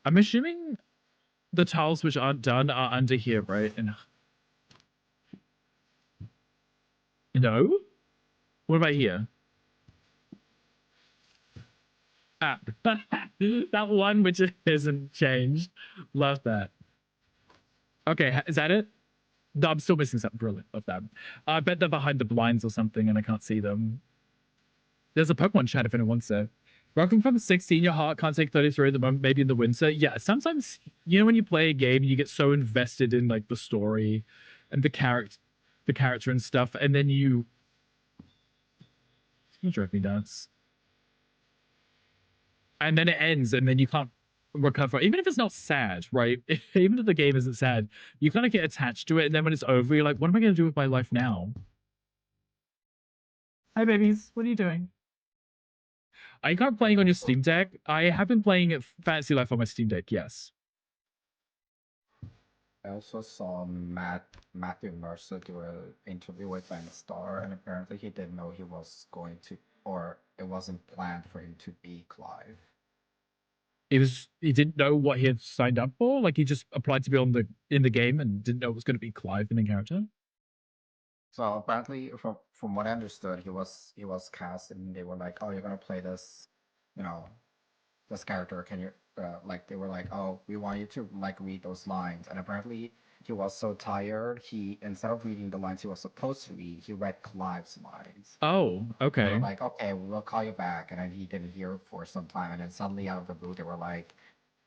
I'm assuming the tiles which aren't done are under here, right? And no? What about here? Ah, that one which isn't changed. Love that. Okay, is that it? No, I'm still missing something. Brilliant. Love that. I bet they're behind the blinds or something and I can't see them. There's a Pokemon chat if anyone wants it. Welcome from 16, your heart can't take 33 at the moment, maybe in the winter. Yeah, sometimes, you know, when you play a game, you get so invested in like the story and the character and stuff, and then you drive me nuts. And then it ends, and then you can't recover. Even if it's not sad, right? Even if the game isn't sad, you kind of get attached to it, and then when it's over, you're like, what am I going to do with my life now? Hi, babies. What are you doing? Are you kind of playing on your Steam Deck? I have been playing Fantasy Life on my Steam Deck, yes. I also saw Matthew Mercer do an interview with Ben Starr, and apparently he didn't know he was going to, or it wasn't planned for him to be Clive. He didn't know what he had signed up for? Like he just applied to be in the game and didn't know it was going to be Clive, the main character? So apparently, from what I understood, he was cast, and they were like, "Oh, you're gonna play this, you know, this character. Can you like?" They were like, "Oh, we want you to like read those lines." And apparently, he was so tired, he instead of reading the lines he was supposed to read, he read Clive's lines. Oh, okay. They were like, "Okay, we'll call you back," and then he didn't hear for some time, and then suddenly out of the blue, they were like,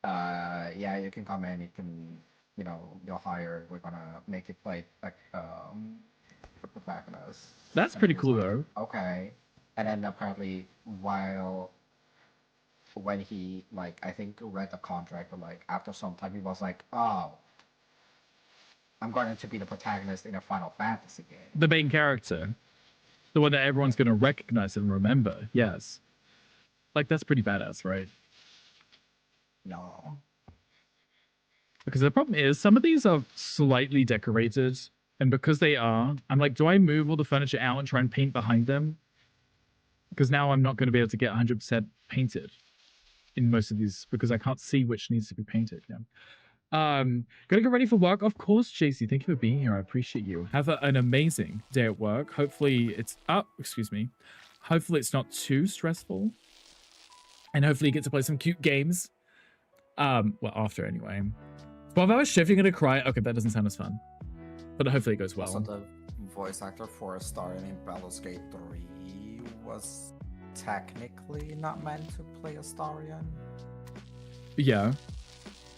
"Yeah, you can come in. You can, you know, you're hired. We're gonna make you play like the protagonist." That's pretty cool, though. Okay, and then apparently when he like I think read the contract, but like after some time he was like, "Oh, I'm going to be the protagonist in a Final Fantasy game." The main character. The one that everyone's going to recognize and remember. Yes. Like, that's pretty badass, right? No. Because the problem is, some of these are slightly decorated. And because they are, I'm like, do I move all the furniture out and try and paint behind them? Because now I'm not going to be able to get 100% painted in most of these because I can't see which needs to be painted. Yeah. Gonna get ready for work. Of course, JC. Thank you for being here. I appreciate you. Have an amazing day at work. Hopefully it's excuse me. Hopefully it's not too stressful. And hopefully you get to play some cute games. Well, after anyway. 12 hours shift, you're gonna cry. Okay, that doesn't sound as fun. But hopefully it goes well. Also, the voice actor for a star in Baldur's Gate 3 was technically not meant to play Astarion. Yeah.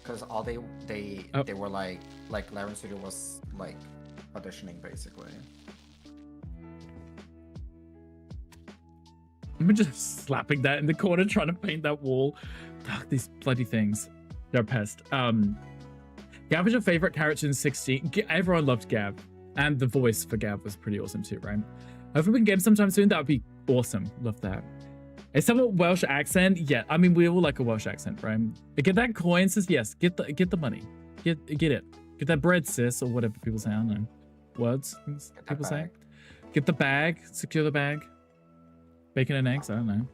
Because all they were like Laren Studio was like auditioning basically. I'm just slapping that in the corner trying to paint that wall. Ugh, these bloody things. They're a pest. Gab was your favorite character in 16. Everyone loved Gab. And the voice for Gab was pretty awesome too, right? Hopefully we can get him sometime soon. That would be awesome. Love that. A somewhat Welsh accent? Yeah, I mean, we all like a Welsh accent, right? Get that coin, sis? Yes, get the money. Get it. Get that bread, sis, or whatever people say. I don't know. Words people say. Get the bag. Secure the bag. Bacon and eggs? I don't know.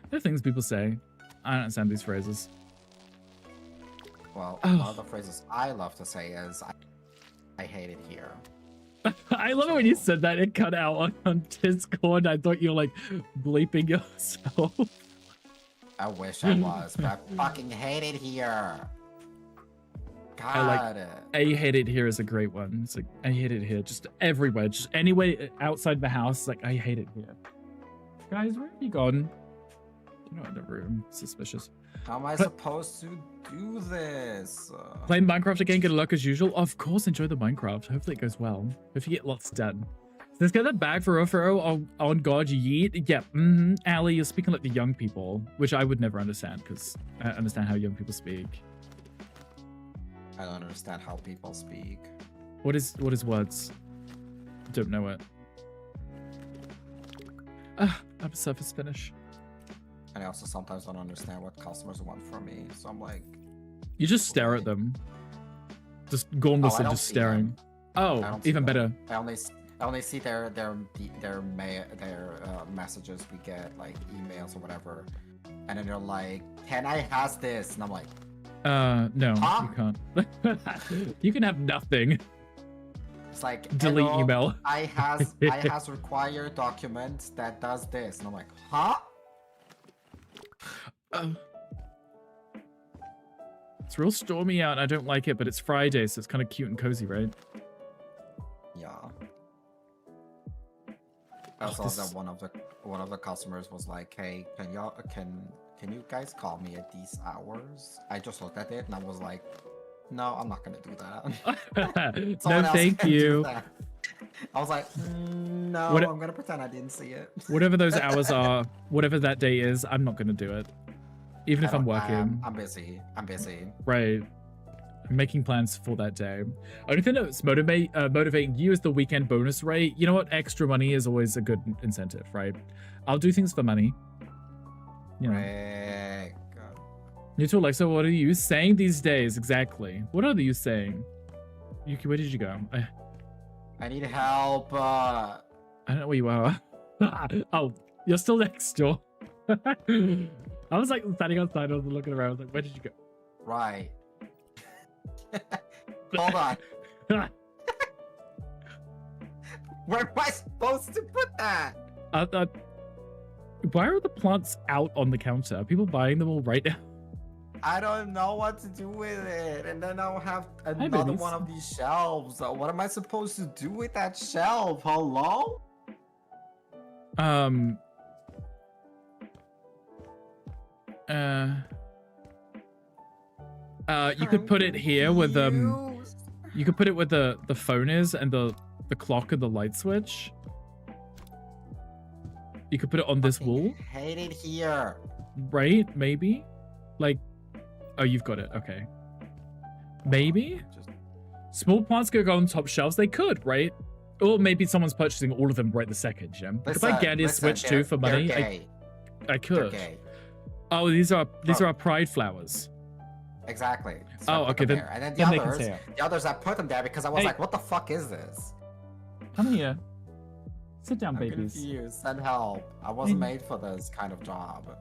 There are things people say. I don't understand these phrases. Well, one of the phrases I love to say is, I hate it here. I love it when you said that. It cut out on Discord. I thought you were like bleeping yourself. I wish I was, but I fucking hate it here. God. I like I hate it here is a great one. It's like I hate it here. Just everywhere. Just anywhere outside the house. Like I hate it here. Guys, where have you gone? You're not in the room. Suspicious. How am I supposed to do this? Playing Minecraft again, get a luck as usual. Of course, enjoy the Minecraft. Hopefully it goes well. Hopefully you get lots done. Let's get that bag for real. On God, yeet. Yeah, Ali, you're speaking like the young people, which I would never understand because I understand how young people speak. I don't understand how people speak. What is words? Don't know it. I'm a surface finish. And I also sometimes don't understand what customers want from me, so I'm like... You just stare at them. Just gormless and just staring. Oh, even better. I only see their messages we get, like emails or whatever, and then they're like, "Can I has this?" And I'm like, no, huh? you can't. You can have nothing. It's like, delete hello, email. I has required document that does this, and I'm like, huh? It's real stormy out and I don't like it, but it's Friday, so it's kind of cute and cozy, right? Yeah. I also saw that one of the customers was like, "Hey, can you guys call me at these hours?" I just looked at it and I was like, "No, I'm not gonna do that." No, thank you. I was like, "No, I'm gonna pretend I didn't see it." Whatever those hours are, whatever that day is, I'm not gonna do it. Even if I'm working. I'm busy. Right. I'm making plans for that day. Only thing that's motivating you is the weekend bonus rate. You know what? Extra money is always a good incentive, right? I'll do things for money. You know. Right. New to Alexa, what are you saying these days? Exactly. What are you saying? Yuki, where did you go? I need help. I don't know where you are. Oh, you're still next door. I was like standing outside, I was looking around, I was like, where did you go? Right. Hold on. Where am I supposed to put that? Why are the plants out on the counter? Are people buying them all right now? I don't know what to do with it. And then I'll have another one of these shelves. What am I supposed to do with that shelf? Hello? You could put it here with you could put it where the phone is and the clock and the light switch. You could put it on this wall. Hate it here. Right? Maybe? Like, oh, you've got it. Okay. Maybe? Small plants could go on top shelves. They could, right? Or maybe someone's purchasing all of them right the second, Jim. If I get a switch too for money, I could. Oh, these are our pride flowers. Exactly. So oh, okay. Then, and then the others, I put them there because I was like, what the fuck is this? Come here. Sit down, I'm babies. confused. Send help. I wasn't made for this kind of job.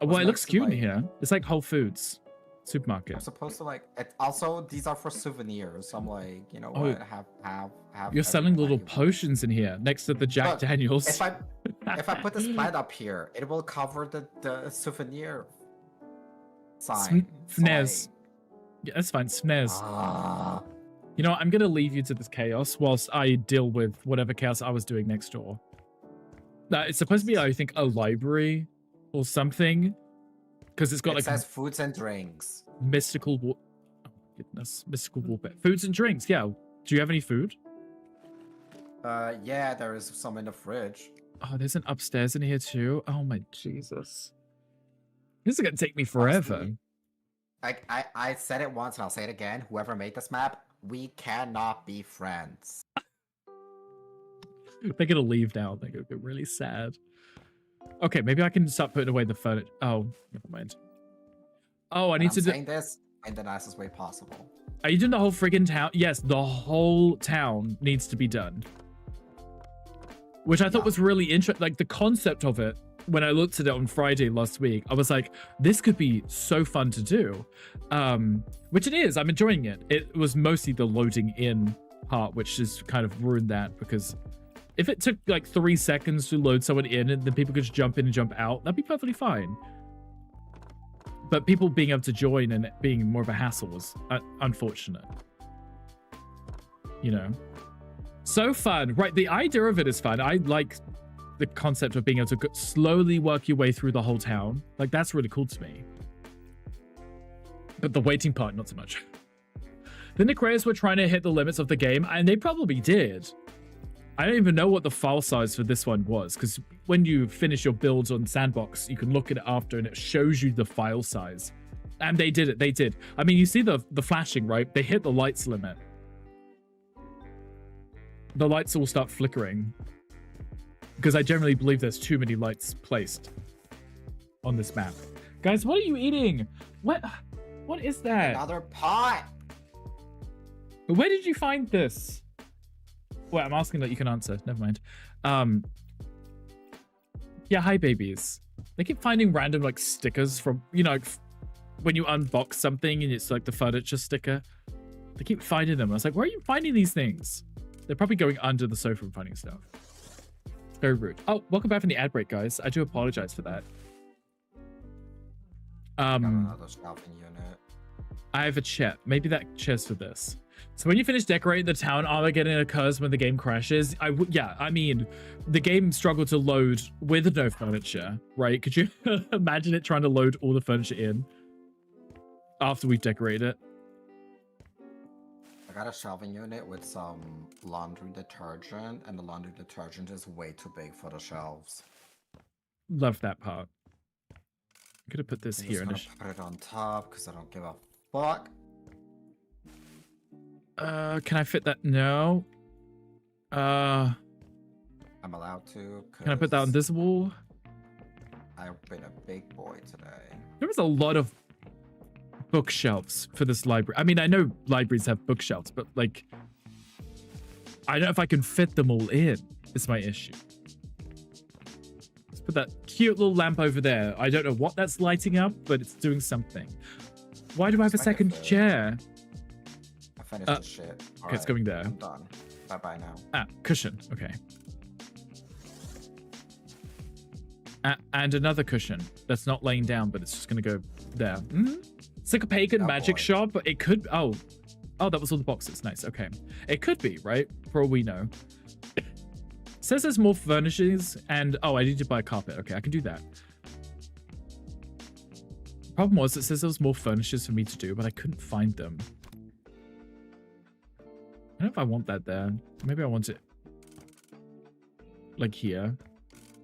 Well, it looks cute in here. It's like Whole Foods supermarket. I'm supposed to like. Also, these are for souvenirs. So I'm like, you know what? Have. You're selling little potions in here next to the Jack Daniels. If I put this plant up here, it will cover the souvenir sign. Snares. Yeah, that's fine. Snares. You know what? I'm gonna leave you to this chaos whilst I deal with whatever chaos I was doing next door. It's supposed to be, I think, a library or something, because it's got it says foods and drinks. Mystical. Oh goodness, mystical warfare. Foods and drinks. Yeah. Do you have any food? Yeah, there is some in the fridge. Oh, there's an upstairs in here too. Oh my Jesus. This is gonna take me forever. I said it once and I'll say it again. Whoever made this map, we cannot be friends. They're gonna leave now. They're gonna get really sad. Okay, maybe I can start putting away the furniture. Oh, never mind. Oh, I need to do this in the nicest way possible. Are you doing the whole friggin' town? Yes, the whole town needs to be done. Which I thought was really interesting. Like, the concept of it, when I looked at it on Friday last week, I was like, this could be so fun to do. Which it is. I'm enjoying it. It was mostly the loading in part, which has kind of ruined that, because if it took like 3 seconds to load someone in and then people could just jump in and jump out, that'd be perfectly fine. But people being able to join and it being more of a hassle was unfortunate. You know? So fun. Right, the idea of it is fun. I like the concept of being able to slowly work your way through the whole town. Like, that's really cool to me. But the waiting part, not so much. Then the creators were trying to hit the limits of the game, and they probably did. I don't even know what the file size for this one was, because when you finish your builds on Sandbox, you can look at it after and it shows you the file size. And they did it. They did. I mean, you see the flashing, right? They hit the lights limit. The lights all start flickering. because I generally believe there's too many lights placed on this map. Guys, what are you eating? What is that? Another pot. Where did you find this? Well, I'm asking that you can answer. Never mind. Yeah, hi babies. They keep finding random like stickers from, you know, when you unbox something and it's like the furniture sticker. They keep finding them. I was like, where are you finding these things? They're probably going under the sofa and finding stuff. Very rude. Oh, welcome back from the ad break, guys. I do apologize for that. Another shelving unit. I have a chair. Maybe that chair's for this. So when you finish decorating the town, Armageddon occurs when the game crashes. Yeah, I mean, the game struggled to load with no furniture, right? Could you imagine it trying to load all the furniture in after we've decorated it? I got a shelving unit with some laundry detergent, and the laundry detergent is way too big for the shelves. Love that part. I'm gonna put this I'm here. just gonna put it on top because I don't give a fuck. Can I fit that? No. I'm allowed to. Can I put that on this wall? I've been a big boy today. There was a lot of bookshelves for this library. I mean, I know libraries have bookshelves, but like, I don't know if I can fit them all in. Is my issue. Let's put that cute little lamp over there. I don't know what that's lighting up, but it's doing something. Why do I have a second chair? I finished the shit. Okay, it's going there. I'm done. Bye-bye now. Ah, cushion. Okay. And another cushion that's not laying down, but it's just going to go there. It's like a pagan magic shop. It could... Oh, that was all the boxes. Nice. Okay. It could be, right? For all we know. It says there's more furnishings and... Oh, I need to buy a carpet. Okay, I can do that. Problem was, it says there was more furnishings for me to do, but I couldn't find them. I don't know if I want that there. Maybe I want it like here,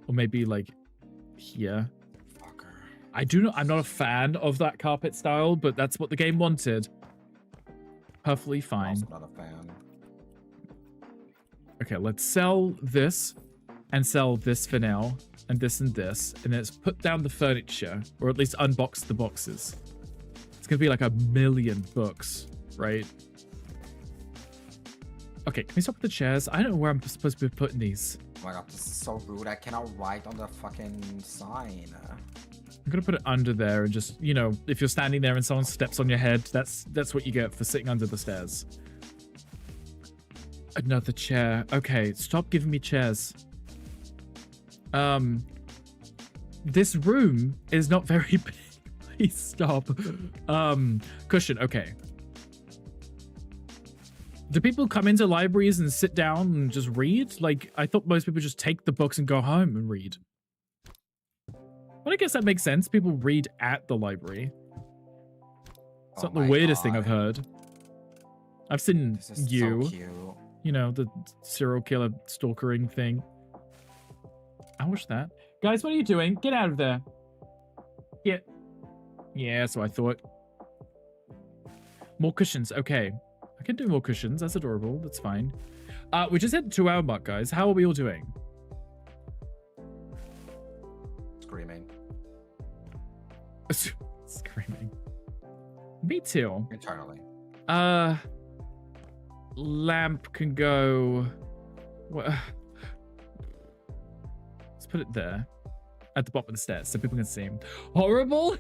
or maybe like here. Fucker. I'm not a fan of that carpet style, but that's what the game wanted. Perfectly fine. I'm also not a fan. Okay, let's sell this and sell this for now, and this, and then let's put down the furniture, or at least unbox the boxes. It's gonna be like 1,000,000 books, right? Okay, can we stop with the chairs? I don't know where I'm supposed to be putting these. Oh my god, this is so rude. I cannot write on the fucking sign. I'm gonna put it under there and just, you know, if you're standing there and someone steps on your head, that's what you get for sitting under the stairs. Another chair. Okay, stop giving me chairs. This room is not very big. Please stop. Cushion. Okay. Do people come into libraries and sit down and just read? Like, I thought most people just take the books and go home and read. But I guess that makes sense. People read at the library. It's not the weirdest thing I've heard. I've seen you. So cute. You know, the serial killer stalkering thing. I watched that. Guys, what are you doing? Get out of there. Yeah, so I thought. More cushions. Okay. I can do more cushions. That's adorable. That's fine. We just hit the 2-hour mark, guys. How are we all doing? Screaming. Screaming. Me too. Internally. Lamp can go... Let's put it there. At the bottom of the stairs so people can see him. Horrible?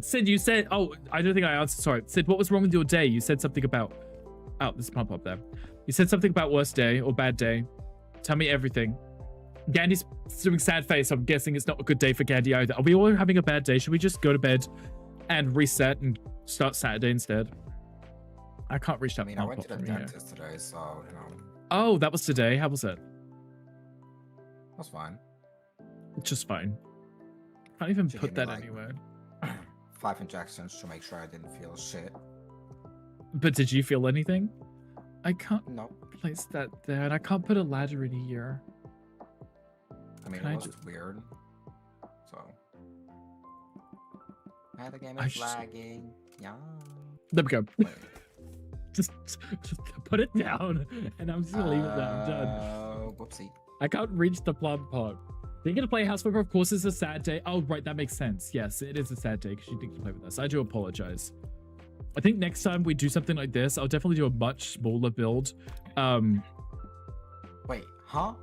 Sid, you said... Oh, I don't think I answered. Sorry. Sid, what was wrong with your day? You said something about... Oh, this pump up there. You said something about worst day or bad day. Tell me everything. Gandy's doing sad face. I'm guessing it's not a good day for Gandy either. Are we all having a bad day? Should we just go to bed and reset and start Saturday instead? I can't reach that. I mean, I went to the dentist today, so, you know. Oh, that was today. How was it? That's fine. Just fine. Can't even She put gave me, that like, anywhere. 5 injections to make sure I didn't feel shit. But did you feel anything? I can't place that there, and I can't put a ladder in here. I mean, it was weird. So. The game is lagging. Yeah. There we go. just put it down, and I'm just gonna leave it there. I'm done. Whoopsie. I can't reach the plum pot. You're gonna play House Flipper? Of course, it's a sad day. Oh, right, that makes sense. Yes, it is a sad day because you didn't play with us. I do apologize. I think next time we do something like this, I'll definitely do a much smaller build. Wait, huh?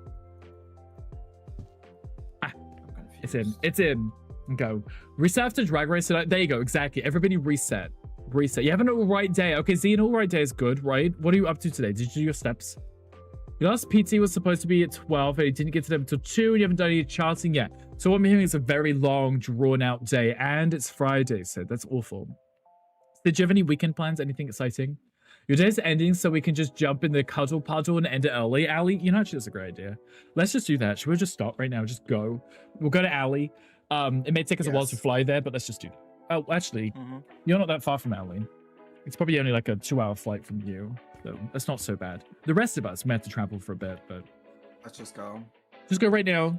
It's in. It's in. Go. Reset after Drag Race tonight. There you go. Exactly. Everybody reset. Reset. You have an all-right day. Okay, Z, an all-right day is good, right? What are you up to today? Did you do your steps? Your last PT was supposed to be at 12, and you didn't get to them until 2, and you haven't done any charting yet. So what I'm hearing is a very long, drawn-out day, and it's Friday, so that's awful. Did you have any weekend plans? Anything exciting? Your day's ending, so we can just jump in the cuddle puddle and end it early. Allie, you know, actually, that's a great idea. Let's just do that. Should we just stop right now? Just go. We'll go to Allie. It may take us a while to fly there, but let's just do that. Oh, actually, you're not that far from Allie. It's probably only like a 2-hour flight from you. So that's not so bad. The rest of us may have to travel for a bit, but let's just go. Just go right now.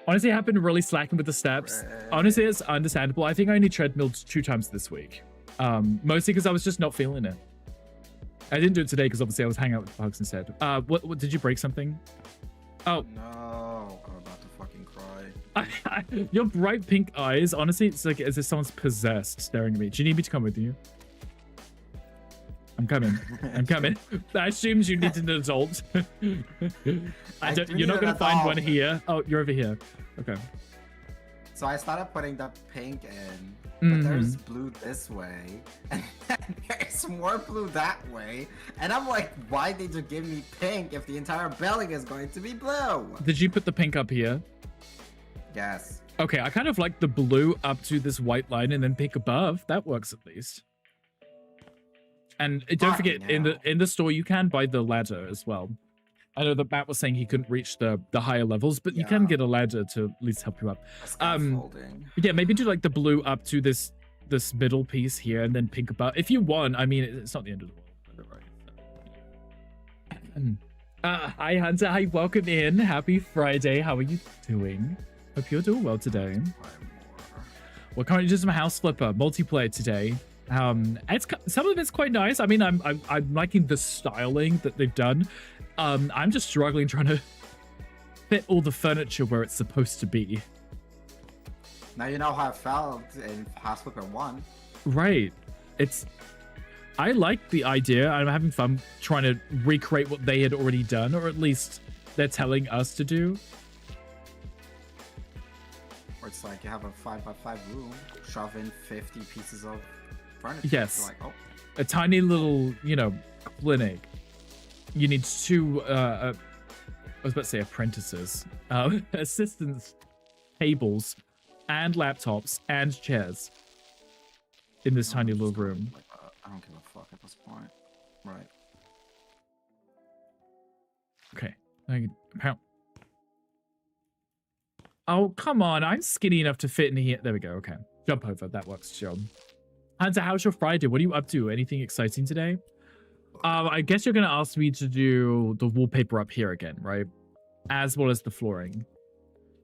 Honestly, I've been really slacking with the steps. Honestly, it's understandable. I think I only treadmilled 2 times this week. Mostly because I was just not feeling it. I didn't do it today because obviously I was hanging out with bugs instead. What did you break something? Oh no, I'm about to fucking cry. Your bright pink eyes, honestly, it's like as if someone's possessed staring at me. Do you need me to come with you? I'm coming. I'm coming. I assumed you needed an adult. You're not going to find one here. Oh, you're over here. Okay. So I started putting the pink in, but there's blue this way, and there's more blue that way. And I'm like, why did you give me pink if the entire belly is going to be blue? Did you put the pink up here? Yes. Okay, I kind of like the blue up to this white line and then pink above. That works at least. And don't forget, in the store, you can buy the ladder as well. I know that Matt was saying he couldn't reach the higher levels, but you can get a ladder to at least help you up. Yeah, maybe do like the blue up to this middle piece here and then pink above. If you want, I mean, it's not the end of the world. Hi, Hunter. Hi, welcome in. Happy Friday. How are you doing? Hope you're doing well today. We're currently doing some House Flipper multiplayer today. Some of it's quite nice. I mean, I'm liking the styling that they've done. I'm just struggling trying to fit all the furniture where it's supposed to be. Now you know how I felt in House Flipper 1. Right. I like the idea. I'm having fun trying to recreate what they had already done, or at least they're telling us to do. Or it's like you have a 5x5 room, shove in 50 pieces of furniture. Yes. Like, oh. A tiny little, clinic. You need 2, I was about to say apprentices, assistants, tables, and laptops, and chairs in this tiny little room. I don't give a fuck at this point. Right. Okay. Oh, come on. I'm skinny enough to fit in here. There we go. Okay. Jump over. That works, Joe. Hunter, how's your Friday? What are you up to? Anything exciting today? I guess you're going to ask me to do the wallpaper up here again, right? As well as the flooring.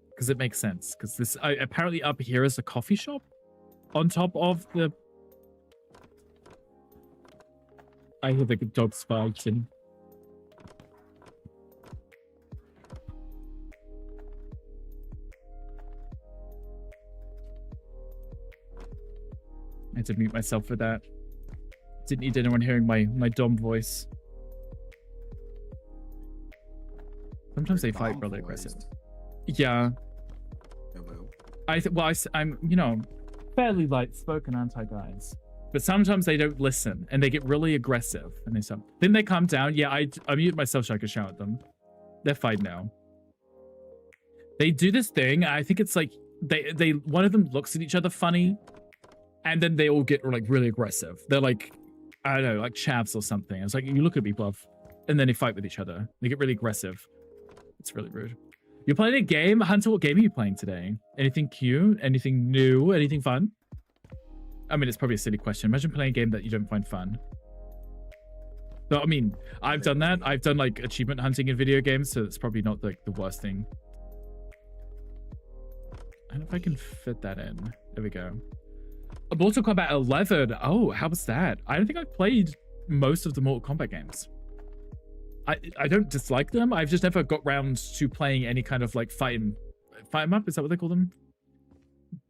Because it makes sense. Because this apparently up here is a coffee shop on top of the... I hear the dog's barking. I had to mute myself for that. Didn't need anyone hearing my dumb voice. Sometimes they fight really aggressive. Yeah. I'm fairly light spoken, aren't I, guys? But sometimes they don't listen and they get really aggressive and they stop. Then they calm down. Yeah, I mute myself so I can shout at them. They're fine now. They do this thing. I think it's like they one of them looks at each other funny, and then they all get like really aggressive. They're like, I don't know, like chavs or something. It's like, you look at me, bluff. And then they fight with each other. They get really aggressive. It's really rude. You're playing a game? Hunter, what game are you playing today? Anything cute? Anything new? Anything fun? I mean, it's probably a silly question. Imagine playing a game that you don't find fun. No, I mean, I've done that. I've done like achievement hunting in video games, so it's probably not like the worst thing. I don't know if I can fit that in. There we go. Mortal Kombat 11. Oh, how was that? I don't think I've played most of the Mortal Kombat games. I don't dislike them. I've just never got round to playing any kind of like fight 'em up. Is that what they call them?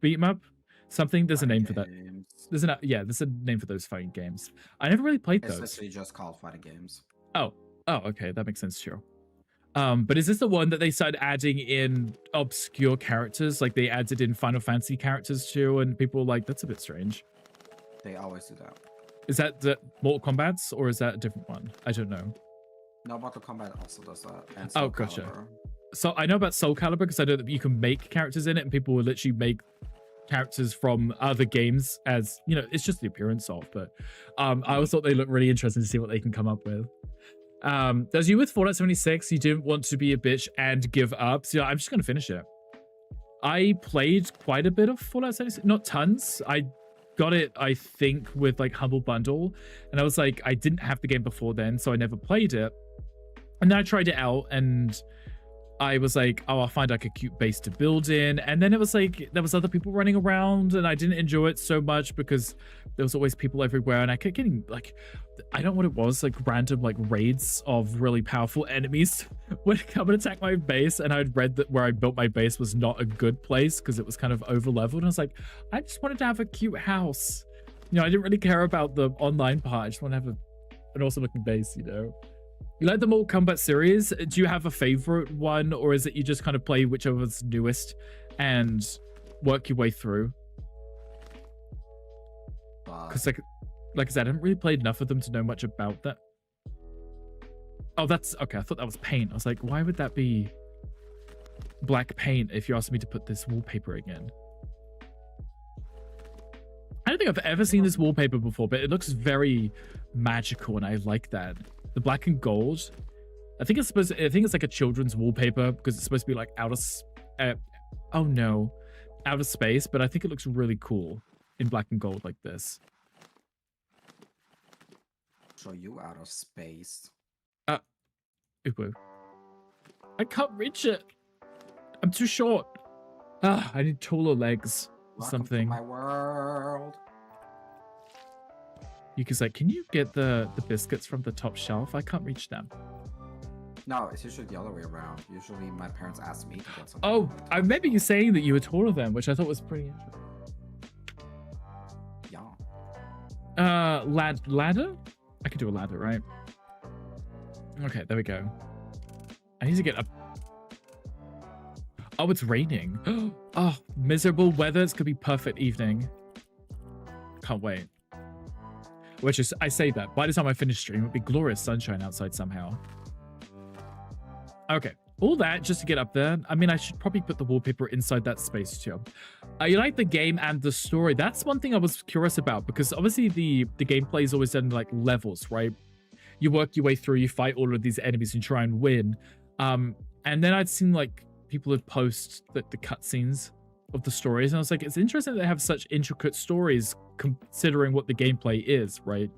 Beat 'em up? Something. There's a name for that. There's a name for those fighting games. I never really played those. It's literally just called fighting games. Oh, okay, that makes sense too. But is this the one that they started adding in obscure characters? Like they added in Final Fantasy characters too, and people were like, that's a bit strange. They always do that. Is that the Mortal Kombat's or is that a different one? I don't know. No, Mortal Kombat also does that. And Oh, Soul gotcha. Calibur. So I know about Soul Calibur because I know that you can make characters in it, and people will literally make characters from other games as, you know, it's just the appearance of, but I always thought they looked really interesting to see what they can come up with. As you with Fallout 76, you didn't want to be a bitch and give up, so I'm just gonna finish it. I played quite a bit of Fallout 76, not tons. I got it, I think, with like Humble Bundle, and I was like, I didn't have the game before then, so I never played it. And then I tried it out, and I was like, oh, I'll find like a cute base to build in. And then it was like, there was other people running around, and I didn't enjoy it so much because there was always people everywhere. And I kept getting like, I don't know what it was, like random like raids of really powerful enemies would come and attack my base. And I'd read that where I built my base was not a good place because it was kind of over leveled. And I was like, I just wanted to have a cute house. You know, I didn't really care about the online part. I just want to have an awesome looking base, you know. You like the Mortal Kombat series? Do you have a favorite one, or is it you just kind of play whichever's newest and work your way through? Because like I said, I haven't really played enough of them to know much about that. Oh, that's okay. I thought that was paint. I was like, why would that be black paint if you asked me to put this wallpaper again? I don't think I've ever seen this wallpaper before, but it looks very magical, and I like that. The black and gold. I think it's like a children's wallpaper because it's supposed to be like out of space, but I think it looks really cool in black and gold like this. Show you out of space. Ooh. I can't reach it. I'm too short. I need taller legs or something. My world. Yuki's like, can you get the biscuits from the top shelf? I can't reach them. No, it's usually the other way around. Usually my parents ask me to get something. Oh, I remember you saying that you were taller than, which I thought was pretty interesting. Yeah. Ladder? I could do a ladder, right? Okay, there we go. I need to get up. Oh, it's raining. Oh, miserable weather. It's gonna be perfect evening. Can't wait. Which is, I say that, by the time I finish stream, it'll be glorious sunshine outside somehow. Okay, all that just to get up there. I mean, I should probably put the wallpaper inside that space too. You like the game and the story. That's one thing I was curious about, because obviously the gameplay is always done like levels, right? You work your way through, you fight all of these enemies and try and win. And then I'd seen like people would post the cutscenes of the stories, and I was like, it's interesting that they have such intricate stories considering what the gameplay is, right?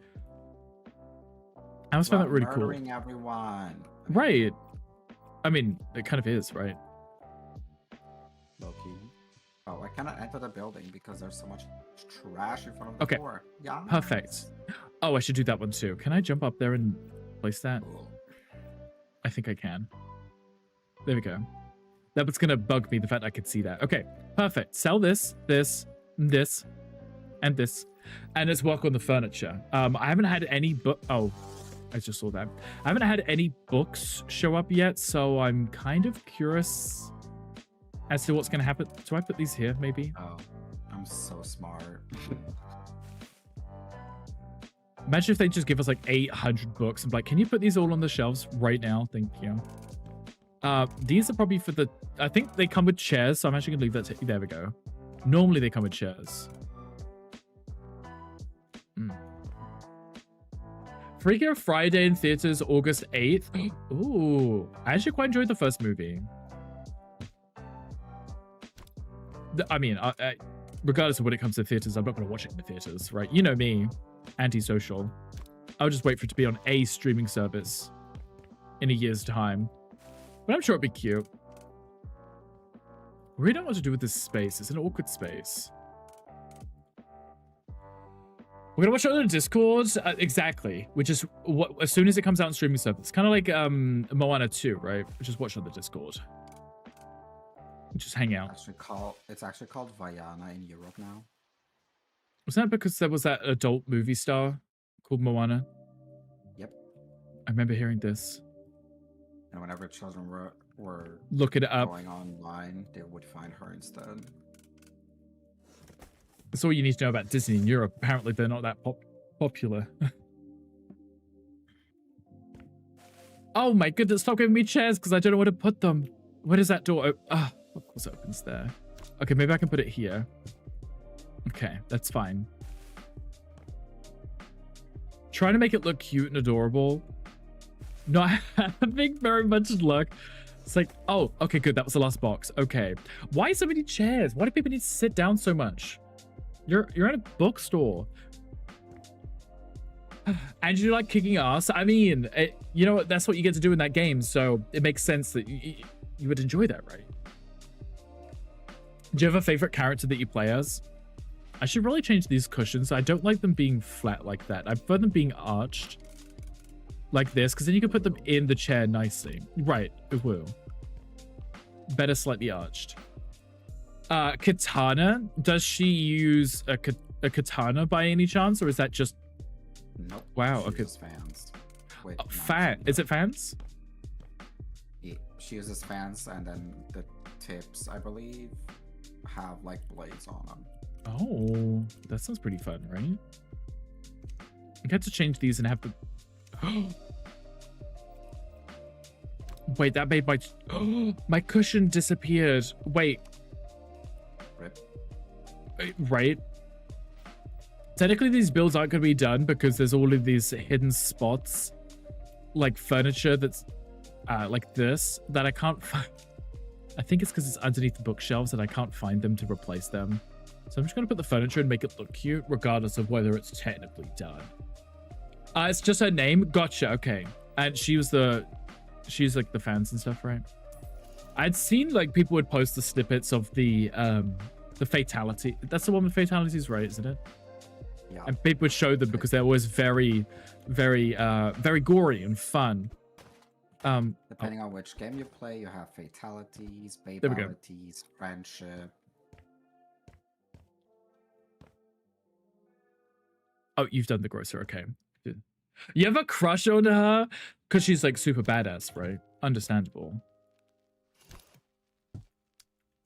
I always found that really cool. Murdering everyone. Right. I mean, it kind of is, right? Low-key. Oh, I cannot enter the building because there's so much trash in front of the door. Yeah. Perfect. Oh, I should do that one too. Can I jump up there and place that? I think I can. There we go. That was gonna bug me, the fact I could see that. Okay, perfect. Sell this, this, this, and this, and let's work on the furniture. I haven't had any oh, I just saw that. I haven't had any books show up yet, so I'm kind of curious as to what's gonna happen. Do I put these here, maybe? Oh, I'm so smart. Imagine if they just give us like 800 books and be like, can you put these all on the shelves right now? Thank you. These are probably for the, I think they come with chairs, so I'm actually gonna leave that there we go. Normally they come with chairs. Freaky Friday in theaters August 8th. Ooh, I actually quite enjoyed the first movie. I mean, regardless of when it comes to theaters, I'm not gonna watch it in the theaters, right? You know me, antisocial. I'll just wait for it to be on a streaming service in a year's time. But I'm sure it'd be cute. I really don't know what to do with this space. It's an awkward space. We're gonna watch it on the Discord, exactly. Which is what as soon as it comes out on streaming service, kind of like Moana 2, right? Just watch on the Discord. Just hang out. It's actually called Vaiana in Europe now. Was that because there was that adult movie star called Moana? Yep. I remember hearing this. And whenever children were looking it up, going online, they would find her instead. That's all you need to know about Disney in Europe. Apparently, they're not that popular. Oh my goodness, stop giving me chairs because I don't know where to put them. Where does that door open? Ah, of course it opens there. Okay, maybe I can put it here. Okay, that's fine. Trying to make it look cute and adorable. Not having very much luck. It's like, oh, okay, good. That was the last box. Okay. Why so many chairs? Why do people need to sit down so much? You're in a bookstore. And you're like kicking ass. I mean, you know what? That's what you get to do in that game. So it makes sense that you would enjoy that, right? Do you have a favorite character that you play as? I should really change these cushions. I don't like them being flat like that. I prefer them being arched like this, because then you can put them in the chair nicely. Right, it will. Better slightly arched. Katana, does she use a katana by any chance, or is that just... Nope. Wow, she okay. uses fans. Wait, Is it fans? Yeah, she uses fans, and then the tips, I believe, have like blades on them. Oh, that sounds pretty fun, right? I get to change these and have the... Wait, that made my... my cushion disappeared. Wait. Rip. Right. Technically, these builds aren't going to be done because there's all of these hidden spots, like furniture that's like this, that I can't find. I think it's because it's underneath the bookshelves and I can't find them to replace them. So I'm just going to put the furniture and make it look cute, regardless of whether it's technically done. It's just her name. Gotcha. Okay. And she's like the fans and stuff, right? I'd seen like people would post the snippets of the fatality. That's the one with fatalities, right? Isn't it? Yeah. And people would show them because they're always very, very, very gory and fun. Depending on which game you play, you have fatalities, babalities, friendship. Oh, you've done the grocer. Okay. You have a crush on her because she's like super badass, right? Understandable.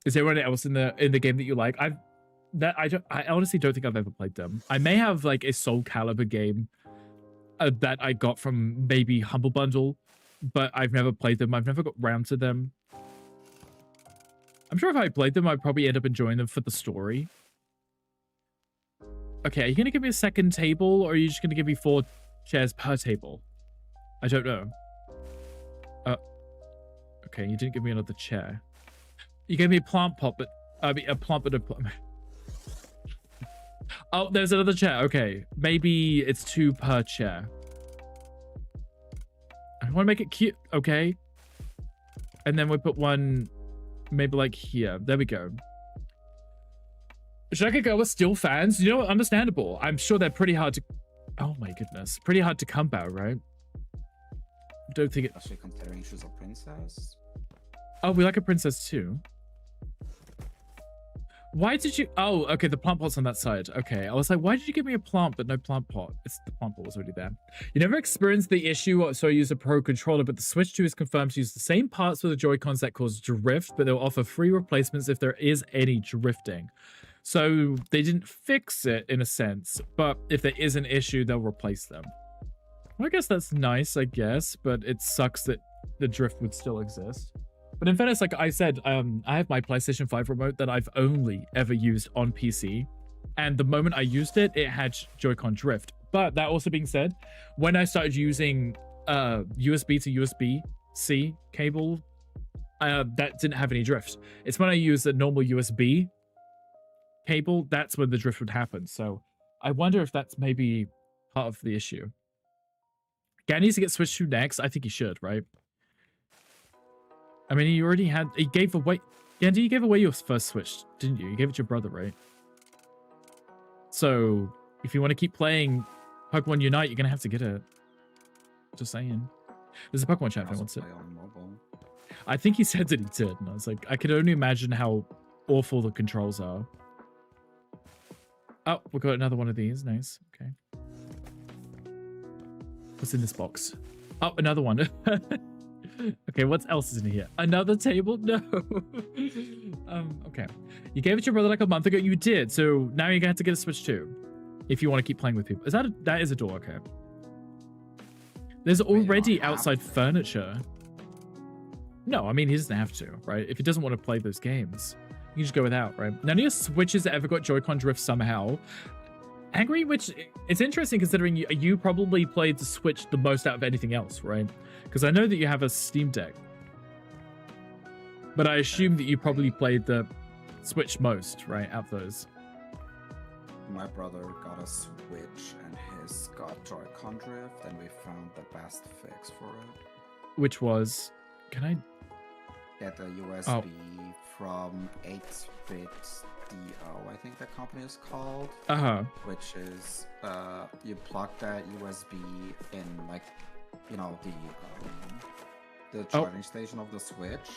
Is there anyone else in the game that you like? I honestly don't think I've ever played them. I may have like a Soul Calibur game that I got from maybe Humble Bundle, but I've never played them. I've never got round to them. I'm sure if I played them, I'd probably end up enjoying them for the story. Okay, are you going to give me a second table, or are you just going to give me 4 chairs per table? I don't know. Okay, you didn't give me another chair. You gave me a plant pot, but... I mean, a plant, but a plant... Oh, there's another chair. Okay, maybe it's 2 per chair. I want to make it cute. Okay. And then we put one... maybe like here. There we go. Should I go with steel fans? You know what? Understandable. I'm sure they're pretty hard to... Oh my goodness. Pretty hard to come by, right? Don't think it... Especially considering she's a princess. Oh, we like a princess too. Why did you... Oh, okay, the plant pot's on that side. Okay, I was like, why did you give me a plant but no plant pot? It's the plant pot was already there. You never experienced the issue, so I use a Pro controller, but the Switch 2 is confirmed to use the same parts for the Joy-Cons that cause drift, but they'll offer free replacements if there is any drifting. So they didn't fix it in a sense, but if there is an issue, they'll replace them. Well, I guess that's nice, I guess, but it sucks that the drift would still exist. But in fairness, like I said, I have my PlayStation 5 remote that I've only ever used on PC. And the moment I used it, it had Joy-Con drift. But that also being said, when I started using USB to USB-C cable, that didn't have any drift. It's when I use a normal USB cable, that's when the drift would happen. So I wonder if that's maybe part of the issue. Gan needs to get Switch 2 next. I think he should, right? I mean, he gave away... Gandhi, you gave away your first Switch, didn't you? You gave it to your brother, right? So If you want to keep playing Pokemon Unite, you're gonna have to get it. Just saying. There's a Pokemon chat fan wants it. I think he said that he did, and I was like, I could only imagine how awful the controls are. Oh, we got another one of these. Nice. Okay. What's in this box? Oh, another one. Okay, what else is in here? Another table? No. Okay. You gave it to your brother like a month ago. You did. So now you're gonna have to get a Switch too, if you want to keep playing with people. Is that that is a door? Okay. There's already outside furniture. No, I mean he doesn't have to, right? If he doesn't want to play those games, you can just go without, right? None of your Switches ever got Joy-Con drift somehow. Angry, which it's interesting considering you probably played the Switch the most out of anything else, right? Because I know that you have a Steam Deck. But I assume that you probably played the Switch most, right, out of those. My brother got a Switch and his got Joy-Con drift, and we found the best fix for it. Which was, can I get a USB from 8-bit DO, I think the company is called. Which is you plug that USB in, like, you know, the charging station of the Switch,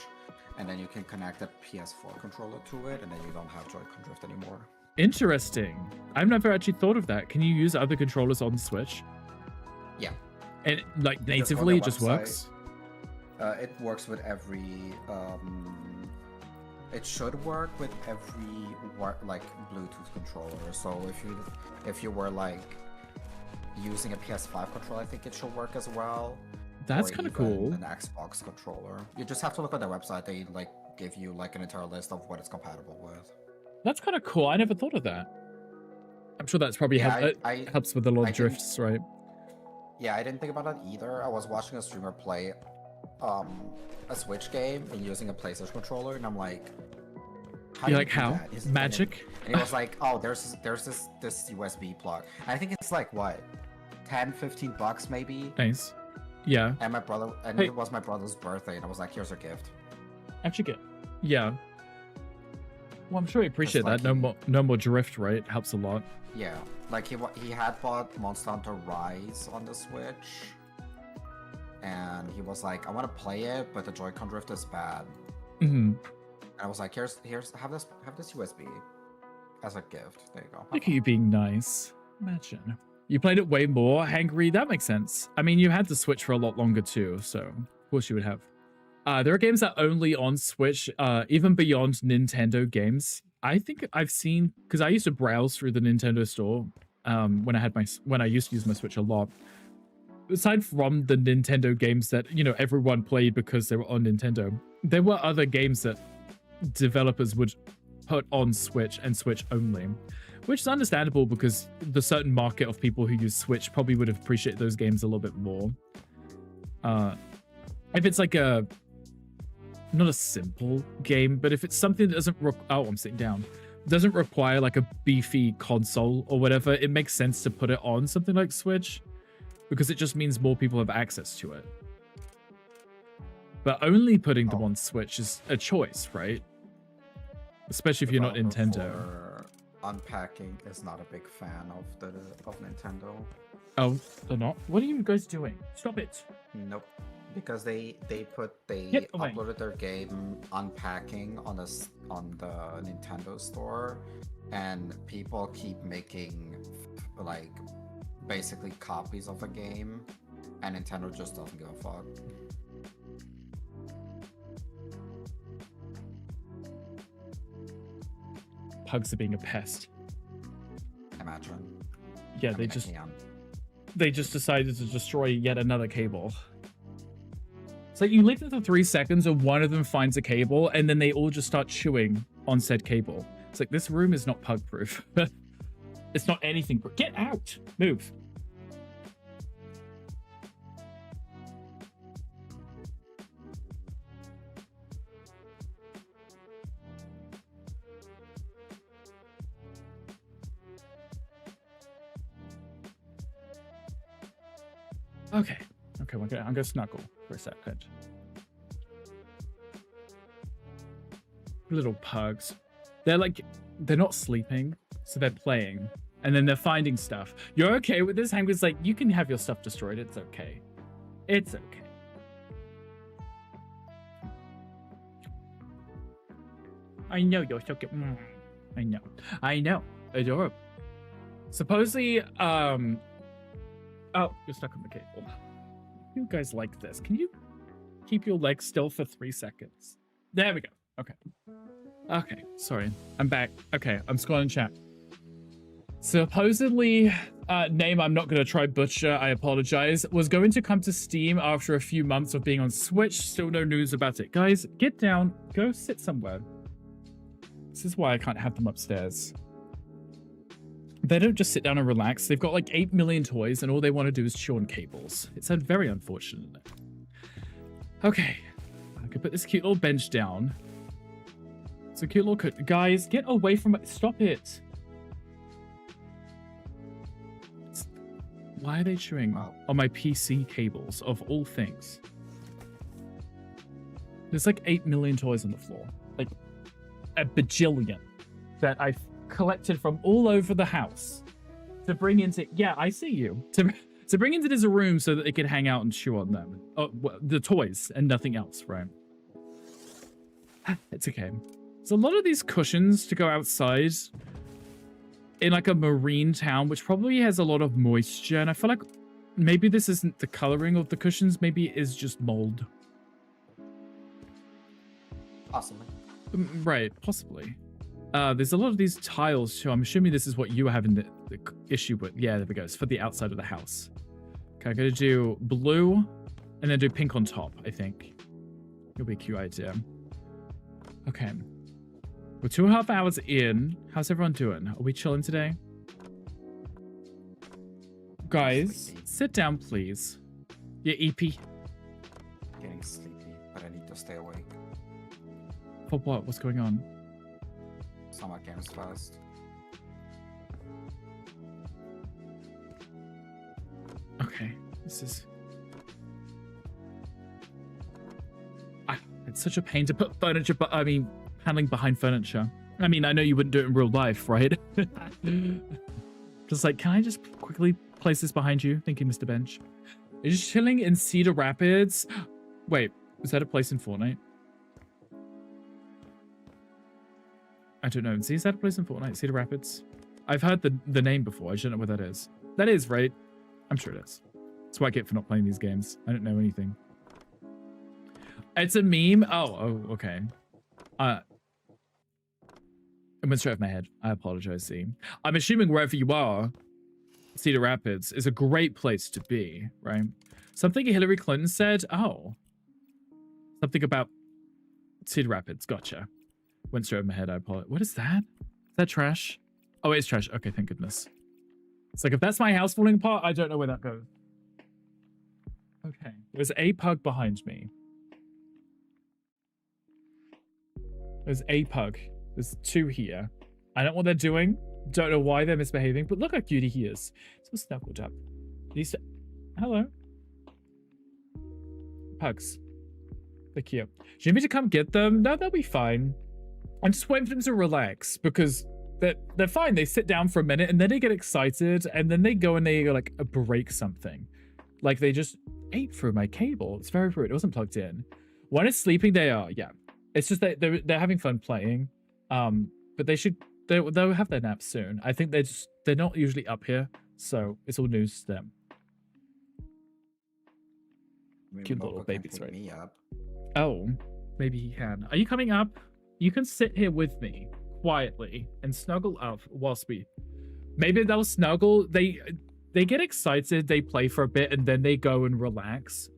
and then you can connect a PS4 controller to it, and then you don't have Joy-Con drift anymore. Interesting. I've never actually thought of that. Can you use other controllers on the Switch? Yeah. And like natively, it just works? It works with every. It should work with every like Bluetooth controller. So if you were like using a PS5 controller, I think it should work as well. That's kind of cool. An Xbox controller. You just have to look at their website. They like give you like an entire list of what it's compatible with. That's kind of cool. I never thought of that. I'm sure that's probably helps with a lot of drifts, right? Yeah, I didn't think about that either. I was watching a streamer play a Switch game and using a PlayStation controller, and I'm like, you're like, how? Magic? And he was like, oh, there's this USB plug. And I think it's like what, 10, 15 bucks maybe. Nice. Yeah. And my brother, and it was my brother's birthday, and I was like, here's a gift. Actually, good. Yeah. Well, I'm sure he appreciate that. No more drift, right? Helps a lot. Yeah, like he had bought Monster Hunter Rise on the Switch, and he was like, I want to play it, but the Joy-Con drift is bad. Mm-hmm. And I was like, here's have this USB as a gift. There you go. Look at you being nice. Imagine. You played it way more, Hangry. That makes sense. I mean, you had the Switch for a lot longer too, so of course you would have. There are games that are only on Switch, even beyond Nintendo games. I think I've seen, because I used to browse through the Nintendo store when I used to use my Switch a lot. Aside from the Nintendo games that, you know, everyone played because they were on Nintendo, there were other games that developers would put on Switch and Switch only, which is understandable because the certain market of people who use Switch probably would appreciate those games a little bit more. If it's like not a simple game, but if it's something that doesn't I'm sitting down, doesn't require like a beefy console or whatever, it makes sense to put it on something like Switch because it just means more people have access to it. But only putting them on Switch is a choice, right? Especially if you're not Nintendo. Unpacking is not a big fan of Nintendo. Oh, they're not? What are you guys doing? Stop it. Nope. Because they uploaded their game Unpacking on the Nintendo store, and people keep making like basically copies of a game, and Nintendo just doesn't give a fuck. Pugs are being a pest. Imagine. Yeah, they just decided to destroy yet another cable. It's like you leave them for 3 seconds and one of them finds a cable and then they all just start chewing on said cable. It's like, this room is not pug proof. It's not anything. Get out! Move. Okay. Okay, I'm gonna snuggle for a second. Little pugs. They're not sleeping, so they're playing. And then they're finding stuff. You're okay with this? Hank was like, you can have your stuff destroyed. It's okay. It's okay. I know you're so cute. I know. I know. Adorable. Supposedly, oh, you're stuck on the cable. You guys like this. Can you keep your legs still for 3 seconds? There we go. Okay. Okay, sorry. I'm back. Okay, I'm scrolling chat. Supposedly, name I'm not going to try butcher, I apologize, was going to come to Steam after a few months of being on Switch. Still no news about it. Guys, get down. Go sit somewhere. This is why I can't have them upstairs. They don't just sit down and relax. They've got like 8 million toys and all they want to do is chew on cables. It's very unfortunate. Okay. I could put this cute little bench down. It's a cute little... Guys, get away from it. Stop it. Why are they chewing on my PC cables, of all things? There's like 8 million toys on the floor. Like a bajillion that I've collected from all over the house to bring into... Yeah, I see you. To bring into this room so that they can hang out and chew on them. Oh, well, the toys and nothing else, right? It's okay. There's a lot of these cushions to go outside in like a marine town, which probably has a lot of moisture. And I feel like maybe this isn't the coloring of the cushions. Maybe it is just mold. Possibly. Right, possibly. There's a lot of these tiles too. I'm assuming this is what you were having the issue with. Yeah, there we go. It's for the outside of the house. Okay, I'm gonna do blue and then do pink on top, I think. It'll be a cute idea. Okay. We're 2.5 hours in. How's everyone doing? Are we chilling today? Guys, sit down, please. Yeah, EP. Getting sleepy, but I need to stay awake. For what? What's going on? Summer games first. Okay, this is... It's such a pain to put furniture, but I mean, paneling behind furniture. I mean, I know you wouldn't do it in real life, right? Just like, can I just quickly place this behind you? Thank you, Mr. Bench. You're just chilling in Cedar Rapids. Wait, was that a place in Fortnite? I don't know. Is that a place in Fortnite? Cedar Rapids? I've heard the name before. I just don't know what that is. That is, right? I'm sure it is. That's what I get for not playing these games. I don't know anything. It's a meme? Oh, okay. It went straight off my head. I apologize, see. I'm assuming wherever you are, Cedar Rapids is a great place to be, right? Something Hillary Clinton said? Oh. Something about Cedar Rapids. Gotcha. Went straight over my head. I apologize. What is that? Is that trash? Oh, it's trash. Okay, thank goodness. It's like, if that's my house falling apart, I don't know where that goes. Okay. There's a pug behind me. There's a pug. There's 2 here. I don't know what they're doing. Don't know why they're misbehaving, but look how cute he is. So snuggled up. These... Hello. Pugs. They're cute. Do you need me to come get them? No, they'll be fine. I'm just waiting for them to relax because they're fine. They sit down for a minute and then they get excited and then they go and they like break something. Like they just ate through my cable. It's very rude. It wasn't plugged in. When it's sleeping, they are. Yeah. It's just that they're having fun playing. But they'll have their naps soon. I think they're not usually up here, so it's all news to them. Cute little babies, right? Me up. Oh, maybe he can. Are you coming up? You can sit here with me quietly and snuggle up whilst we... Maybe they'll snuggle. They get excited, they play for a bit, and then they go and relax.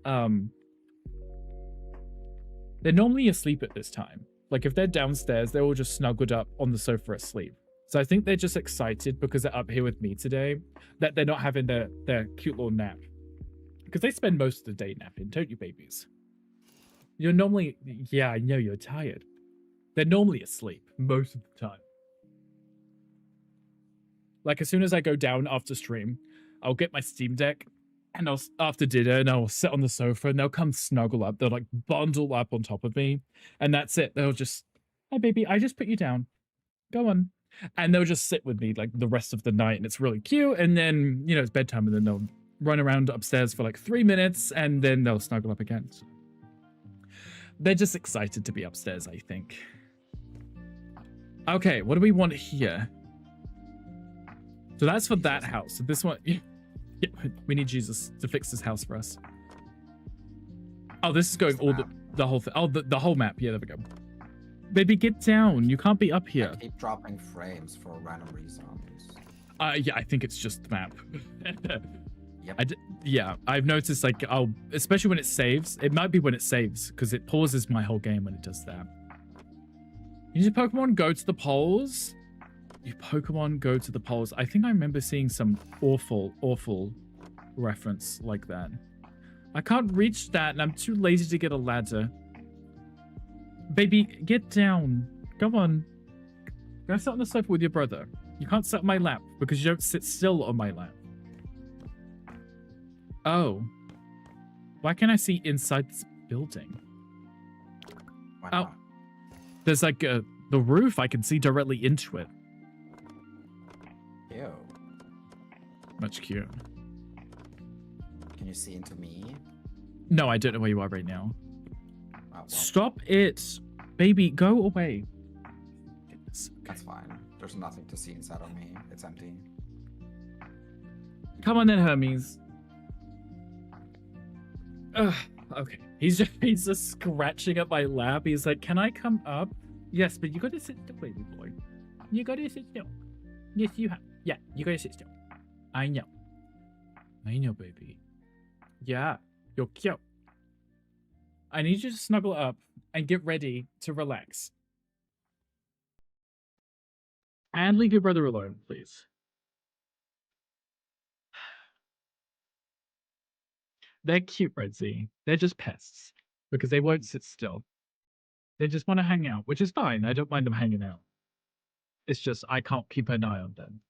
They're normally asleep at this time. Like if they're downstairs, they're all just snuggled up on the sofa asleep. So I think they're just excited because they're up here with me today that they're not having their cute little nap. Because they spend most of the day napping, don't you, babies? You're normally... Yeah, I know you're tired. They're normally asleep most of the time. Like as soon as I go down after stream, I'll get my Steam Deck and after dinner and I'll sit on the sofa and they'll come snuggle up. They'll like bundle up on top of me and that's it. They'll just, hi baby, I just put you down. Go on, And they'll just sit with me like the rest of the night, and it's really cute. And then, you know, it's bedtime, and then they'll run around upstairs for like 3 minutes, and then they'll snuggle up again. So they're just excited to be upstairs, I think. Okay, what do we want here? So that's for that house. So this one, yeah, we need Jesus to fix this house for us. Oh, this is going all the whole thing. Oh, the whole map. Yeah, there we go. Baby, get down. You can't be up here. I keep dropping frames for random reasons. Yeah, I think it's just the map. Yep. Yeah, I've noticed, like, especially when it saves. It might be when it saves, because it pauses my whole game when it does that. You need Pokemon go to the polls? You Pokemon go to the polls. I think I remember seeing some awful, awful reference like that. I can't reach that, and I'm too lazy to get a ladder. Baby, get down. Go on. Go sit on the sofa with your brother. You can't sit on my lap because you don't sit still on my lap. Oh. Why can't I see inside this building? Oh. There's like the roof. I can see directly into it. Ew. Much cute. Can you see into me? No, I don't know where you are right now. Oh, well. Stop it. Baby, go away. Goodness. Okay. That's fine. There's nothing to see inside of me. It's empty. Come on then, Hermes. Ugh, okay. He's just scratching at my lap. He's like, can I come up? Yes, but you gotta sit still, baby boy. You gotta sit still. Yes, you have. Yeah, you gotta sit still. I know. I know, baby. Yeah, you're cute. I need you to snuggle up and get ready to relax. And leave your brother alone, please. They're cute, Redzy. They're just pests because they won't sit still. They just want to hang out, which is fine. I don't mind them hanging out. It's just I can't keep an eye on them.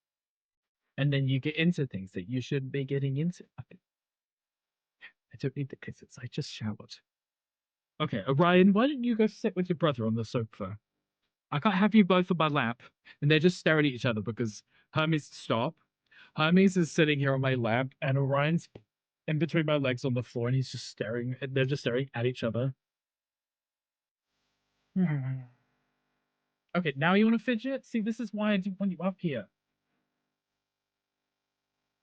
And then you get into things that you shouldn't be getting into. I don't need the kisses. I just showered. Okay, Orion, why don't you go sit with your brother on the sofa? I can't have you both on my lap. And they're just staring at each other because Hermes, stop. Hermes is sitting here on my lap and Orion's in between my legs on the floor and he's just staring. They're just staring at each other. Okay, now you want to fidget? See, this is why I didn't want you up here.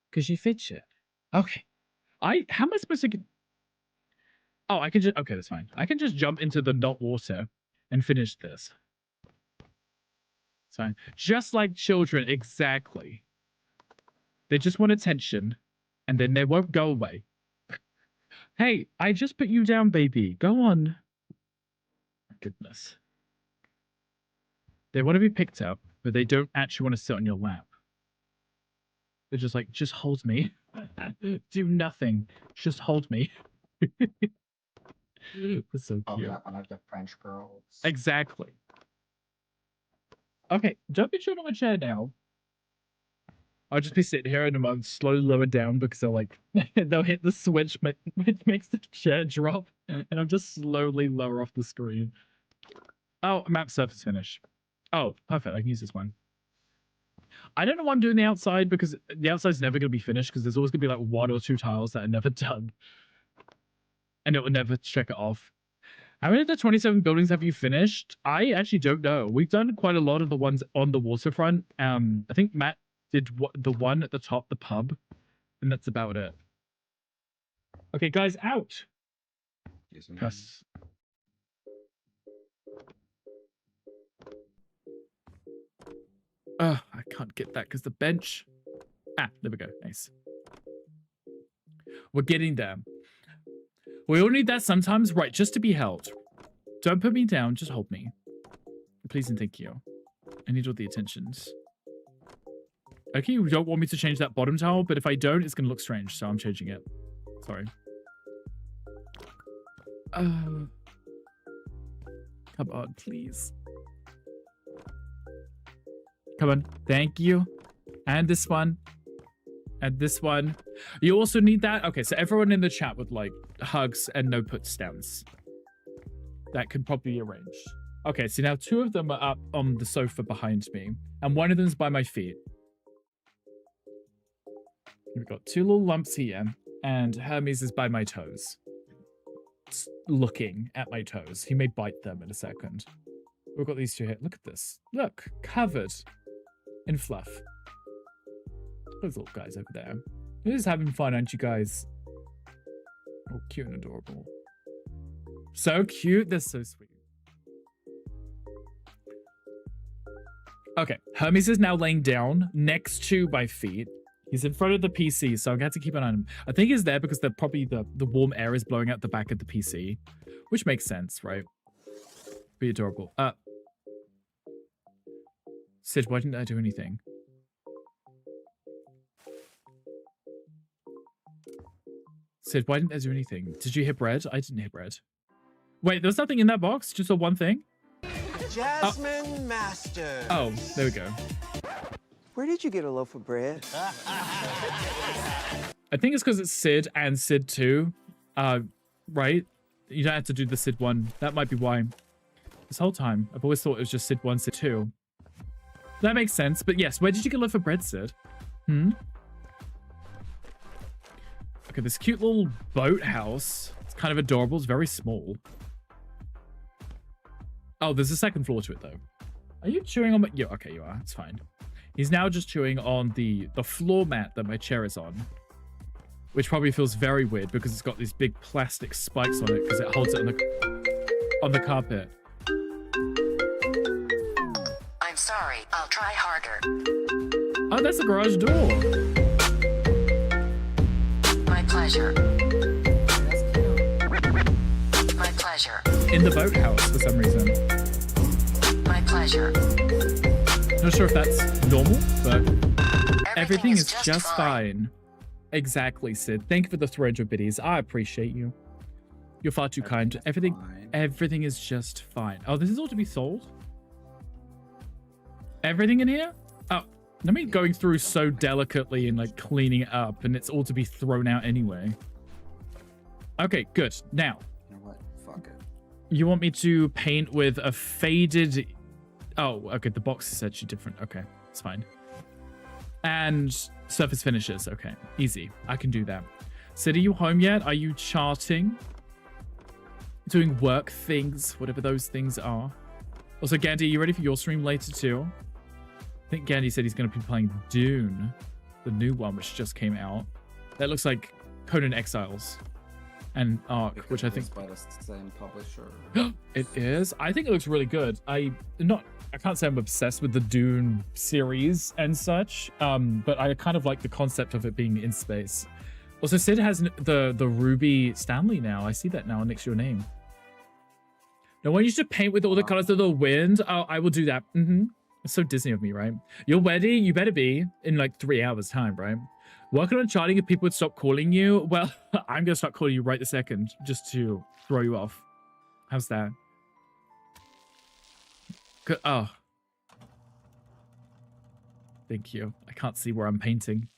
Because you fidget. Okay. How am I supposed to get... Oh, I can just... Okay, that's fine. I can just jump into the not water and finish this. It's fine. Just like children, exactly. They just want attention, and then they won't go away. Hey, I just put you down, baby. Go on. Goodness. They want to be picked up, but they don't actually want to sit on your lap. They're just like, just hold me. Do nothing. Just hold me. That's so cute. One of the French girls. Exactly. Okay, don't be sitting on my chair now. I'll just be sitting here and I'm slowly lower down because they'll like they'll hit the switch which makes the chair drop and I'm just slowly lower off the screen. Oh, map surface finish. Oh, perfect. I can use this one. I don't know why I'm doing the outside because the outside's never going to be finished because there's always going to be like 1 or 2 tiles that are never done. And it will never check it off. How many of the 27 buildings have you finished? I actually don't know. We've done quite a lot of the ones on the waterfront. I think Matt did the one at the top, the pub. And that's about it. Okay, guys, out. Press. I can't get that because the bench. Ah, there we go. Nice. We're getting there. We all need that sometimes, right? Just to be held. Don't put me down. Just hold me. Please and thank you. I need all the attentions. Okay, you don't want me to change that bottom tile, but if I don't, it's going to look strange, so I'm changing it. Sorry. Come on, please. Come on. Thank you. And this one. And this one. You also need that? Okay, so everyone in the chat would like hugs and no put stands. That could probably be arranged. Okay, so now 2 of them are up on the sofa behind me, and 1 of them's by my feet. We've got 2 little lumps here, and Hermes is by my toes. Just looking at my toes. He may bite them in a second. We've got these 2 here. Look at this. Look, covered in fluff. Those little guys over there. You're just having fun, aren't you guys? Oh, cute and adorable. So cute. They're so sweet. Okay, Hermes is now laying down next to my feet. He's in front of the PC, so I'm going to have to keep an eye on him. I think he's there because probably the warm air is blowing out the back of the PC, which makes sense, right? Be adorable. Sid, why didn't I do anything? Sid, why didn't I do anything? Did you hit bread? I didn't hit bread. Wait, there's nothing in that box? Just a one thing? Jasmine Masters. Oh, there we go. Where did you get a loaf of bread? I think it's because it's Sid and Sid 2. Right? You don't have to do the Sid 1. That might be why. This whole time, I've always thought it was just Sid 1, Sid 2. That makes sense. But yes, where did you get a loaf of bread, Sid? Okay, this cute little boathouse. It's kind of adorable. It's very small. Oh, there's a second floor to it, though. Are you chewing on my... Yeah, okay, you are. It's fine. He's now just chewing on the floor mat that my chair is on. Which probably feels very weird because it's got these big plastic spikes on it because it holds it on the carpet. I'm sorry. I'll try harder. Oh, that's the garage door. My pleasure. My pleasure. In the boathouse for some reason. My pleasure. Not sure if that's normal, but everything is just fine. Exactly, Sid. Thank you for the 300 biddies. I appreciate you. You're far too kind. Everything is just fine. Oh, this is all to be sold? Everything in here? Oh, let me going through so delicately and like cleaning it up, and it's all to be thrown out anyway. Okay, good. Now, You know what? Fuck it. you want me to paint with a faded... Oh, okay, the box is actually different. Okay, it's fine. And surface finishes. Okay, easy. I can do that. Sid, are you home yet? Are you charting? Doing work things, whatever those things are. Also, Gandhi, are you ready for your stream later too? I think Gandhi said he's going to be playing Dune, the new one, which just came out. That looks like Conan Exiles and Ark, which I think... by the same publisher. It is. I think it looks really good. I can't say I'm obsessed with the Dune series and such, but I kind of like the concept of it being in space. Also, Sid has the Ruby Stanley now. I see that now next to your name. Now, when you should paint with all the colors of the wind, oh, I will do that. It's so Disney of me, right? You're ready? You better be in like 3 hours time, right? Working on charting if people would stop calling you. Well, I'm going to start calling you right this second just to throw you off. How's that? Good. Oh. Thank you. I can't see where I'm painting.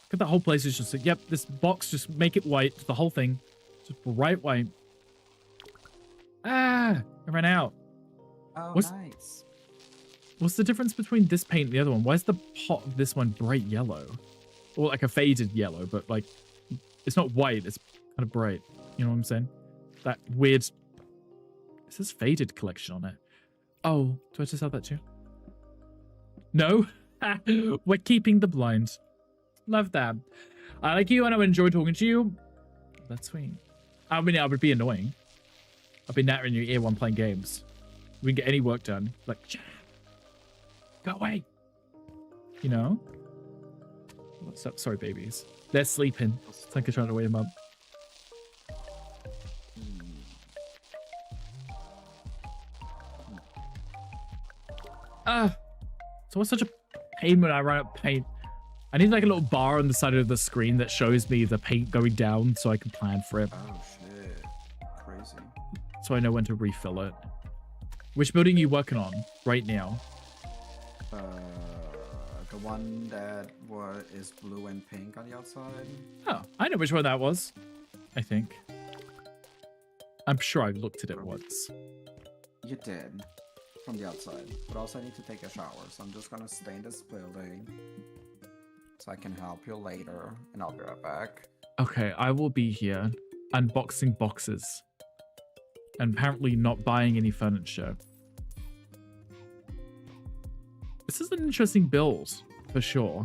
Look at the whole place is just like, yep, this box, just make it white. The whole thing. Just bright white. Ah, I ran out. Oh, nice. What's the difference between this paint and the other one? Why is the pot of this one bright yellow? Or like a faded yellow, but like, it's not white, it's kind of bright. You know what I'm saying? That weird... It says faded collection on it. Oh, do I just have that too? No? We're keeping the blind. Love that. I like you and I enjoy talking to you. That's sweet. I mean, I would be annoying. I've been nattering your ear while I'm playing games. We can get any work done. Like, go away. You know? What's up? Sorry, babies. They're sleeping. It's like I'm trying to wake them up. So what's such a pain when I run out of paint? I need like a little bar on the side of the screen that shows me the paint going down so I can plan for it. Oh shit. Crazy. So I know when to refill it. Which building are you working on right now? The one that is blue and pink on the outside. Oh, I know which one that was. I think. I'm sure I've looked at it once. You did. from the outside. But also I need to take a shower, so I'm just gonna stay in this building. So I can help you later, and I'll be right back. Okay, I will be here unboxing boxes. And apparently not buying any furniture. This is an interesting build, for sure.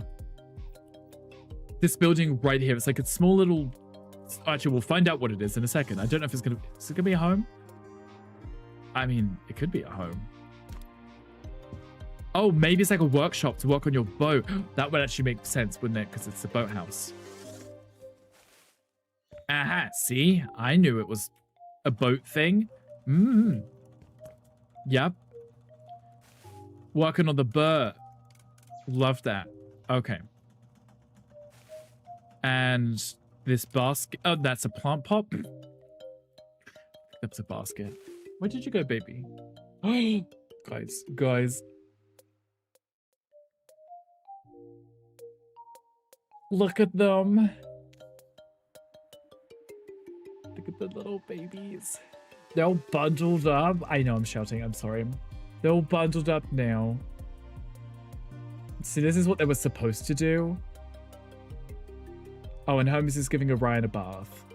This building right here, it's like a small little... Actually, we'll find out what it is in a second. I don't know if it's gonna... Is it gonna be a home? I mean, it could be a home. Oh, maybe it's like a workshop to work on your boat. That would actually make sense, wouldn't it? Because it's a boathouse. Aha, see? I knew it was a boat thing. Yep. Working on the boat. Love that. Okay. And this basket. Oh, that's a plant pot. That's a basket. Where did you go, baby? Guys. Look at them. Look at the little babies. They're all bundled up. I know I'm shouting. I'm sorry. They're all bundled up now. See, this is what they were supposed to do. Oh, and Holmes is giving Orion a bath.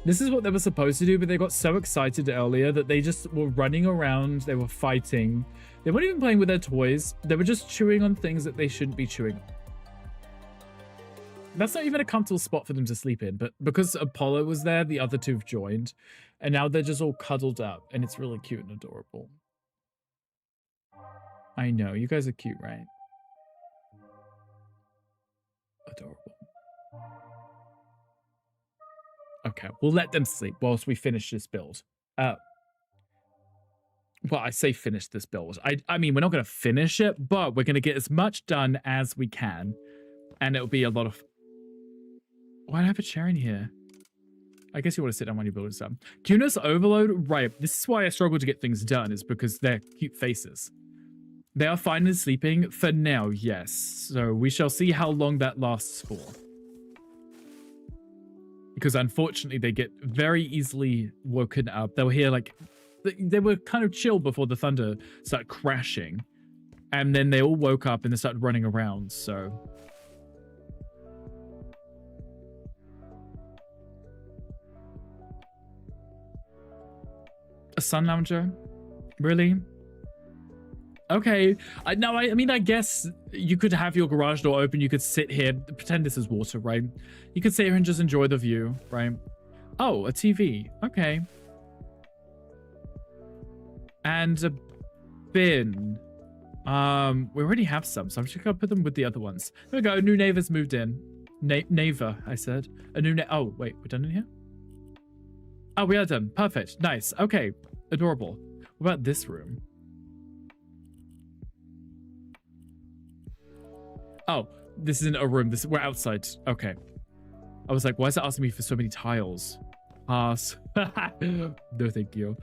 This is what they were supposed to do, but they got so excited earlier that they just were running around. They were fighting. They weren't even playing with their toys. They were just chewing on things that they shouldn't be chewing on. That's not even a comfortable spot for them to sleep in, but because Apollo was there, the other two have joined, and now they're just all cuddled up, and it's really cute and adorable. I know, you guys are cute, right? Adorable. Okay, we'll let them sleep whilst we finish this build. Well, I say finish this build. I mean, we're not going to finish it, but we're going to get as much done as we can, and it'll be a lot of... Why do I have a chair in here? I guess you want to sit down when you build stuff. Cuteness overload? Right. This is why I struggle to get things done, is because they're cute faces. They are fine and sleeping for now, yes. So we shall see how long that lasts for. Because unfortunately, they get very easily woken up. They'll hear like... They were kind of chill before the thunder started crashing. And then they all woke up and they started running around, so... A sun lounger? Really? Okay. I mean, I guess you could have your garage door open. You could sit here. Pretend this is water, right? You could sit here and just enjoy the view, right? Oh, a TV. Okay. And a bin. We already have some, so I'm just gonna put them with the other ones. There we go. New neighbors moved in. Neighbor, I said. A new oh, wait. We're done in here? Oh, we are done. Perfect. Nice. Okay. Adorable. What about this room? Oh, this isn't a room. We're outside. Okay. I was like, why is it asking me for so many tiles? Pass. No, thank you.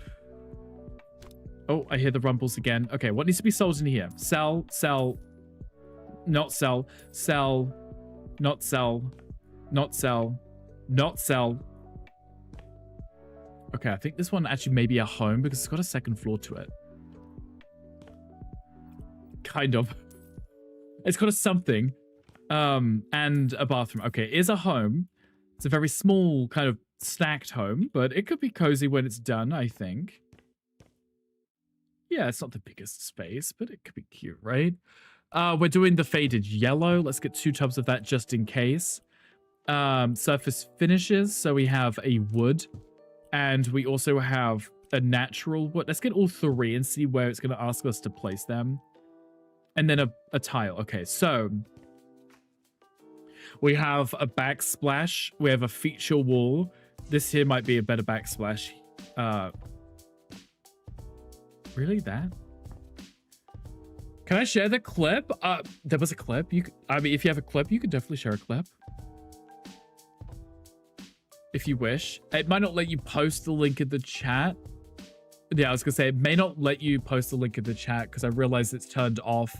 Oh, I hear the rumbles again. Okay, what needs to be sold in here? Sell, not sell, sell, not sell, not sell, not sell. Okay, I think this one actually may be a home because it's got a second floor to it. Kind of. It's got a something. And a bathroom. Okay, it is a home. It's a very small kind of stacked home, but it could be cozy when it's done, I think. Yeah, it's not the biggest space, but it could be cute, right? We're doing the faded yellow. Let's get 2 tubs of that just in case. Surface finishes. So we have a wood. And we also have a natural wood. Let's get all 3 and see where it's going to ask us to place them. And then a tile. Okay, so we have a backsplash. We have a feature wall. This here might be a better backsplash. Really, that? Can I share the clip? There was a clip. I mean, if you have a clip, you could definitely share a clip. If you wish. It might not let you post the link in the chat. Yeah, I was gonna say, it may not let you post the link in the chat because I realize it's turned off.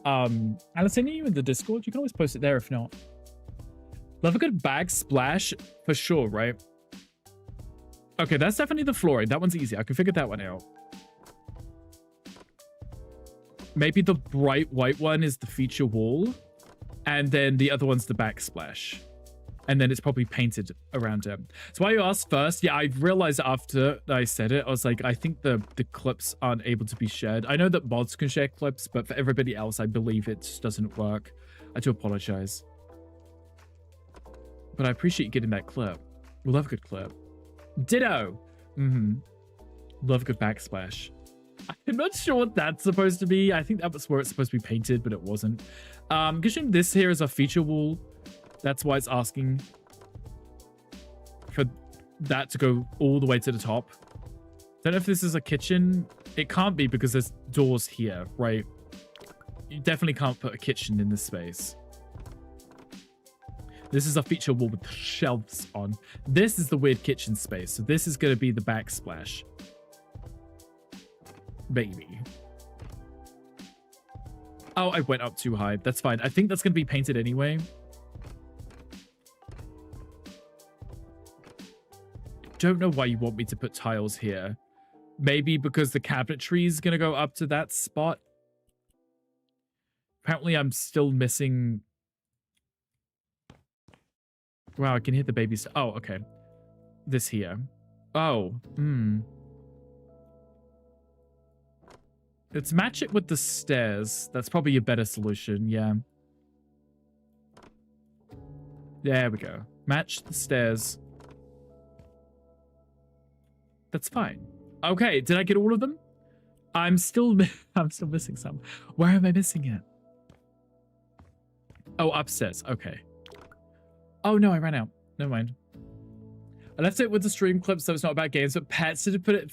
And I'll send you in the Discord. You can always post it there if not. Love a good backsplash for sure, right? Okay, that's definitely the flooring. That one's easy. I can figure that one out. Maybe the bright white one is the feature wall, and then the other one's the backsplash. And then it's probably painted around it. So why you asked first? Yeah, I realized after I said it, I was like, I think the clips aren't able to be shared. I know that mods can share clips, but for everybody else, I believe it just doesn't work. I do apologize. But I appreciate you getting that clip. We love a good clip. Ditto. Love a good backsplash. I'm not sure what that's supposed to be. I think that was where it's supposed to be painted, but it wasn't. Because this here is a feature wall. That's why it's asking for that to go all the way to the top. Don't know if this is a kitchen. It can't be because there's doors here, right? You definitely can't put a kitchen in this space. This is a feature wall with shelves on. This is the weird kitchen space. So this is going to be the backsplash. Maybe. Oh, I went up too high. That's fine. I think that's going to be painted anyway. Don't know why you want me to put tiles here. Maybe because the cabinetry is going to go up to that spot. Apparently, I'm still missing... Wow, I can hear the babies. Oh, okay. This here. Oh, Let's match it with the stairs. That's probably a better solution, yeah. There we go. Match the stairs. That's fine. Okay, did I get all of them? I'm still missing some. Where am I missing it? Oh, upstairs. Okay. Oh no, I ran out. Never mind. I left it with the stream clips, so it's not about games, but pets, did it put it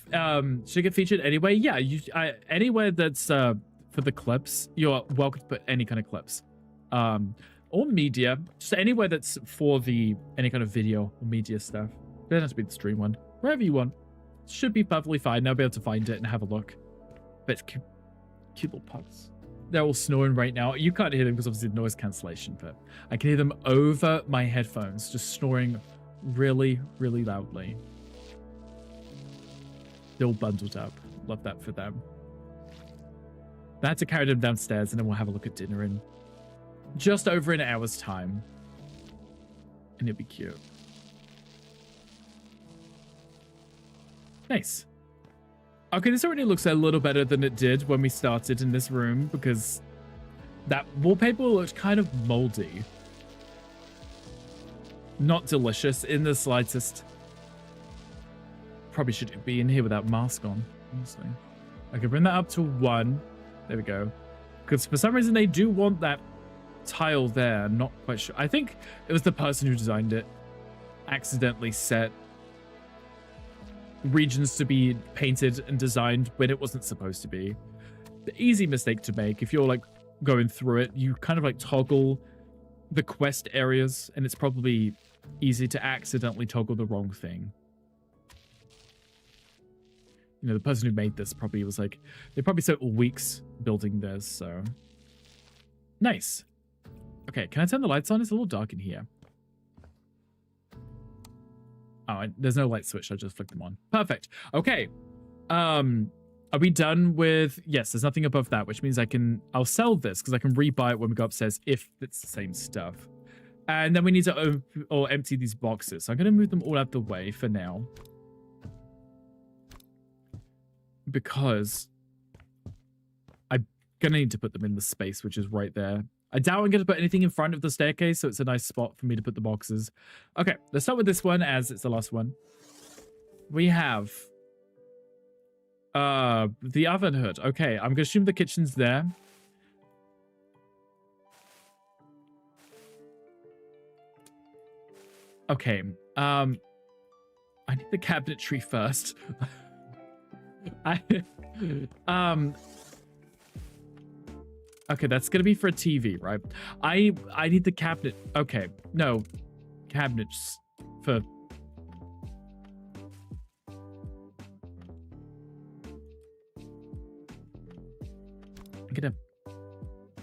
should it get featured anyway? Yeah, anywhere that's for the clips, you're welcome to put any kind of clips. Or media. Just anywhere that's for any kind of video or media stuff. It doesn't have to be the stream one. Wherever you want. Should be perfectly fine. I'll be able to find it and have a look. But it's cute little pugs. They're all snoring right now. You can't hear them because obviously the noise cancellation, but I can hear them over my headphones, just snoring really, really loudly. They're all bundled up. Love that for them. I had to carry them downstairs and then we'll have a look at dinner in just over an hour's time. And it'll be cute. Nice. Okay, this already looks a little better than it did when we started in this room because that wallpaper looked kind of moldy. Not delicious in the slightest. Probably shouldn't be in here without mask on, honestly. I can bring that up to 1. There we go. Because for some reason they do want that tile there. I'm not quite sure. I think it was the person who designed it accidentally set regions to be painted and designed when it wasn't supposed to be. The easy mistake to make if you're like going through it, you kind of like toggle the quest areas and it's probably easy to accidentally toggle the wrong thing. You know, the person who made this probably was like, they probably spent weeks building this, so. Nice. Okay, can I turn the lights on? It's a little dark in here. Oh, there's no light switch. I just flicked them on. Perfect. Okay. Are we done with... Yes, there's nothing above that, which means I'll sell this because I can rebuy it when we go upstairs if it's the same stuff. And then we need to empty these boxes. So I'm going to move them all out the way for now. Because I'm going to need to put them in the space, which is right there. I doubt I'm going to put anything in front of the staircase, so it's a nice spot for me to put the boxes. Okay, let's start with this one as it's the last one. We have the oven hood. Okay, I'm going to assume the kitchen's there. Okay, I need the cabinetry first. Okay, that's gonna be for a TV, right? I need the cabinet. Okay, no, cabinets for. I'm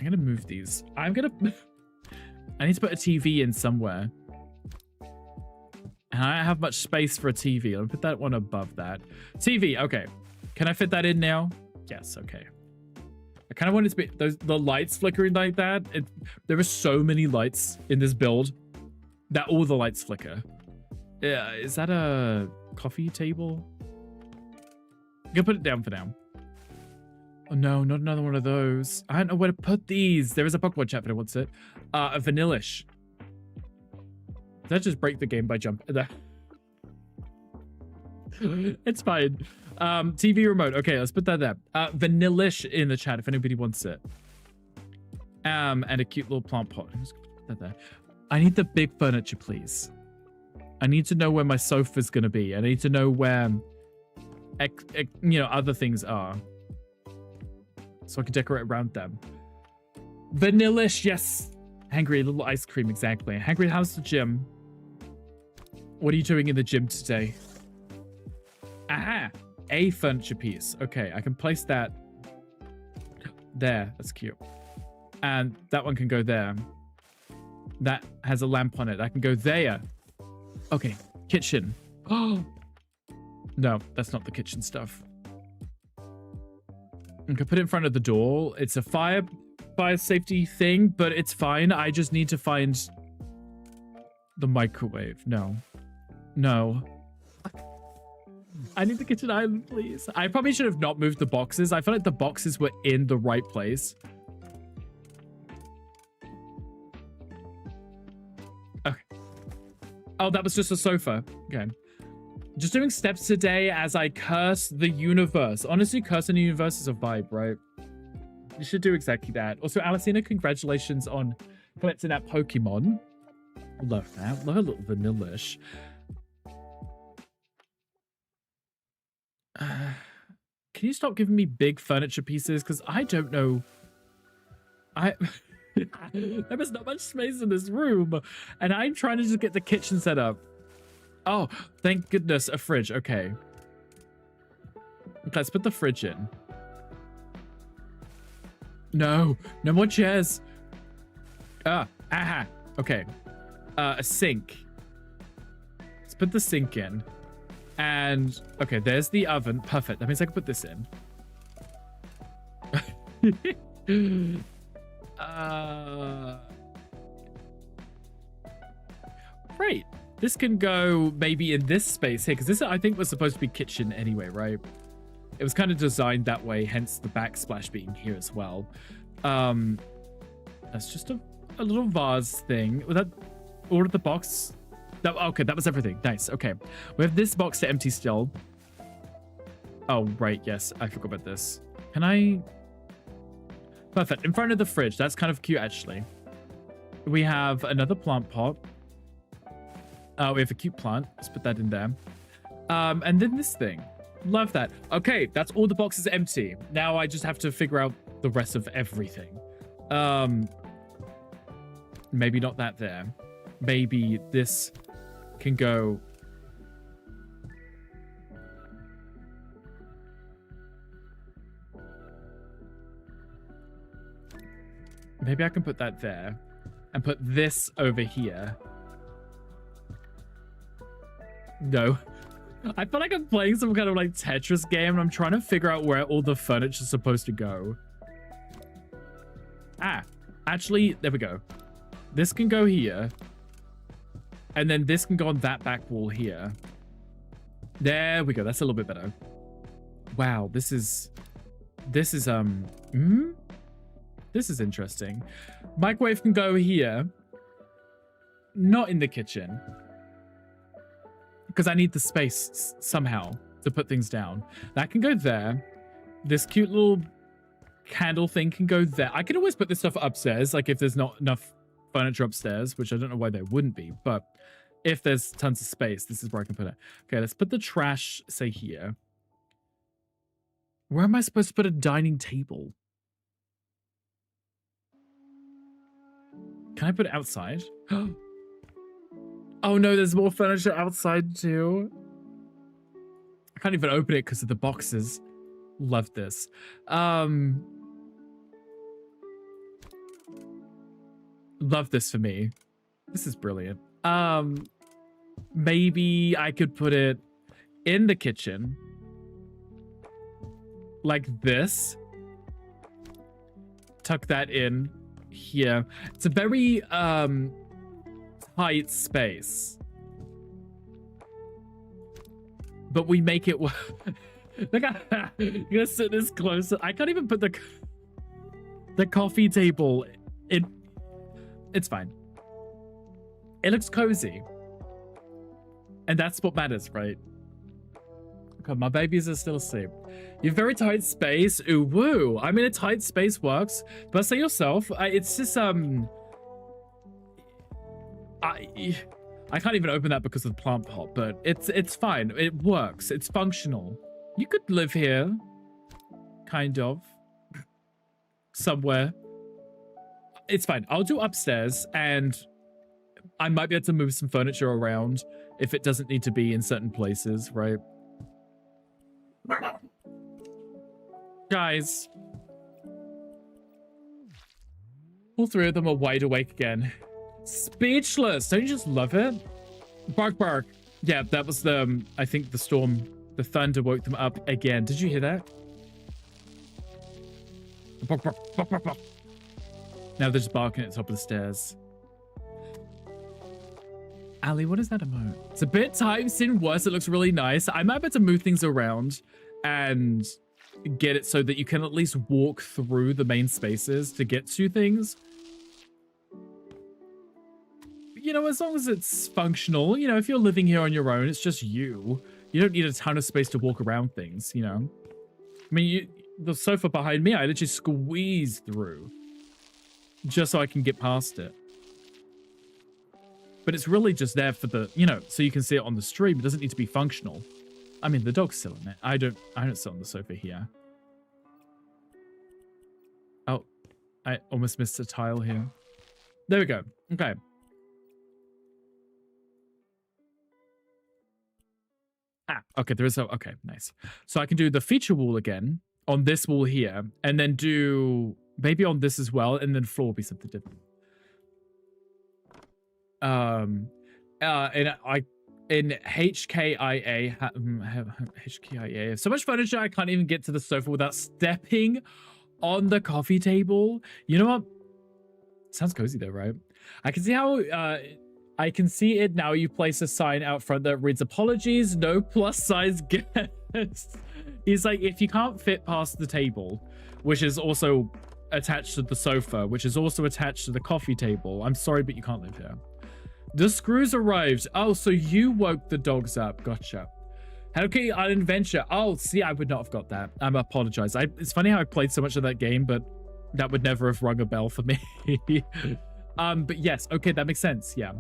gonna move these. I need to put a TV in somewhere. And I don't have much space for a TV. I'll put that one above that. TV, okay. Can I fit that in now? Yes, okay. I kind of want it to be the lights flickering like that. There are so many lights in this build that all the lights flicker. Yeah, is that a coffee table? I'm gonna put it down for now. Oh no, not another one of those. I don't know where to put these. There is a Pokemon chat, but it wants it. A Vanillish. Did I just break the game by jumping there? It's fine. TV remote. Okay, let's put that there. Vanillish in the chat if anybody wants it. And a cute little plant pot. I'm just gonna put that there. I need the big furniture, please. I need to know where my sofa's gonna be. I need to know where, you know, other things are, so I can decorate around them. Vanillish, yes. Hangry, a little ice cream, exactly. Hangry, how's the gym? What are you doing in the gym today? Aha, a furniture piece. Okay, I can place that there. That's cute. And that one can go there. That has a lamp on it. I can go there. Okay, kitchen. Oh, no, that's not the kitchen stuff. I can put it in front of the door. It's a fire safety thing, but it's fine. I just need to find the microwave. No. I need the kitchen island, please. I probably should have not moved the boxes. I felt like the boxes were in the right place. Okay. Oh, that was just a sofa. Okay. Just doing steps today as I curse the universe. Honestly, cursing the universe is a vibe, right? You should do exactly that. Also, Alicina, congratulations on collecting that Pokemon. Love that. Love a little Vanillish. Can you stop giving me big furniture pieces? Because I don't know. There is not much space in this room. And I'm trying to just get the kitchen set up. Oh, thank goodness, a fridge. Okay. Let's put the fridge in. No more chairs. Aha. Okay. A sink. Let's put the sink in. And, okay, there's the oven. Perfect. That means I can put this in. Right. This can go maybe in this space here, because this, I think, was supposed to be kitchen anyway, right? It was kind of designed that way, hence the backsplash being here as well. That's just a little vase thing. Was that all of the box? Okay, that was everything. Nice. Okay. We have this box to empty still. Oh, right. Yes, I forgot about this. Can I... Perfect. In front of the fridge. That's kind of cute, actually. We have another plant pot. We have a cute plant. Let's put that in there. And then this thing. Love that. Okay, that's all the boxes empty. Now I just have to figure out the rest of everything. Maybe not that there. Maybe this can go... Maybe I can put that there and put this over here. No. I feel like I'm playing some kind of like Tetris game and I'm trying to figure out where all the furniture is supposed to go. Actually, there we go. This can go here. And then this can go on that back wall here. There we go. That's a little bit better. Wow, this is This is interesting. Microwave can go here. Not in the kitchen. Because I need the space somehow to put things down. That can go there. This cute little candle thing can go there. I can always put this stuff upstairs, like if there's not enough furniture upstairs, which I don't know why there wouldn't be, but if there's tons of space, this is where I can put it. Okay, let's put the trash, say, here. Where am I supposed to put a dining table? Can I put it outside? Oh no, there's more furniture outside too. I can't even open it because of the boxes. Love this. Love this for me. This is brilliant. Maybe I could put it in the kitchen. Like this. tuck that in here. It's a very tight space. But we make it work. Look at you're gonna sit this close. I can't even put the coffee table in. It's fine. It looks cozy. And that's what matters, right? God, my babies are still asleep. You have very tight space. Ooh, woo. I mean, a tight space works. But say yourself, it's just, I can't even open that because of the plant pot, but it's fine. It works. It's functional. You could live here. Kind of. Somewhere. It's fine. I'll do upstairs, and I might be able to move some furniture around if it doesn't need to be in certain places, right? Guys. All three of them are wide awake again. Speechless. Don't you just love it? Bark, bark. Yeah, that was the, I think the storm, the thunder woke them up again. Did you hear that? Bark, bark, bark, bark, bark. Now they're just barking at the top of the stairs. Ali, what is that emote? It's a bit typed in worse. It looks really nice. I might be able to move things around and get it so that you can at least walk through the main spaces to get to things. You know, as long as it's functional, you know, if you're living here on your own, it's just you. You don't need a ton of space to walk around things, you know? I mean, the sofa behind me, I literally squeezed through just so I can get past it. But it's really just there for the, you know, so you can see it on the stream. It doesn't need to be functional. I mean, the dog's still in it. I don't sit on the sofa here. Oh, I almost missed a tile here. There we go. Okay. Ah, okay, there is a, okay, nice. So I can do the feature wall again on this wall here, and then do maybe on this as well, and then floor will be something different. In HKIA, HKIA, so much furniture I can't even get to the sofa without stepping on the coffee table. You know what? Sounds cozy though, right? I can see how, I can see it now. You place a sign out front that reads, apologies, no plus size guests. He's like, if you can't fit past the table, which is also attached to the sofa, which is also attached to the coffee table, I'm sorry, but you can't live here. The screws arrived. Oh, so you woke the dogs up. Gotcha. Hello Kitty Island Adventure. Oh, see, I would not have got that. I apologize. It's funny how I played so much of that game, but that would never have rung a bell for me. But yes, okay, that makes sense. Yeah.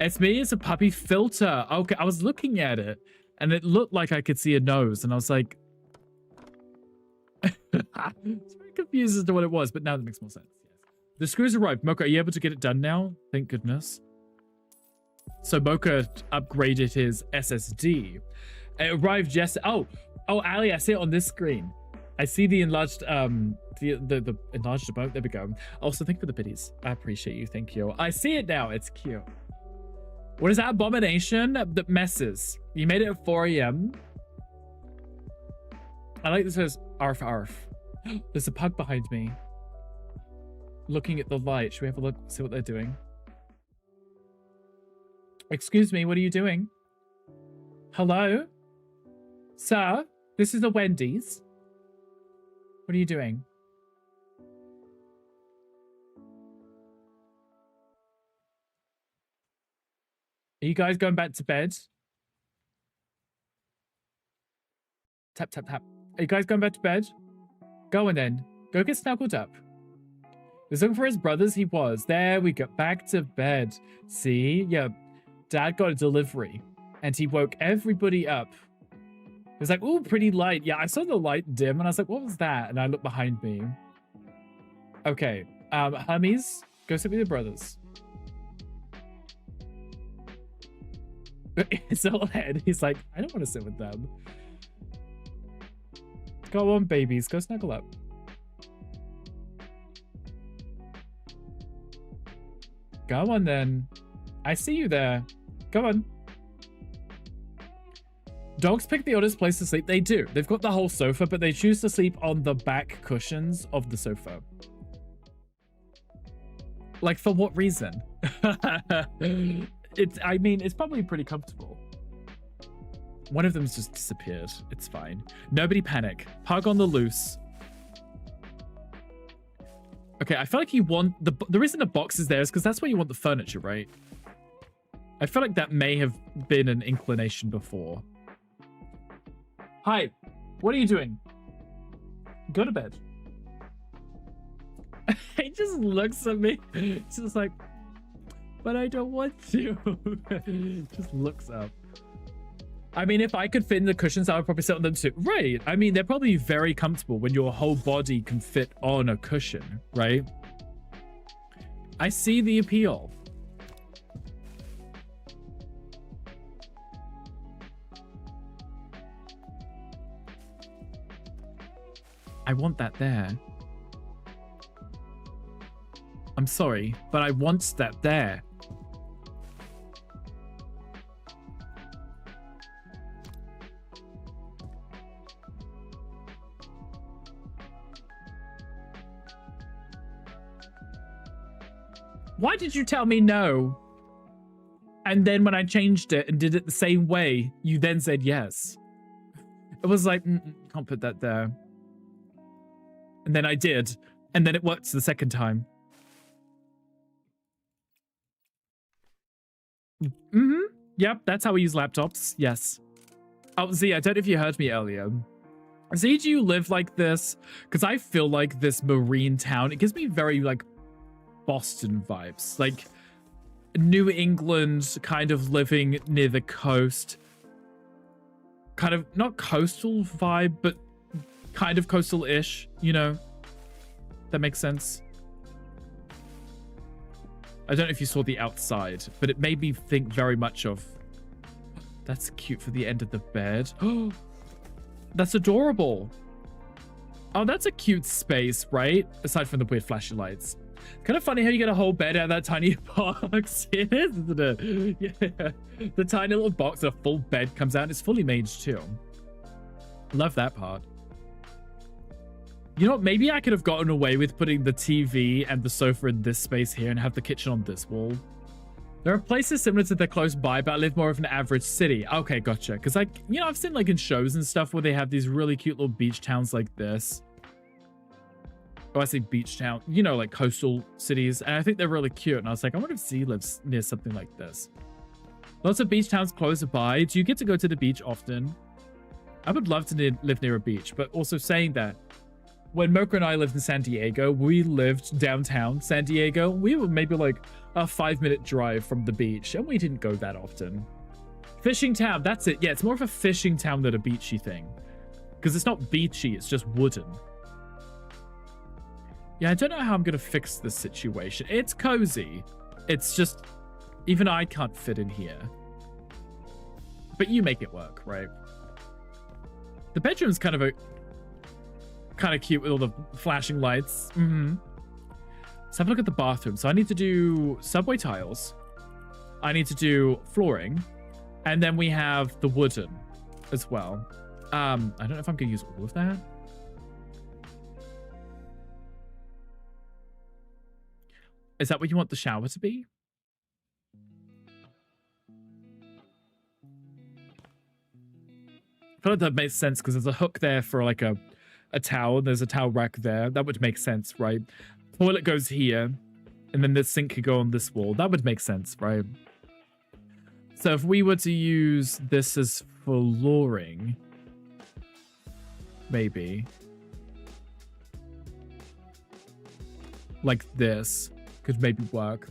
It's me. It's a puppy filter. Okay, I was looking at it, and it looked like I could see a nose, and I was like, it's very confused as to what it was, but now that makes more sense. Yes. The screws arrived. Mocha, are you able to get it done now? Thank goodness. So Mocha upgraded his SSD. It arrived just, oh, Ali, I see it on this screen. I see the enlarged, the enlarged emote. There we go. Also, thank you for the biddies. I appreciate you. Thank you. I see it now. It's cute. What is that abomination that messes? You made it at 4 a.m. I like this says arf arf. There's a pug behind me. Looking at the light. Should we have a look, see what they're doing? Excuse me, what are you doing? Hello? Sir, this is the Wendy's. What are you doing? Are you guys going back to bed? Tap, tap, tap. Are you guys going back to bed? Go on then. Go get snuggled up. He's looking for his brothers. He was. There we go. Back to bed. See? Yeah. Dad got a delivery. And he woke everybody up. He was like, ooh, pretty light. Yeah, I saw the light dim. And I was like, what was that? And I looked behind me. Okay. Hermes, go sit with your brothers. It's all head. He's like, I don't want to sit with them. Go on, babies. Go snuggle up. Go on, then. I see you there. Come on. Dogs pick the oddest place to sleep. They do. They've got the whole sofa, but they choose to sleep on the back cushions of the sofa. Like, for what reason? I mean, it's probably pretty comfortable. One of them's just disappeared. It's fine. Nobody panic. Pug on the loose. Okay, I feel like you want the reason the box is there is because that's where you want the furniture, right? I feel like that may have been an inclination before. Hi, what are you doing? Go to bed. He just looks at me. He's just like, but I don't want to. Just looks up. I mean, if I could fit in the cushions, I would probably sit on them too. Right. I mean, they're probably very comfortable when your whole body can fit on a cushion, right? I see the appeal. I want that there. I'm sorry, but I want that there. Why did you tell me no? And then when I changed it and did it the same way, you then said yes. It was like, can't put that there. And then I did. And then it worked the second time. Yep, that's how we use laptops. Yes. Oh, Z, I don't know if you heard me earlier. Z, do you live like this? Because I feel like this marine town, it gives me very, like, Boston vibes. Like, New England, kind of living near the coast. Kind of, not coastal vibe, but kind of coastal-ish, you know? That makes sense. I don't know if you saw the outside, but it made me think very much of... That's cute for the end of the bed. Oh, that's adorable. Oh, that's a cute space, right? Aside from the weird flashy lights. Kind of funny how you get a whole bed out of that tiny box. It is, isn't it? Yeah. The tiny little box, a full bed comes out. It's fully made too. Love that part. You know what? Maybe I could have gotten away with putting the TV and the sofa in this space here and have the kitchen on this wall. There are places similar to that close by, but I live more of an average city. Okay, gotcha. Because, like, you know, I've seen, like, in shows and stuff where they have these really cute little beach towns like this. Oh, I say beach town. You know, like, coastal cities. And I think they're really cute. And I was like, I wonder if Z lives near something like this. Lots of beach towns close by. Do you get to go to the beach often? I would love to live near a beach, but also saying that, when Mocha and I lived in San Diego, we lived downtown San Diego. We were maybe like a 5-minute drive from the beach, and we didn't go that often. Fishing town, that's it. Yeah, it's more of a fishing town than a beachy thing. Because it's not beachy, it's just wooden. Yeah, I don't know how I'm going to fix this situation. It's cozy. It's just, even I can't fit in here. But you make it work, right? The bedroom's kind of cute with all the flashing lights. Let's have a look at the bathroom. So I need to do subway tiles. I need to do flooring. And then we have the wooden as well. I don't know if I'm going to use all of that. Is that what you want the shower to be? I feel like that makes sense because there's a hook there for like a towel. There's a towel rack there. That would make sense, right? Toilet goes here. And then the sink could go on this wall. That would make sense, right? So if we were to use this as flooring, maybe. Like this could maybe work.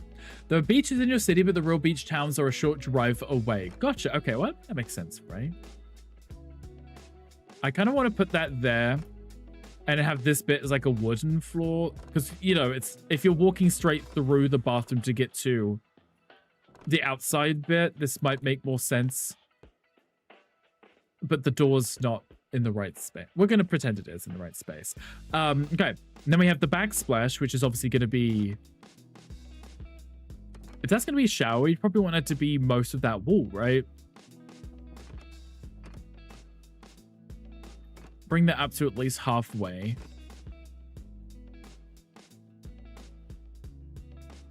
There are beaches in your city, but the real beach towns are a short drive away. Gotcha. Okay, well, that makes sense, right? I kind of want to put that there and have this bit as like a wooden floor because, you know, it's if you're walking straight through the bathroom to get to the outside bit, this might make more sense. But the door's not in the right space. We're going to pretend it is in the right space. Okay. And then we have the backsplash, which is obviously going to be... If that's going to be a shower, you probably want it to be most of that wall, right? Bring that up to at least halfway. I feel like that makes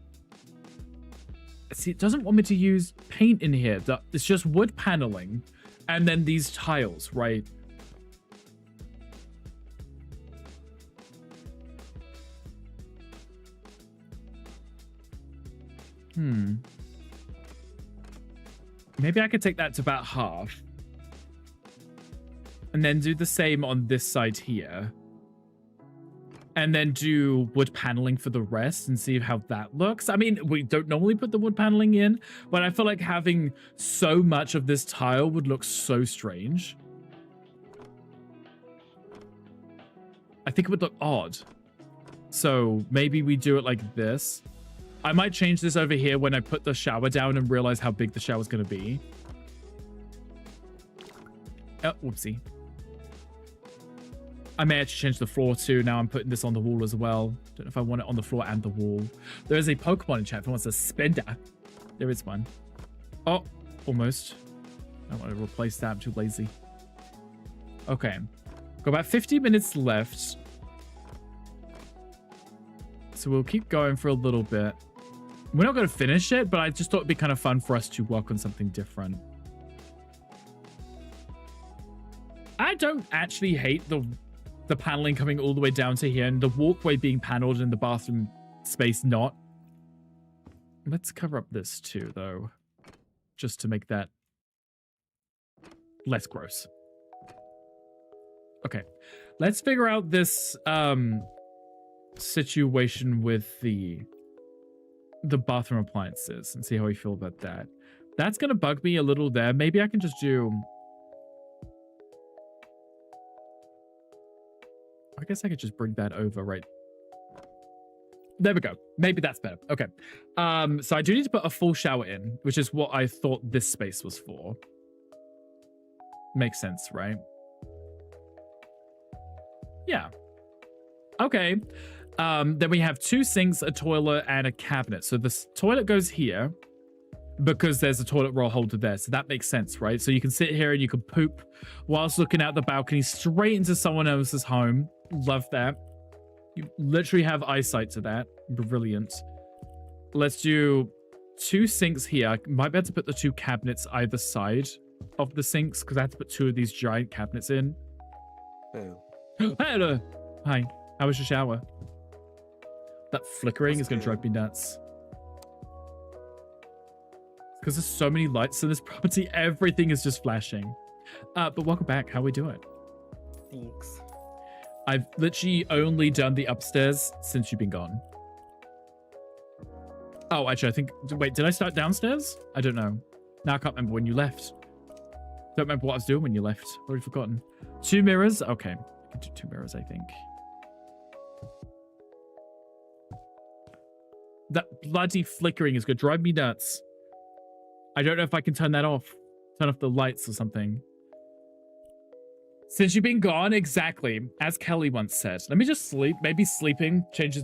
sense. See, it doesn't want me to use paint in here. It's just wood paneling and then these tiles, right? Maybe I could take that to about half. And then do the same on this side here. And then do wood paneling for the rest and see how that looks. I mean, we don't normally put the wood paneling in, but I feel like having so much of this tile would look so strange. I think it would look odd. So maybe we do it like this. I might change this over here when I put the shower down and realize how big the shower's going to be. Oh, whoopsie. I may actually change the floor too. Now I'm putting this on the wall as well. Don't know if I want it on the floor and the wall. There is a Pokemon in chat if wants a spender. There is one. Oh, almost. I want to replace that. I'm too lazy. Okay. Got about 50 minutes left. So we'll keep going for a little bit. We're not going to finish it, but I just thought it'd be kind of fun for us to work on something different. I don't actually hate the paneling coming all the way down to here and the walkway being paneled and the bathroom space not. Let's cover up this too, though, just to make that less gross. Okay, let's figure out this situation with the bathroom appliances and see how we feel about that. That's gonna bug me a little there. Maybe I can just do... I guess I could just bring that over, right? There we go. Maybe that's better. Okay. So I do need to put a full shower in, which is what I thought this space was for. Makes sense, right? Yeah. Okay. Then we have 2 sinks, a toilet, and a cabinet. So this toilet goes here because there's a toilet roll holder there. So that makes sense, right? So you can sit here and you can poop whilst looking out the balcony straight into someone else's home. Love that. You literally have eyesight to that. Brilliant. Let's do 2 sinks here. I might be able to put the 2 cabinets either side of the sinks because I had to put 2 of these giant cabinets in. Boo. Hello. Hi. How was your shower? That flickering is going to drive me nuts. Because there's so many lights in this property, everything is just flashing. But welcome back. How we doing? Thanks. I've literally only done the upstairs since you've been gone. Oh, actually, I think... Wait, did I start downstairs? I don't know. Now I can't remember when you left. Don't remember what I was doing when you left. Already forgotten. 2 mirrors? Okay. I can do 2 mirrors, I think. That bloody flickering is going to drive me nuts. I don't know if I can turn that off. Turn off the lights or something. Since you've been gone, exactly. As Kelly once said. Let me just sleep. Maybe sleeping change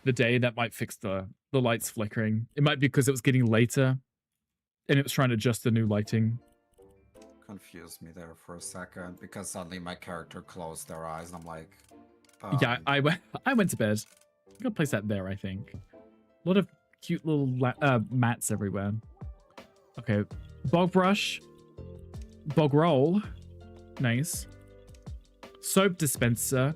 the day. That might fix the lights flickering. It might be because it was getting later. And it was trying to adjust the new lighting. Confused me there for a second because suddenly my character closed their eyes and I'm like... Yeah, I went to bed. I'm going to place that there, I think. A lot of cute little mats everywhere. Okay. Bog brush. Bog roll. Nice. Soap dispenser.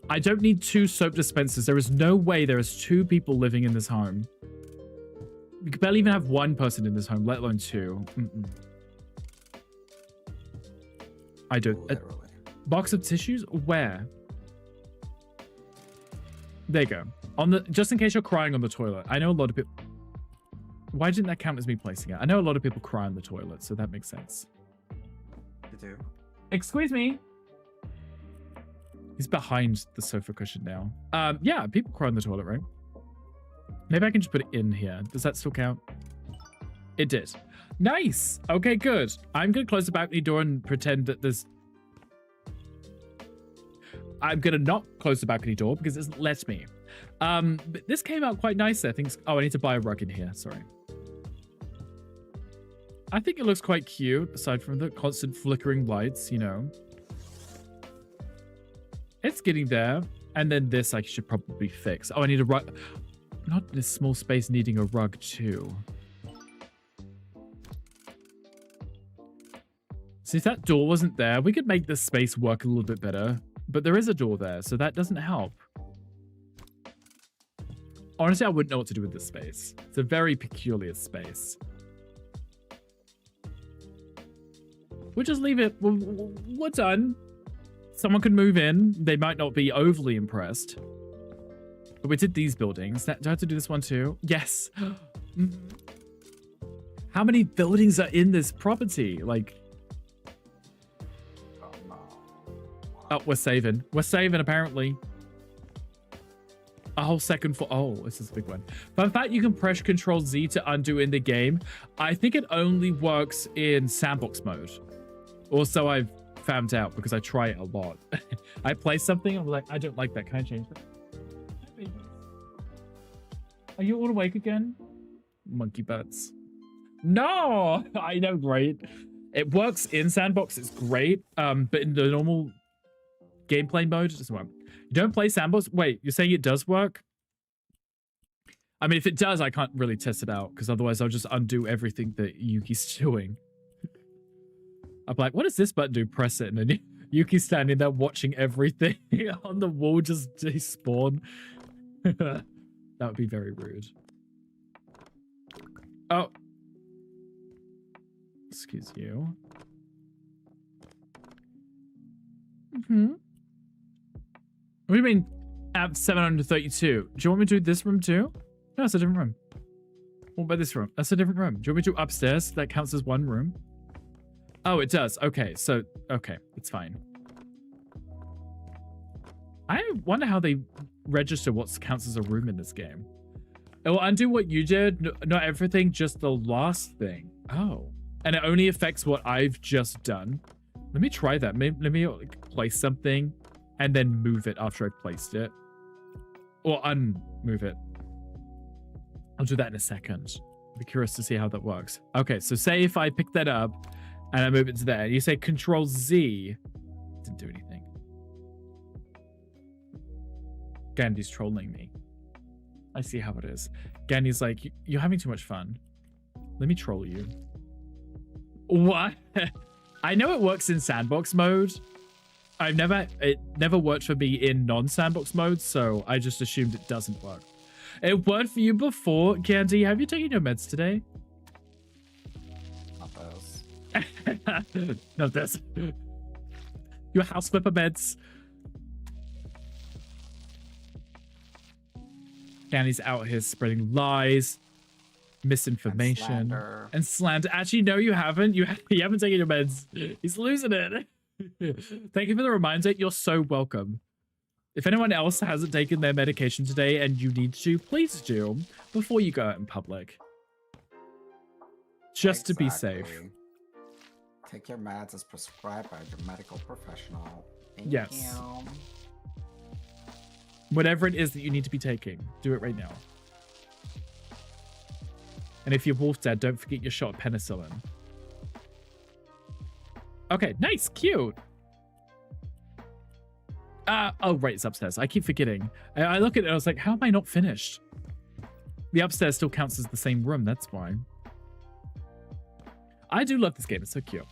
I don't need 2 soap dispensers. There is no way there is 2 people living in this home. We could barely even have 1 person in this home, let alone 2. I don't... box of tissues? Where? There you go. On the... Just in case you're crying on the toilet. I know a lot of people... Why didn't that count as me placing it? I know a lot of people cry on the toilet, so that makes sense. You do? Excuse me. He's behind the sofa cushion now. Yeah, people cry on the toilet, right? Maybe I can just put it in here. Does that still count? It did. Nice. Okay, good. I'm going to close the balcony door and pretend that there's... I'm going to not close the balcony door because it doesn't let me. But this came out quite nice. I think... Oh, I need to buy a rug in here. Sorry. I think it looks quite cute, aside from the constant flickering lights, you know. It's getting there. And then this I should probably fix. Oh, I need a rug. Not in a small space needing a rug too. So if that door wasn't there, we could make this space work a little bit better. But there is a door there, so that doesn't help. Honestly, I wouldn't know what to do with this space. It's a very peculiar space. We'll just leave it. We're done. Someone could move in. They might not be overly impressed. But we did these buildings. Do I have to do this one too? Yes. How many buildings are in this property? Like... Oh, we're saving. We're saving, apparently. A whole second for... Oh, this is a big one. Fun fact, you can press Control Z to undo in the game. I think it only works in sandbox mode. Also, I've found out because I try it a lot. I play something, I'm like, I don't like that. Can I change that? Are you all awake again? Monkey butts. No! I know, right? It works in sandbox, it's great. But in the normal gameplay mode, it doesn't work. You don't play sandbox? Wait, you're saying it does work? I mean, if it does, I can't really test it out, because otherwise I'll just undo everything that Yuki's doing. I'm like, what does this button do? Press it, and then Yuki's standing there watching everything on the wall just despawn. That would be very rude. Oh. Excuse you. What do you mean at 732? Do you want me to do this room too? No, it's a different room. What about this room? That's a different room. Do you want me to do upstairs? That counts as one room. Oh, it does. Okay, so, okay, it's fine. I wonder how they register what counts as a room in this game. It will undo what you did, not everything, just the last thing. Oh, and it only affects what I've just done. Let me try that. Let me like, place something and then move it after I've placed it. Or unmove it. I'll do that in a second. I'll be curious to see how that works. Okay, so say if I pick that up and I move it to there, you say Control Z. Didn't do anything. Gandhi's trolling me. I see how it is. Gandhi's like, you're having too much fun. Let me troll you. What? I know it works in sandbox mode. It never worked for me in non-sandbox mode, so I just assumed it doesn't work. It worked for you before, Candy. Have you taken your meds today? Not those. Not this. Your house flipper meds. Candy's out here spreading lies, misinformation, and slander. Actually, no, you haven't. You haven't taken your meds. He's losing it. Thank you for the reminder. You're so welcome. If anyone else hasn't taken their medication today and you need to, please do before you go out in public. Just to be safe. Take your meds as prescribed by your medical professional. Thank Yes. you. Whatever it is that you need to be taking, do it right now. And if you're wolf dead, don't forget your shot of penicillin. Okay, nice, cute. Oh, right, it's upstairs. I keep forgetting. I look at it, I was like, how am I not finished? The upstairs still counts as the same room, that's why. I do love this game, it's so cute.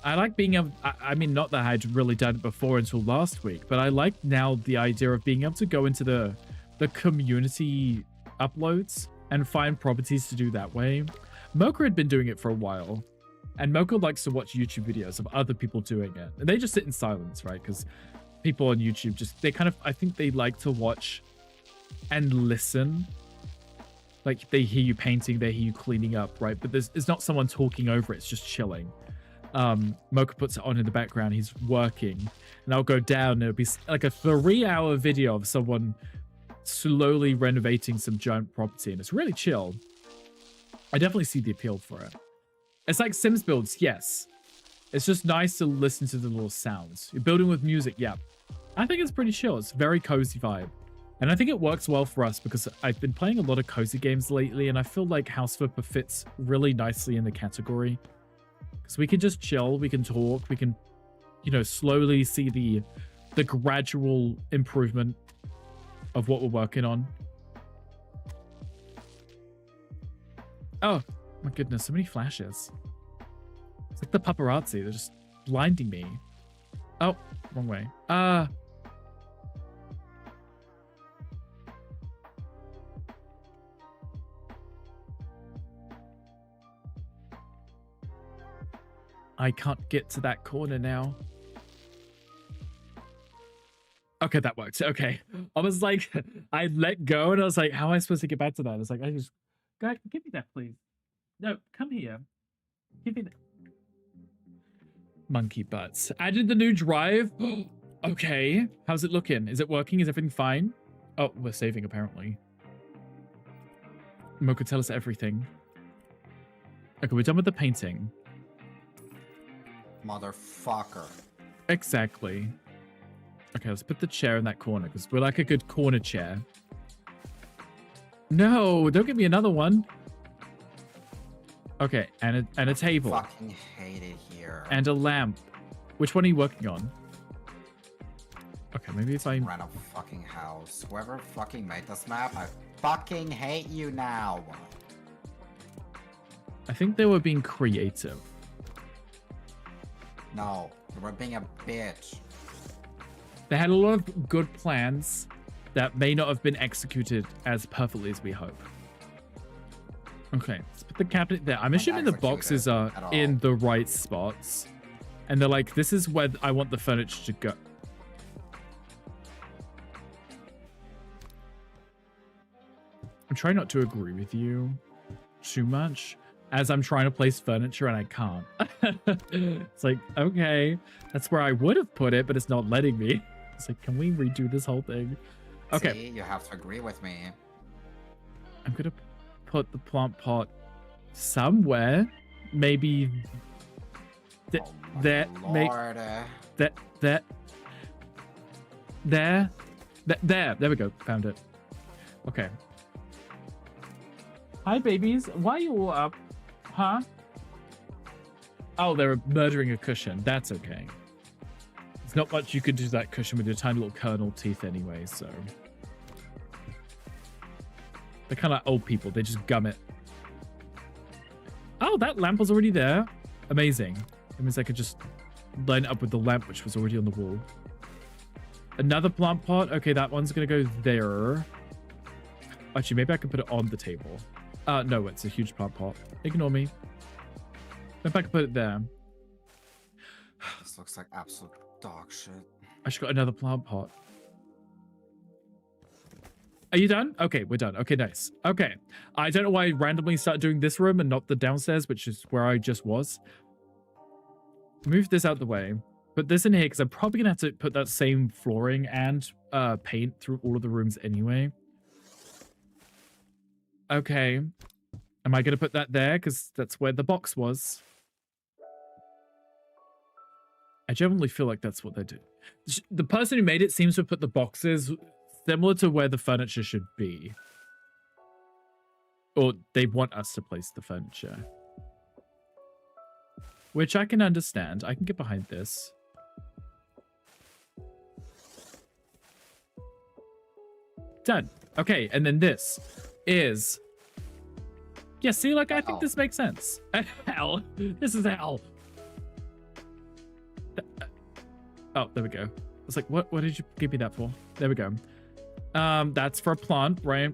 I like being able, I mean, not that I'd really done it before until last week, but I like now the idea of being able to go into the community uploads and find properties to do that way. Mocha had been doing it for a while, and Mocha likes to watch YouTube videos of other people doing it. And they just sit in silence, right? Because people on YouTube just, they kind of, I think they like to watch and listen. Like they hear you painting, they hear you cleaning up, right? But it's not someone talking over it, it's just chilling. Mocha puts it on in the background, he's working, and I'll go down and it'll be like a 3-hour video of someone slowly renovating some giant property, and it's really chill. I definitely see the appeal for it. It's like Sims builds, yes. It's just nice to listen to the little sounds. You're building with music, yeah. I think it's pretty chill. It's a very cozy vibe. And I think it works well for us because I've been playing a lot of cozy games lately, and I feel like House Flipper fits really nicely in the category. Because we can just chill, we can talk, we can, you know, slowly see the gradual improvement of what we're working on. Oh, my goodness, so many flashes. It's like the paparazzi. They're just blinding me. Oh, wrong way. I can't get to that corner now. Okay, that worked. Okay. I was like, I let go and I was like, how am I supposed to get back to that? I was like, I just, go, give me that, please. No, come here. Give me that. Monkey butts. Added the new drive. Okay. How's it looking? Is it working? Is everything fine? Oh, we're saving apparently. Mocha, tell us everything. Okay, we're done with the painting. Motherfucker. Exactly. Okay, let's put the chair in that corner because we're like a good corner chair. No, don't give me another one. Okay, and a table. I fucking hate it here. And a lamp. Which one are you working on? Okay, maybe if I rent a fucking house. Whoever fucking made this map, I fucking hate you now. I think they were being creative. No, you were being a bitch. They had a lot of good plans that may not have been executed as perfectly as we hope. Okay, let's put the cabinet there. I'm assuming the boxes are in the right spots. And they're like, this is where I want the furniture to go. I'm trying not to agree with you too much as I'm trying to place furniture and I can't. It's like, okay, that's where I would have put it, but it's not letting me. It's like, can we redo this whole thing? Okay. See, you have to agree with me. I'm going to put the plant pot somewhere. Maybe there. There we go. Found it. Okay. Hi, babies. Why are you all up? Huh? Oh, they're murdering a cushion. That's okay. There's not much you could do to that cushion with your tiny little kernel teeth anyway, so. They're kind of like old people. They just gum it. Oh, that lamp was already there. Amazing. That means I could just line it up with the lamp, which was already on the wall. Another plant pot. Okay, that one's going to go there. Actually, maybe I can put it on the table. No, it's a huge plant pot. Ignore me. Maybe I can put it there. This looks like absolute dog shit. I just got another plant pot. Are you done? Okay, we're done. Okay, nice. Okay. I don't know why I randomly started doing this room and not the downstairs, which is where I just was. Move this out the way. Put this in here because I'm probably going to have to put that same flooring and paint through all of the rooms anyway. Okay. Am I going to put that there? Because that's where the box was. I genuinely feel like that's what they do. The person who made it seems to have put the boxes similar to where the furniture should be. Or they want us to place the furniture. Which I can understand. I can get behind this. Done. Okay, and then this is... Yeah, see, like, I think this makes sense. Hell. This is hell. Oh, there we go. I was like, what did you give me that for? There we go. That's for a plant, right?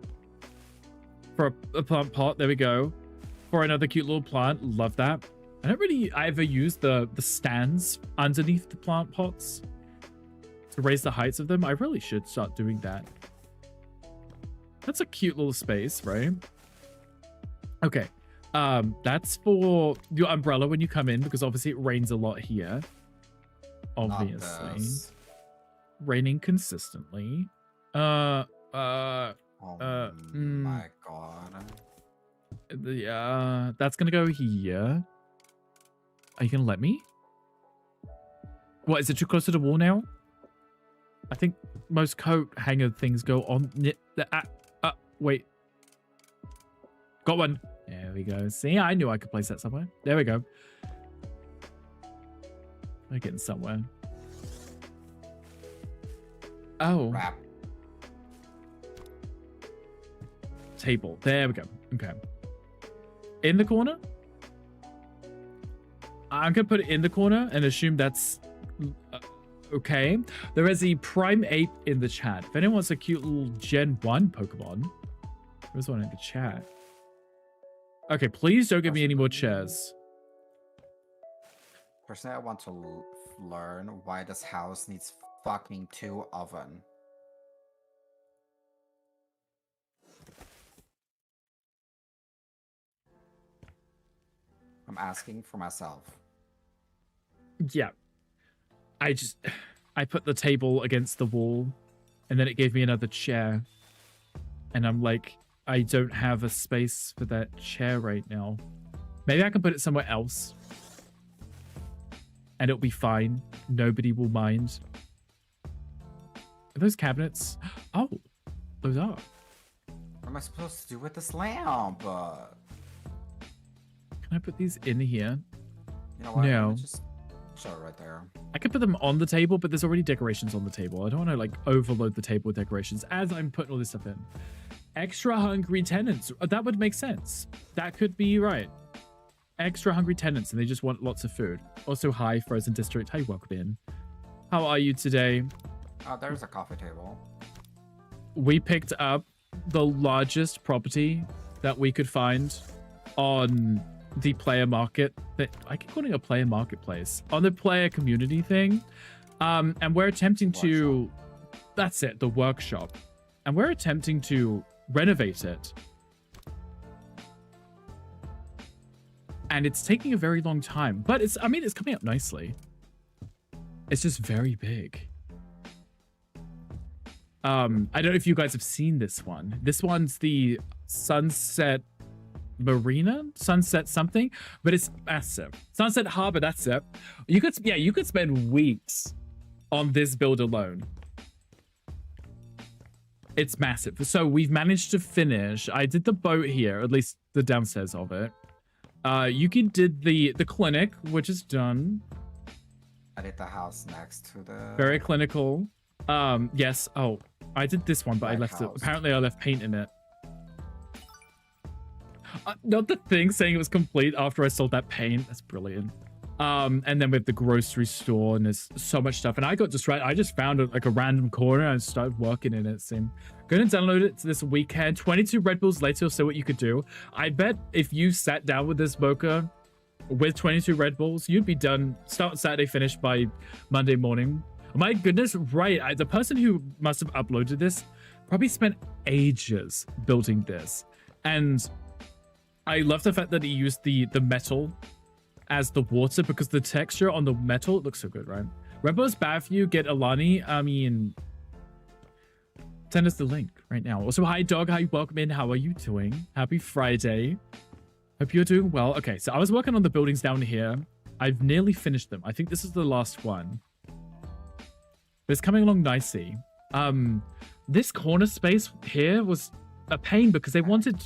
For a plant pot, there we go. For another cute little plant, love that. I don't really ever use the stands underneath the plant pots to raise the heights of them. I really should start doing that. That's a cute little space, right? Okay. That's for your umbrella when you come in, because obviously it rains a lot here. Obviously. Raining consistently. My god. Yeah, that's gonna go here. Are you gonna let me? What, is it too close to the wall now? I think most coat hanger things go on. Wait. Got one. There we go. See, I knew I could place that somewhere. There we go. We're getting somewhere. Oh. Wrap. Table. There we go. Okay. In the corner? I'm gonna put it in the corner and assume that's okay. There is a Prime 8 in the chat. If anyone wants a cute little Gen 1 Pokemon, there's one in the chat. Okay, please don't give me any more chairs. Personally, I want to learn why this house needs fucking 2 ovens. I'm asking for myself. Yeah. I put the table against the wall and then it gave me another chair. And I'm like, I don't have a space for that chair right now. Maybe I can put it somewhere else. And it'll be fine. Nobody will mind. Are those cabinets? Oh, those are. What am I supposed to do with this lamp? Can I put these in here? You know what? No. Just show it right there. I could put them on the table, but there's already decorations on the table. I don't want to like overload the table with decorations as I'm putting all this stuff in. Extra hungry tenants. That would make sense. That could be right. Extra hungry tenants and they just want lots of food. Also, hi, Frozen District. Hi, welcome in. How are you today? Oh, there's a coffee table. We picked up the largest property that we could find on the player market. I keep calling it a player marketplace. On the player community thing. And we're attempting to... That's it, the workshop. And we're attempting to renovate it. And it's taking a very long time. But it's coming up nicely. It's just very big. I don't know if you guys have seen this one. This one's the Sunset Marina? Sunset something? But it's massive. Sunset Harbor, that's it. You could spend weeks on this build alone. It's massive. So we've managed to finish. I did the boat here, at least the downstairs of it. Yuki did the clinic, which is done. I did the house next to the... Very clinical. Yes. Oh, I did this one, but I left it. Apparently I left paint in it. Not the thing saying it was complete after I sold that paint. That's brilliant. And then we have the grocery store and there's so much stuff. And I got distracted. I just found like a random corner and started working in it. So I'm going to download it this weekend. 22 Red Bulls later, you'll see what you could do. I bet if you sat down with this Boca with 22 Red Bulls, you'd be done. Start Saturday, finish by Monday morning. My goodness, right. The person who must have uploaded this probably spent ages building this. And I love the fact that he used the metal as the water because the texture on the metal, it looks so good, right? Rebel's bad for you. Get Alani. I mean, send us the link right now. Also, hi, dog. Hi, welcome in. How are you doing? Happy Friday. Hope you're doing well. Okay, so I was working on the buildings down here. I've nearly finished them. I think this is the last one. But it's coming along nicely. This corner space here was a pain because they wanted...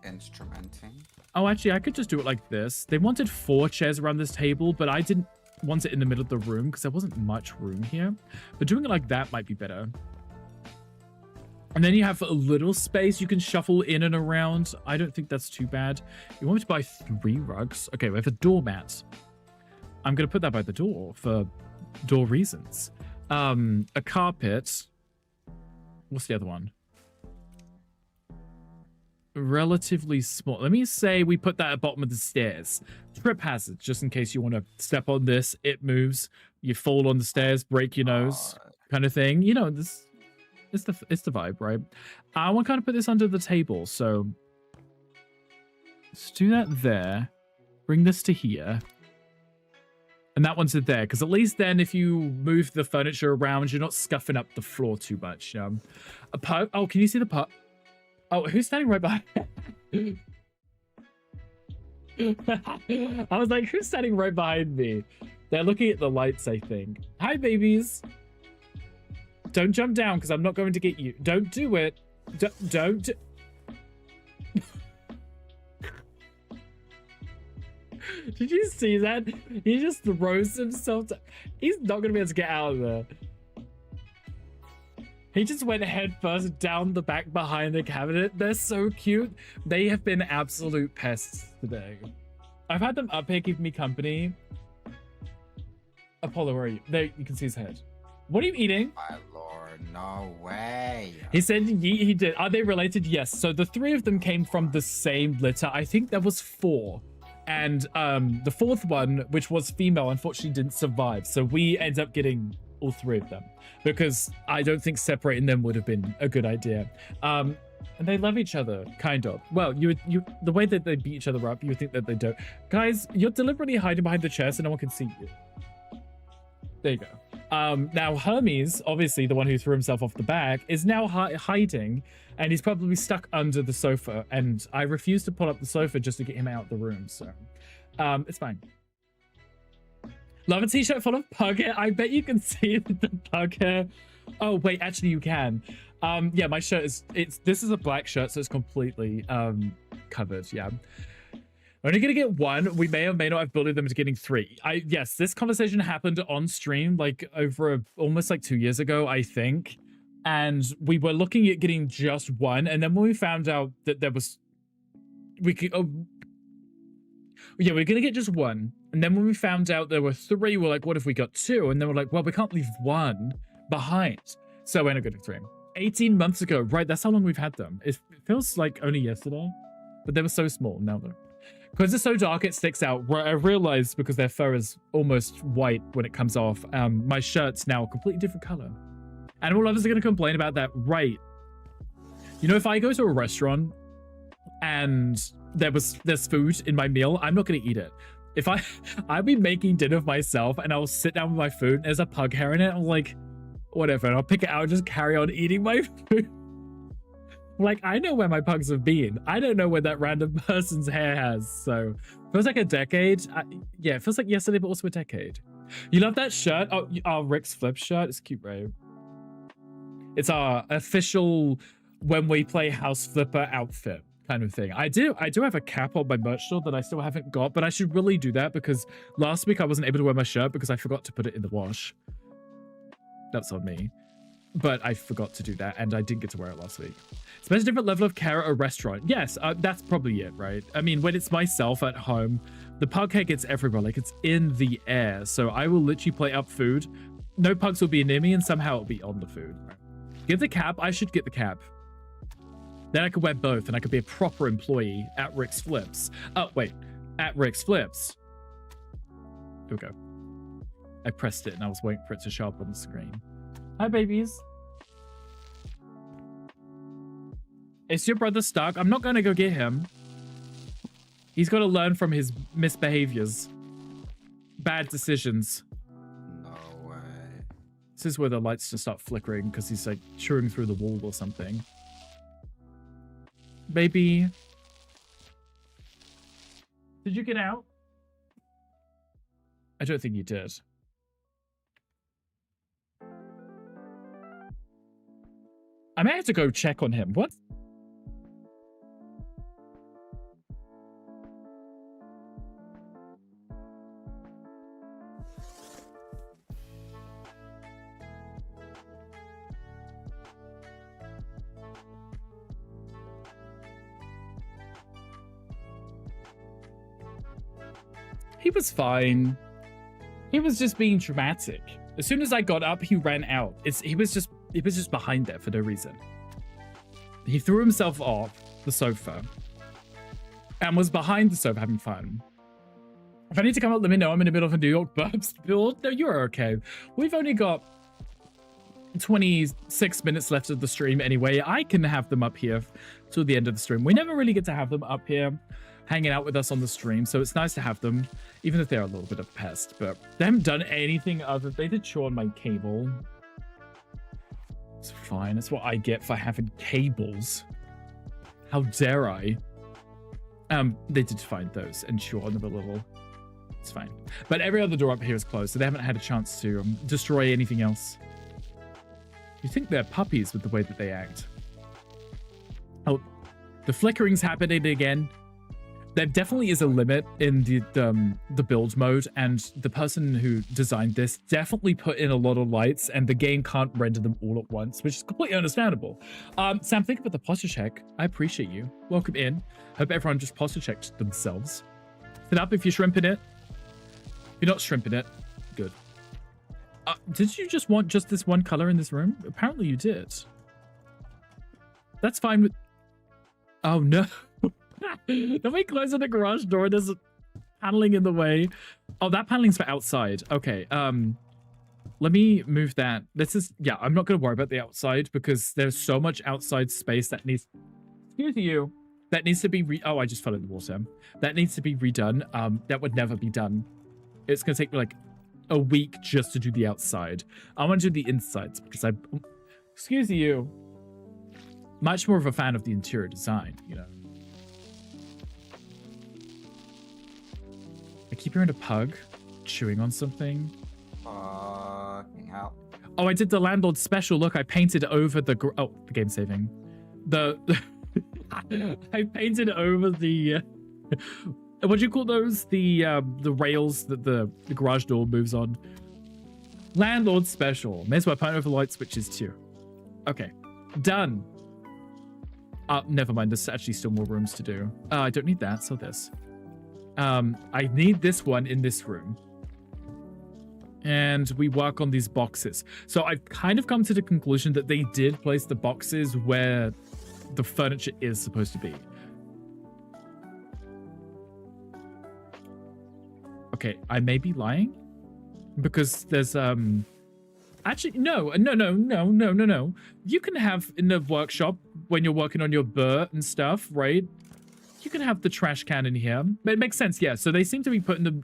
Instrumenting. Oh, actually, I could just do it like this. They wanted 4 chairs around this table, but I didn't want it in the middle of the room because there wasn't much room here. But doing it like that might be better. And then you have a little space you can shuffle in and around. I don't think that's too bad. You want me to buy 3 rugs? Okay, we have a doormat. I'm going to put that by the door for door reasons. A carpet. What's the other one? Relatively small. Let me say we put that at the bottom of the stairs. Trip hazard, just in case you want to step on this. It moves. You fall on the stairs, break your nose, kind of thing. You know, this it's the vibe, right? I want to kind of put this under the table, so let's do that there. Bring this to here. And that one's there, because at least then if you move the furniture around, you're not scuffing up the floor too much. A pup. Oh, can you see the pup? Oh, who's standing right behind? I was like, who's standing right behind me? They're looking at the lights, I think. Hi, babies. Don't jump down, because I'm not going to get you. Don't do it. Don't. Did you see that? He just throws himself. He's not going to be able to get out of there. He just went head first down the back behind the cabinet. They're so cute. They have been absolute pests today. I've had them up here keeping me company. Apollo, where are you? There, you can see his head. What are you eating? My lord, no way. He said he did. Are they related? Yes. So the 3 of them came from the same litter. I think there was 4. And the 4th one, which was female, unfortunately didn't survive. So we ended up getting all 3 of them because I don't think separating them would have been a good idea. And they love each other, kind of. Well, the way that they beat each other up, you would think that they don't. Guys, you're deliberately hiding behind the chair so no one can see you. There you go. Now Hermes, obviously the one who threw himself off the back, is now hiding, and he's probably stuck under the sofa. And I refuse to pull up the sofa just to get him out of the room. So, it's fine. Love a t-shirt full of pug hair. I bet you can see the pug hair. Oh wait, actually you can. Yeah, my shirt is. This is a black shirt, so it's completely covered. Yeah. Only gonna get 1. We may or may not have bullied them to getting 3. Yes, this conversation happened on stream like over almost like 2 years ago, I think. And we were looking at getting just 1, and then when we found out that there was, we could. Oh, yeah, we're gonna get just 1, and then when we found out there were 3, we're like, what if we got 2? And then we're like, well, we can't leave 1 behind, so we're not getting 3. 18 months ago, right? That's how long we've had them. It feels like only yesterday, but they were so small. Now they're. Because it's so dark, it sticks out. I realized because their fur is almost white when it comes off, my shirt's now a completely different color. Animal lovers are going to complain about that, right? You know, if I go to a restaurant and there's food in my meal, I'm not going to eat it. If I'll be making dinner for myself and I'll sit down with my food and there's a pug hair in it, I'm like, whatever, and I'll pick it out and just carry on eating my food. Like, I know where my pugs have been. I don't know where that random person's hair has. So, feels like a decade. Yeah, it feels like yesterday, but also a decade. You love that shirt? Oh, Rick's Flip shirt. It's cute, right? It's our official when we play House Flipper outfit kind of thing. I do have a cap on my merch store that I still haven't got, but I should really do that because last week I wasn't able to wear my shirt because I forgot to put it in the wash. That's on me. But I forgot to do that, and I didn't get to wear it last week. Especially a different level of care at a restaurant. Yes, that's probably it, right? I mean, when it's myself at home, the pug hair gets everywhere. Like, it's in the air. So I will literally plate up food. No pugs will be near me, and somehow it'll be on the food. Right? Get the cap. I should get the cap. Then I could wear both, and I could be a proper employee at Rick's Flips. Oh, wait. At Rick's Flips. Here we go. I pressed it, and I was waiting for it to show up on the screen. Hi, babies. Is your brother stuck? I'm not going to go get him. He's got to learn from his misbehaviors. Bad decisions. No way. This is where the lights just start flickering because he's like chewing through the wall or something. Baby. Did you get out? I don't think you did. I may have to go check on him. What? He was fine. He was just being dramatic. As soon as I got up, he ran out. He was just behind there for no reason. He threw himself off the sofa and was behind the sofa having fun. If I need to come up, let me know. I'm in the middle of a New York burbs build. No, you're okay. We've only got 26 minutes left of the stream anyway. I can have them up here till the end of the stream. We never really get to have them up here hanging out with us on the stream, so it's nice to have them, even if they're a little bit of a pest. But they haven't done anything other. They did chew on my cable. It's fine. That's what I get for having cables. How dare I? They did find those and chew on them a little. It's fine. But every other door up here is closed, so they haven't had a chance to destroy anything else. You think they're puppies with the way that they act. Oh, the flickering's happening again. There definitely is a limit in the build mode, and the person who designed this definitely put in a lot of lights, and the game can't render them all at once, which is completely understandable. Sam, thank you for the posture check. I appreciate you. Welcome in. Hope everyone just posture checked themselves. it up if you're shrimping it. If you're not shrimping it, good. Did you just want just this one color in this room? Apparently you did. That's fine with... Oh, no. Nobody closing the garage door. There's paneling in the way. Oh, that paneling's for outside. Okay, let me move that. This is... Yeah, I'm not going to worry about the outside because there's so much outside space that needs... Excuse you. That needs to be Oh, I just fell in the water. That needs to be redone. That would never be done. It's going to take me like a week just to do the outside. I want to do the insides because I... Excuse you. Much more of a fan of the interior design, you know. I keep hearing a pug chewing on something. Fucking hell. Oh, I did the landlord special. Look, I painted over the... Oh, the game saving. I painted over the... what do you call those? The rails that the garage door moves on. Landlord special. May as well paint over light switches too. Okay. Done. Never mind. There's actually still more rooms to do. I don't need that. So this. I need this one in this room. And we work on these boxes. So I've kind of come to the conclusion that they did place the boxes where the furniture is supposed to be. Okay, I may be lying because there's actually no. You can have in the workshop when you're working on your burr and stuff, right? You can have the trash can in here. But it makes sense, yeah. So they seem to be putting them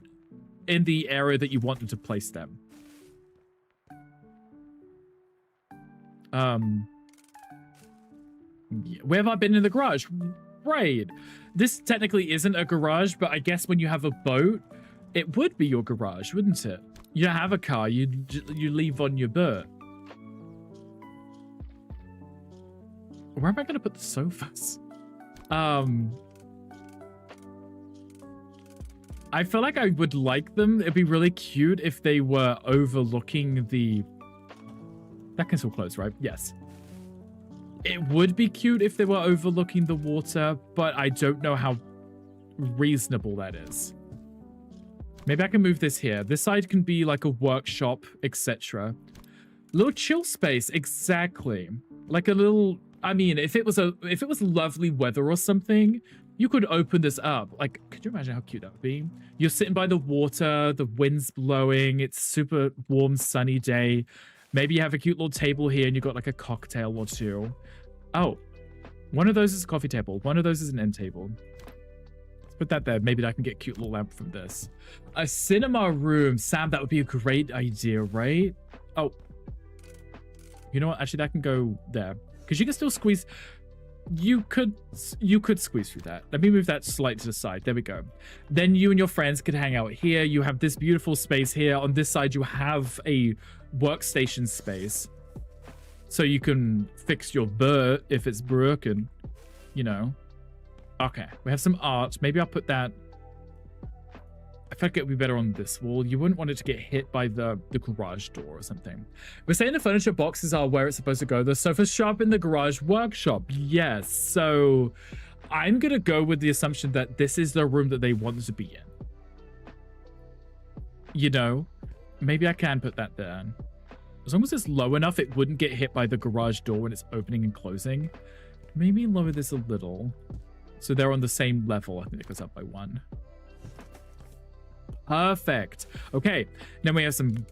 in the area that you want them to place them. Where have I been in the garage? Right. This technically isn't a garage, but I guess when you have a boat, it would be your garage, wouldn't it? You don't have a car, you leave on your boat. Where am I going to put the sofas? I feel like I would like them. It'd be really cute if they were overlooking the... That can still close, right? Yes. It would be cute if they were overlooking the water, but I don't know how reasonable that is. Maybe I can move this here. This side can be like a workshop, etc. Little chill space, exactly. Like a little... I mean, if it was lovely weather or something, you could open this up. Like, could you imagine how cute that would be? You're sitting by the water, the wind's blowing, it's super warm, sunny day. Maybe you have a cute little table here and you've got like a cocktail or two. Oh, one of those is a coffee table. One of those is an end table. Let's put that there. Maybe I can get a cute little lamp from this. A cinema room. Sam, that would be a great idea, right? Oh, you know what? Actually, that can go there. Because you can still squeeze... You could squeeze through that. Let me move that slightly to the side. There we go. Then you and your friends could hang out here. You have this beautiful space here. On this side, you have a workstation space. So you can fix your burr if it's broken. You know. Okay. We have some art. Maybe I'll put that... I feel like it would be better on this wall. You wouldn't want it to get hit by the garage door or something. We're saying the furniture boxes are where it's supposed to go. The sofa shop in the garage workshop. Yes. So I'm going to go with the assumption that this is the room that they want to be in. You know, maybe I can put that there. As long as it's low enough, it wouldn't get hit by the garage door when it's opening and closing. Maybe lower this a little. So they're on the same level. I think it goes up by 1. Perfect. Okay, then we have some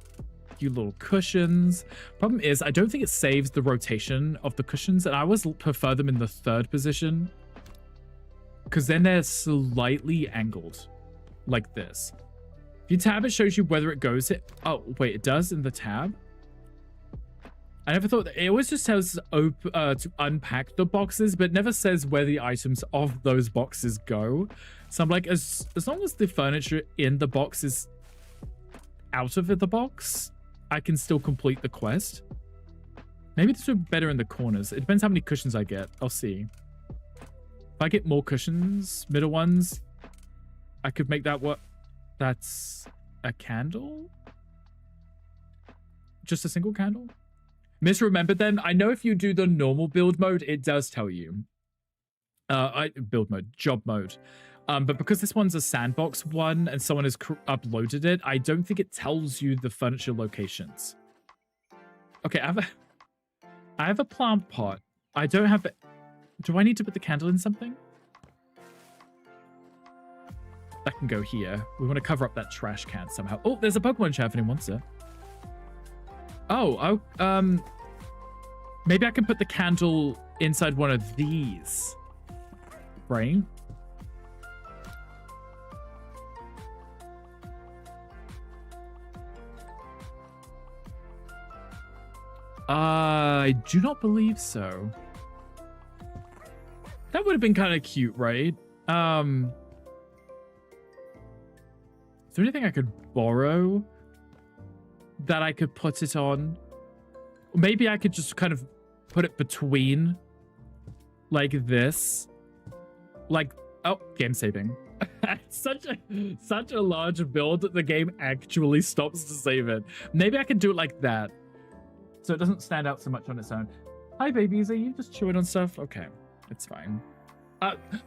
cute little cushions. Problem is, I don't think it saves the rotation of the cushions, and I always prefer them in the 3rd position because then they're slightly angled like this. If you tab, it shows you whether it goes... Oh, wait, it does in the tab? I never thought... It always just tells to unpack the boxes, but it never says where the items of those boxes go. So I'm like, as long as the furniture in the box is out of the box, I can still complete the quest. Maybe this would be better in the corners. It depends how many cushions I get. I'll see. If I get more cushions, middle ones, I could make that work. That's a candle? Just a single candle? Misremembered then. I know if you do the normal build mode, it does tell you. Build mode, job mode. But because this one's a sandbox one and someone has uploaded it, I don't think it tells you the furniture locations. Okay, I have a plant pot. I don't have it. Do I need to put the candle in something? That can go here. We want to cover up that trash can somehow. Oh, there's a Pokemon chat if anyone wants it. Oh, maybe I can put the candle inside one of these. Right? I do not believe so. That would have been kind of cute, right? Is there anything I could borrow that I could put it on? Maybe I could just kind of put it between like this. Like, oh, game saving. such a large build that the game actually stops to save it. Maybe I can do it like that, so it doesn't stand out so much on its own. Hi, babies. Are you just chewing on stuff? Okay, it's fine.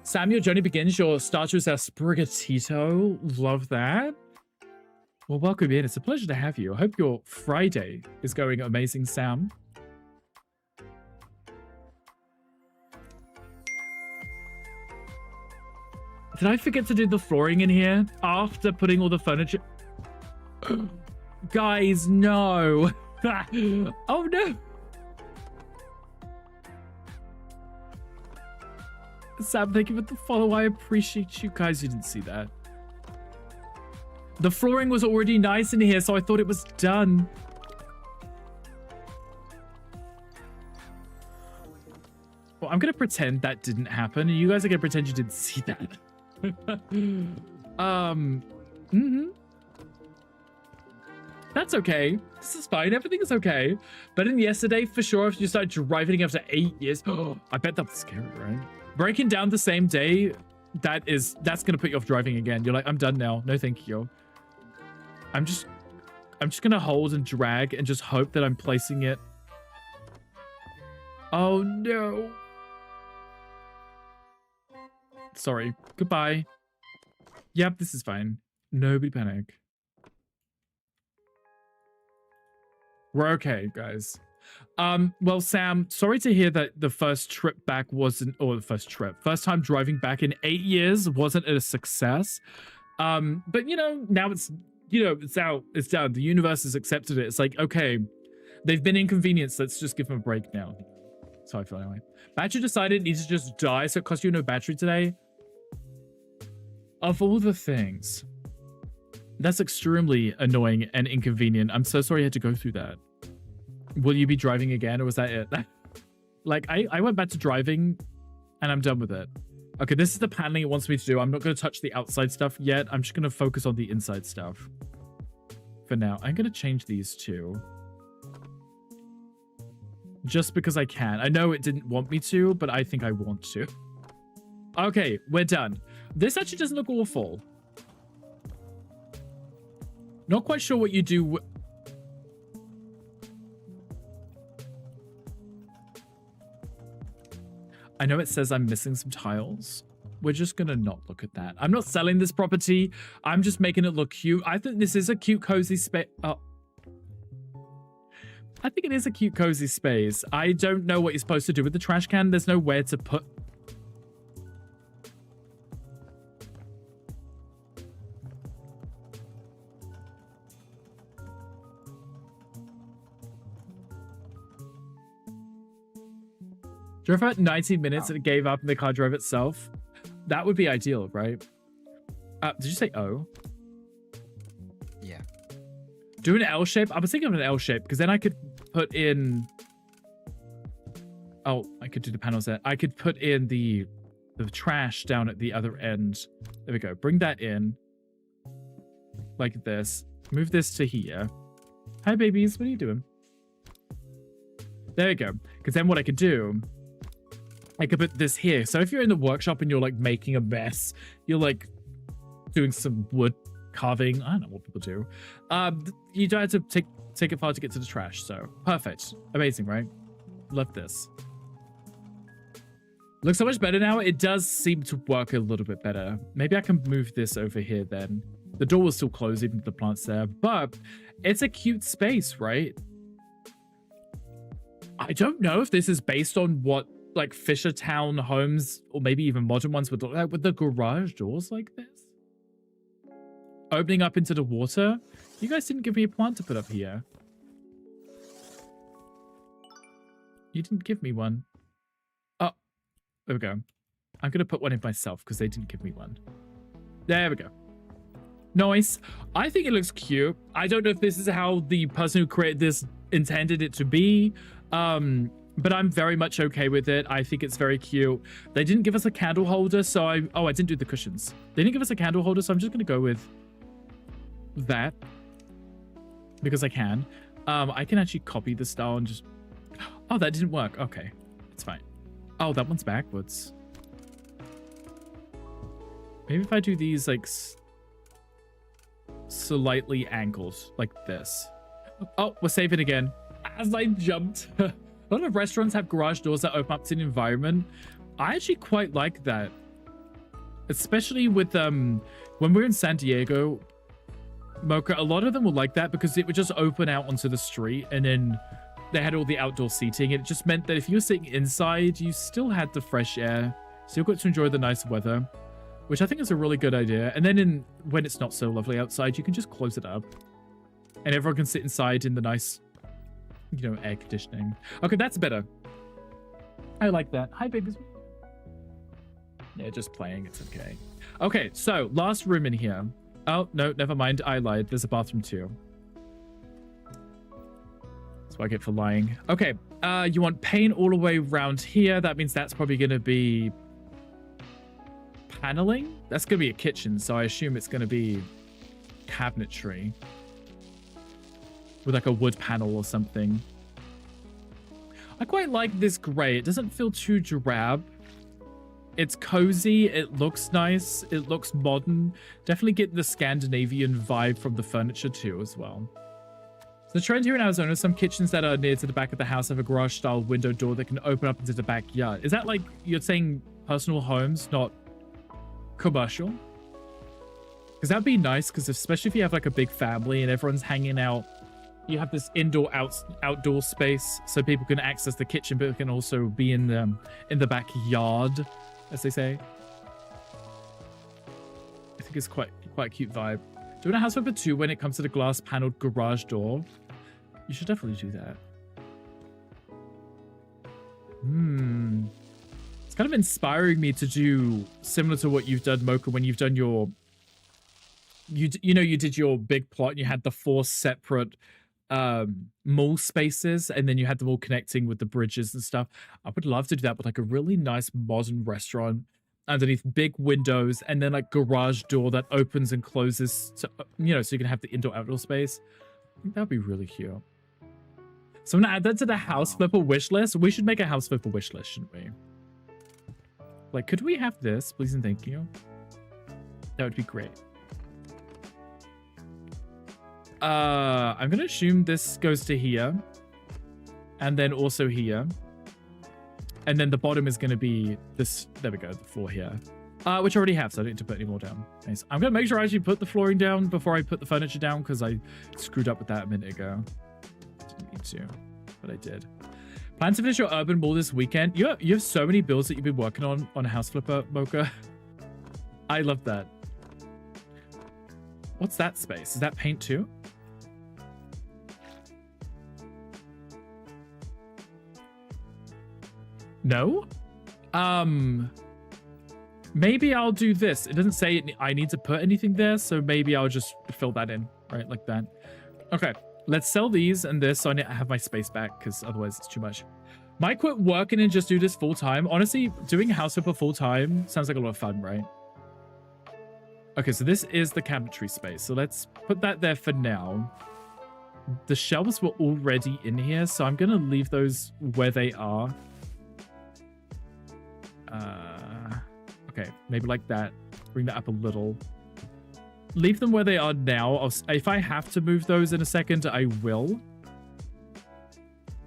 Sam, your journey begins. Your starter is our Sprigatito. Love that. Well, welcome in. It's a pleasure to have you. I hope your Friday is going amazing, Sam. Did I forget to do the flooring in here after putting all the furniture? Guys, no. Oh, no. Sam, thank you for the follow. I appreciate you guys. You didn't see that. The flooring was already nice in here, so I thought it was done. Well, I'm going to pretend that didn't happen, and you guys are going to pretend you didn't see that. That's okay. This is fine. Everything is okay. Better than yesterday, for sure, if you start driving after 8 years. I bet that's scary, right? Breaking down the same day, that's gonna put you off driving again. You're like, I'm done now. No, thank you. I'm just gonna hold and drag and just hope that I'm placing it. Oh no. Sorry. Goodbye. Yep, this is fine. Nobody panic. We're okay, guys. Well, Sam, sorry to hear that the first trip back wasn't, or the first time driving back in 8 years wasn't a success. But you know, now it's, you know, it's out, it's down. The universe has accepted it. It's like, okay, they've been inconvenienced. Let's just give them a break now. So I feel anyway. Battery decided it needs to just die, so it cost you no battery today. Of all the things, that's extremely annoying and inconvenient. I'm so sorry you had to go through that. Will you be driving again, or was that it? Like, I went back to driving, and I'm done with it. Okay, this is the paneling it wants me to do. I'm not going to touch the outside stuff yet. I'm just going to focus on the inside stuff for now. I'm going to change these two. Just because I can. I know it didn't want me to, but I think I want to. Okay, we're done. This actually doesn't look awful. Not quite sure what you do. I know it says I'm missing some tiles. We're just gonna not look at that. I'm not selling this property. I'm just making it look cute. I think this is a cute, cozy space. Oh. I think it is a cute, cozy space. I don't know what you're supposed to do with the trash can. There's nowhere to put. Drove about 90 minutes and it gave up and the car drove itself. That would be ideal, right? Did you say O? Yeah. Do an L shape? I was thinking of an L shape because then I could put in... Oh, I could do the panels there. I could put in the trash down at the other end. There we go. Bring that in. Like this. Move this to here. Hi, babies. What are you doing? There we go. Because then what I could do... I could put this here. So if you're in the workshop and you're like making a mess, you're like doing some wood carving. I don't know what people do. You don't have to take it far to get to the trash. So perfect. Amazing, right? Love this. Looks so much better now. It does seem to work a little bit better. Maybe I can move this over here then. The door will still close even if the plant's there, but it's a cute space, right? I don't know if this is based on what like Fishertown homes or maybe even modern ones would look like with the garage doors like this. Opening up into the water. You guys didn't give me a plant to put up here. You didn't give me one. Oh, there we go. I'm going to put one in myself because they didn't give me one. There we go. Nice. I think it looks cute. I don't know if this is how the person who created this intended it to be. But I'm very much okay with it. I think it's very cute. They didn't give us a candle holder, so I didn't do the cushions. They didn't give us a candle holder, so I'm just going to go with that because I can. I can actually copy the style and just... Oh, that didn't work. Okay, it's fine. Oh, that one's backwards. Maybe if I do these like slightly angled like this. Oh, we're saving again. As I jumped. A lot of restaurants have garage doors that open up to the environment. I actually quite like that. Especially with when we're in San Diego, Mocha, a lot of them were like that because it would just open out onto the street and then they had all the outdoor seating. And it just meant that if you were sitting inside, you still had the fresh air. Still got to enjoy the nice weather, which I think is a really good idea. And then when it's not so lovely outside, you can just close it up. And everyone can sit inside in the nice, you know, air conditioning. Okay, that's better. I like that. Hi, babies. Yeah, just playing. It's okay. Okay, so last room in here. Oh, no, never mind. I lied. There's a bathroom too. That's what I get for lying. Okay, you want paint all the way around here. That means that's probably going to be paneling. That's going to be a kitchen, so I assume it's going to be cabinetry with like a wood panel or something. I quite like this gray. It doesn't feel too drab. It's cozy. It looks nice. It looks modern. Definitely get the Scandinavian vibe from the furniture too as well. So the trend here in Arizona, some kitchens that are near to the back of the house have a garage style window door that can open up into the backyard. Is that like you're saying personal homes, not commercial? Because that'd be nice, because especially if you have like a big family and everyone's hanging out, you have this outdoor space so people can access the kitchen, but it can also be in the backyard, as they say. I think it's quite a cute vibe. Doing a house flipper too when it comes to the glass paneled garage door. You should definitely do that. It's kind of inspiring me to do similar to what you've done, Mocha, when you've done your... You know, you did your big plot and you had the 4 separate mall spaces and then you had them all connecting with the bridges and stuff. I would love to do that with like a really nice modern restaurant underneath big windows and then like garage door that opens and closes to, you know, so you can have the indoor outdoor space. I think that'd be really cute. So I'm gonna add that to the house flipper wish list. We should make a house flipper wish list, shouldn't we? Like, could we have this, please and thank you? That would be great. I'm gonna assume this goes to here and then also here, and then the bottom is gonna be this. There we go, the floor here, which I already have, so I don't need to put any more down. Nice. I'm gonna make sure I actually put the flooring down before I put the furniture down because I screwed up with that a minute ago. Didn't need to, but I did. Plan to finish your urban mall this weekend. You have so many builds that you've been working on House Flipper, Mocha. I love that. What's that space? Is that paint too? No? Maybe I'll do this. It doesn't say I need to put anything there, so maybe I'll just fill that in, right? Like that. Okay, let's sell these and this so I have my space back, because otherwise it's too much. Might quit working and just do this full-time. Honestly, doing House Flipper full-time sounds like a lot of fun, right? Okay, so this is the cabinetry space. So let's put that there for now. The shelves were already in here, so I'm going to leave those where they are. Okay, maybe like that. Bring that up a little. Leave them where they are now. If I have to move those in a second, I will.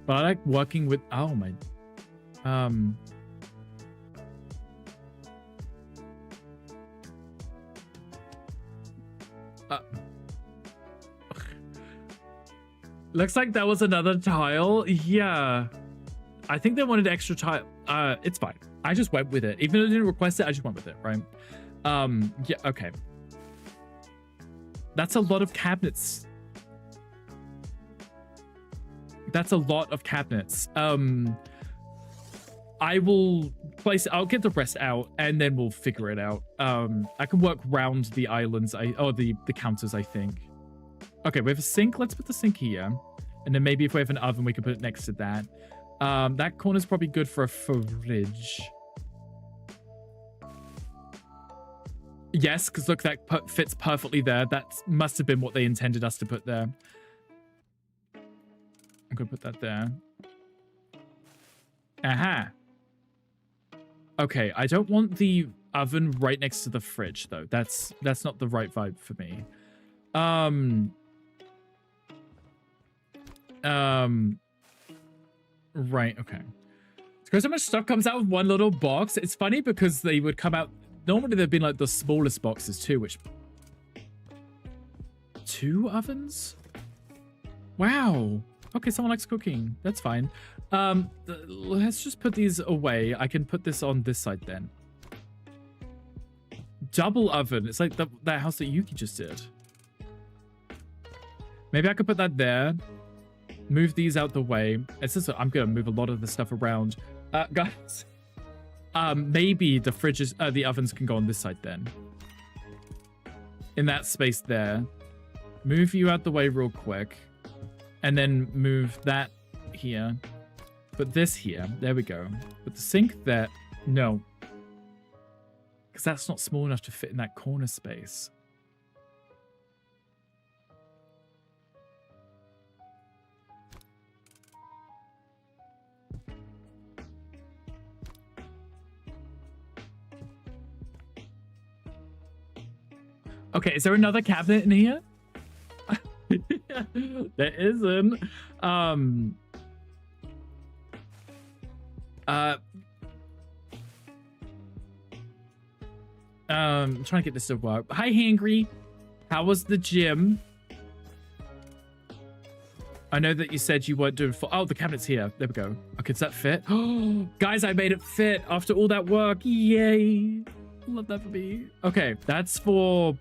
But I like working with... Oh, my... Looks like that was another tile. Yeah. I think they wanted extra tile. It's fine. I just went with it. Even though I didn't request it, I just went with it, right? Yeah, okay. That's a lot of cabinets. That's a lot of cabinets. I will place, I'll get the rest out and then we'll figure it out. I can work round the islands, the counters, I think. Okay, we have a sink. Let's put the sink here. And then maybe if we have an oven, we can put it next to that. That corner's probably good for a fridge. Yes, because look, that fits perfectly there. That must have been what they intended us to put there. I'm going to put that there. Aha. Okay, I don't want the oven right next to the fridge, though. That's not the right vibe for me. Right, okay. Because so much stuff comes out of one little box. It's funny because they would come out... Normally, they've been like the smallest boxes too, which... 2 ovens? Wow. Okay, someone likes cooking. That's fine. Let's just put these away. I can put this on this side then. Double oven. It's like that house that Yuki just did. Maybe I could put that there. Move these out the way. It's just I'm going to move a lot of the stuff around. Guys... maybe the fridges, the ovens can go on this side then. In that space there. Move you out the way real quick. And then move that here. Put this here. There we go. Put the sink there. No. Because that's not small enough to fit in that corner space. Okay, is there another cabinet in here? There isn't. I'm trying to get this to work. Hi, Hangry. How was the gym? I know that you said you weren't doing full... Oh, the cabinet's here. There we go. Okay, does that fit? Oh, guys, I made it fit after all that work. Yay. Love that for me. Okay, that's for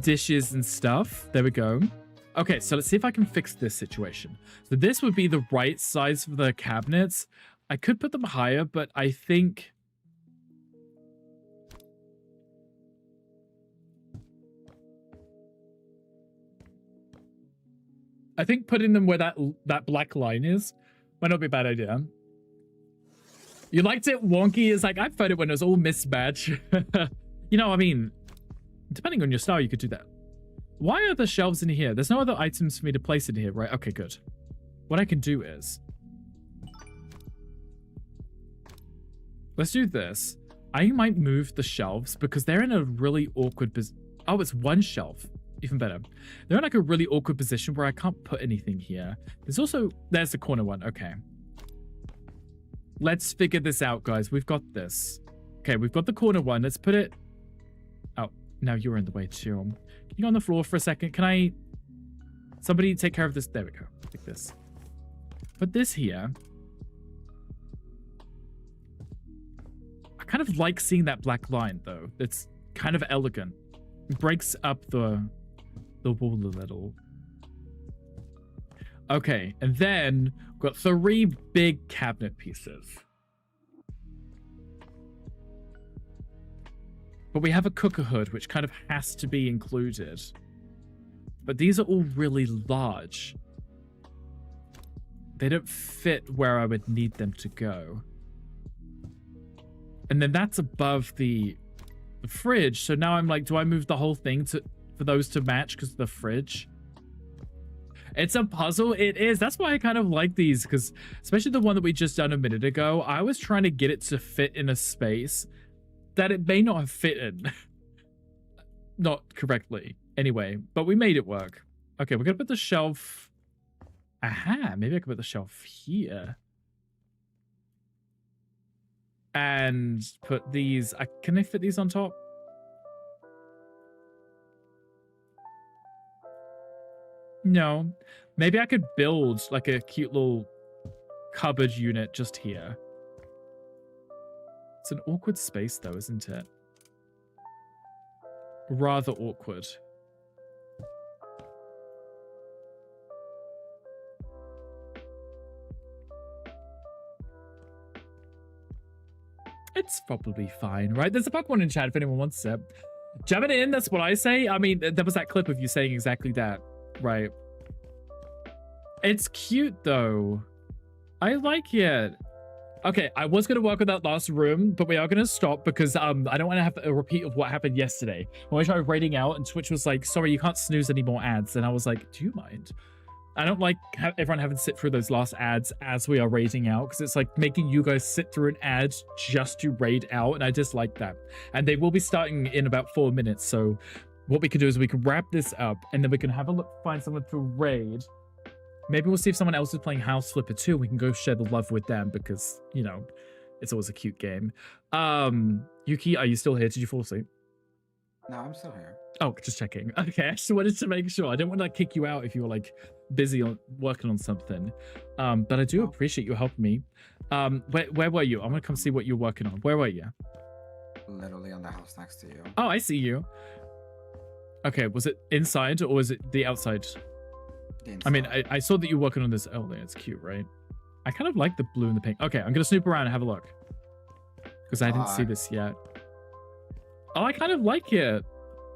dishes and stuff. There we go. Okay, so let's see if I can fix this situation. So this would be the right size for the cabinets. I could put them higher, but I think... putting them where that black line is might not be a bad idea. You liked it? Wonky is like, I found it when it was all mismatched. You know, I mean, depending on your style, you could do that. Why are the shelves in here? There's no other items for me to place in here, right? Okay, good. What I can do is... Let's do this. I might move the shelves because they're in a really awkward position. Oh, it's one shelf. Even better. They're in like a really awkward position where I can't put anything here. There's also... There's the corner one. Okay. Let's figure this out, guys. We've got this. Okay, we've got the corner one. Let's put it... Oh, now you're in the way too. Can you go on the floor for a second? Can I... Somebody take care of this? There we go. Like this. Put this here. I kind of like seeing that black line, though. It's kind of elegant. It breaks up the wall a little. Okay, and then we've got 3 big cabinet pieces. But we have a cooker hood, which kind of has to be included. But these are all really large. They don't fit where I would need them to go. And then that's above the fridge. So now I'm like, do I move the whole thing for those to match because of the fridge? It's a puzzle. It is. That's why I kind of like these, because especially the one that we just done a minute ago, I was trying to get it to fit in a space that it may not have fit in. Not correctly. Anyway, but we made it work. Okay, we're going to put the shelf... Aha, maybe I can put the shelf here. And put these... Can I fit these on top? No. Maybe I could build like a cute little cupboard unit just here. It's an awkward space though, isn't it? Rather awkward. It's probably fine, right? There's a Pokemon in chat if anyone wants it. Jam it in, that's what I say. I mean, there was that clip of you saying exactly that, right? It's cute, though. I like it. Okay, I was going to work with that last room, but we are going to stop because I don't want to have a repeat of what happened yesterday. When I tried raiding out and Twitch was like, sorry, you can't snooze any more ads. And I was like, do you mind? I don't like everyone having to sit through those last ads as we are raiding out because it's like making you guys sit through an ad just to raid out, and I dislike that. And they will be starting in about 4 minutes, so what we can do is we can wrap this up and then we can have a look, find someone to raid. Maybe we'll see if someone else is playing House Flipper too. We can go share the love with them because, you know, it's always a cute game. Yuki, are you still here? Did you fall asleep? No, I'm still here. Oh, just checking. Okay, I just wanted to make sure. I didn't want to like kick you out if you were like busy on working on something. But I do appreciate you helping me. Where were you? I'm gonna come see what you're working on. Where were you? Literally on the house next to you. Oh, I see you. Okay, was it inside or was it the outside? I mean, I saw that you were working on this earlier. It's cute, right? I kind of like the blue and the pink. Okay, I'm gonna snoop around and have a look because I didn't see this yet. Oh, I kind of like it.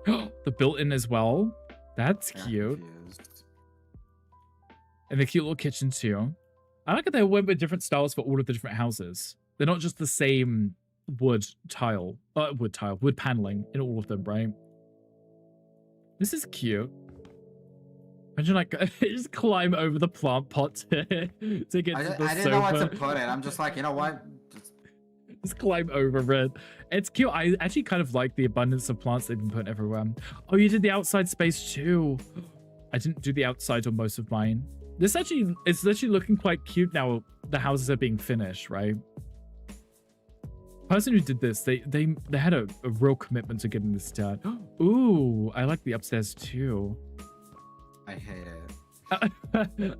The built-in as well. That's cute. And the cute little kitchen too. I like that they went with different styles for all of the different houses. They're not just the same wood paneling in all of them, right? This is cute. Imagine like just climb over the plant pot to get to the sofa. I didn't know what to put it. I'm just like, you know what? Just climb over it. It's cute. I actually kind of like the abundance of plants they've been putting everywhere. Oh, you did the outside space too. I didn't do the outside on most of mine. It's actually looking quite cute now. The houses are being finished, right? The person who did this, they had a real commitment to getting this done. Ooh, I like the upstairs too. I hate it.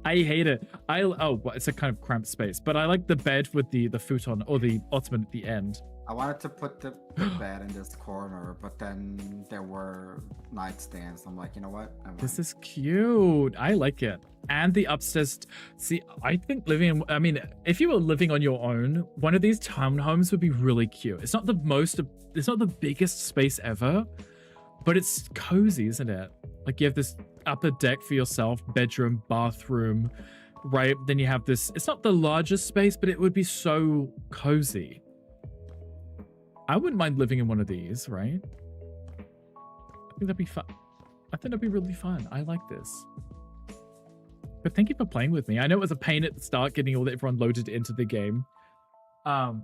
I hate it. Well, it's a kind of cramped space, but I like the bed with the futon or the ottoman at the end. I wanted to put the bed in this corner, but then there were nightstands. I'm like, you know what? This is cute. I like it. And the upstairs. See, I think if you were living on your own, one of these townhomes would be really cute. It's not the biggest space ever, but it's cozy, isn't it? Like you have this upper deck for yourself, bedroom, bathroom, right? Then you have this, it's not the largest space, but it would be so cozy. I wouldn't mind living in one of these, right? I think that'd be fun. I think that'd be really fun. I like this. But thank you for playing with me. I know it was a pain at the start getting everyone loaded into the game. But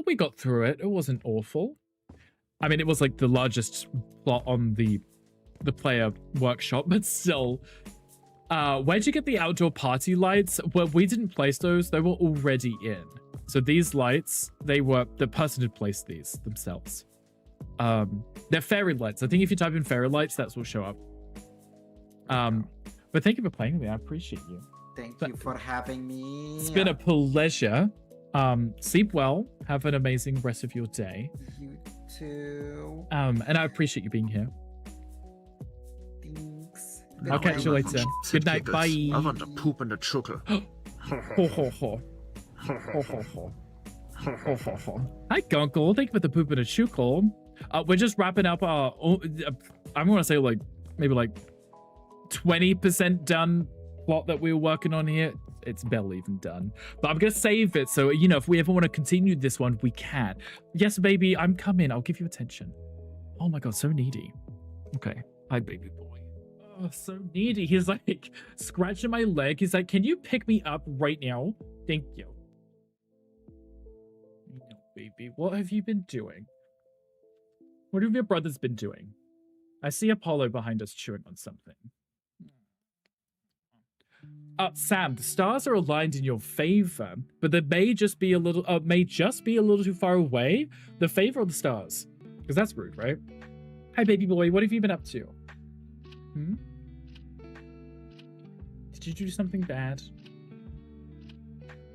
we got through it. It wasn't awful. I mean, it was like the largest plot on the player workshop, but still. Where'd you get the outdoor party lights? Well, we didn't place those. They were already in. So these lights, the person had placed these themselves. They're fairy lights. I think if you type in fairy lights, that's what will show up. But thank you for playing with me. I appreciate you. Thank you for having me. It's been a pleasure. Sleep well. Have an amazing rest of your day. You too. And I appreciate you being here. Thanks. I'll catch you later. Good night. Bye. I want to poop in the chuckle. Ho ho ho. Ho ho ho. Ho ho ho. Hi Gunkle. Thank you for the poop in a chuckle. We're just wrapping up our I'm gonna say maybe 20% done plot that we were working on here. It's barely even done, but I'm gonna save it so if we ever want to continue this one, we can. Yes, baby, I'm coming. I'll give you attention. Oh my god, so needy. Okay, hi, baby boy. Oh, so needy. He's like scratching my leg. He's like, can you pick me up right now? Thank you. No, baby, what have you been doing? What have your brothers been doing? I see Apollo behind us chewing on something. Sam, the stars are aligned in your favor, but they may just be a little too far away. The favor or the stars? Because that's rude, right? Hi, baby boy. What have you been up to? Did you do something bad?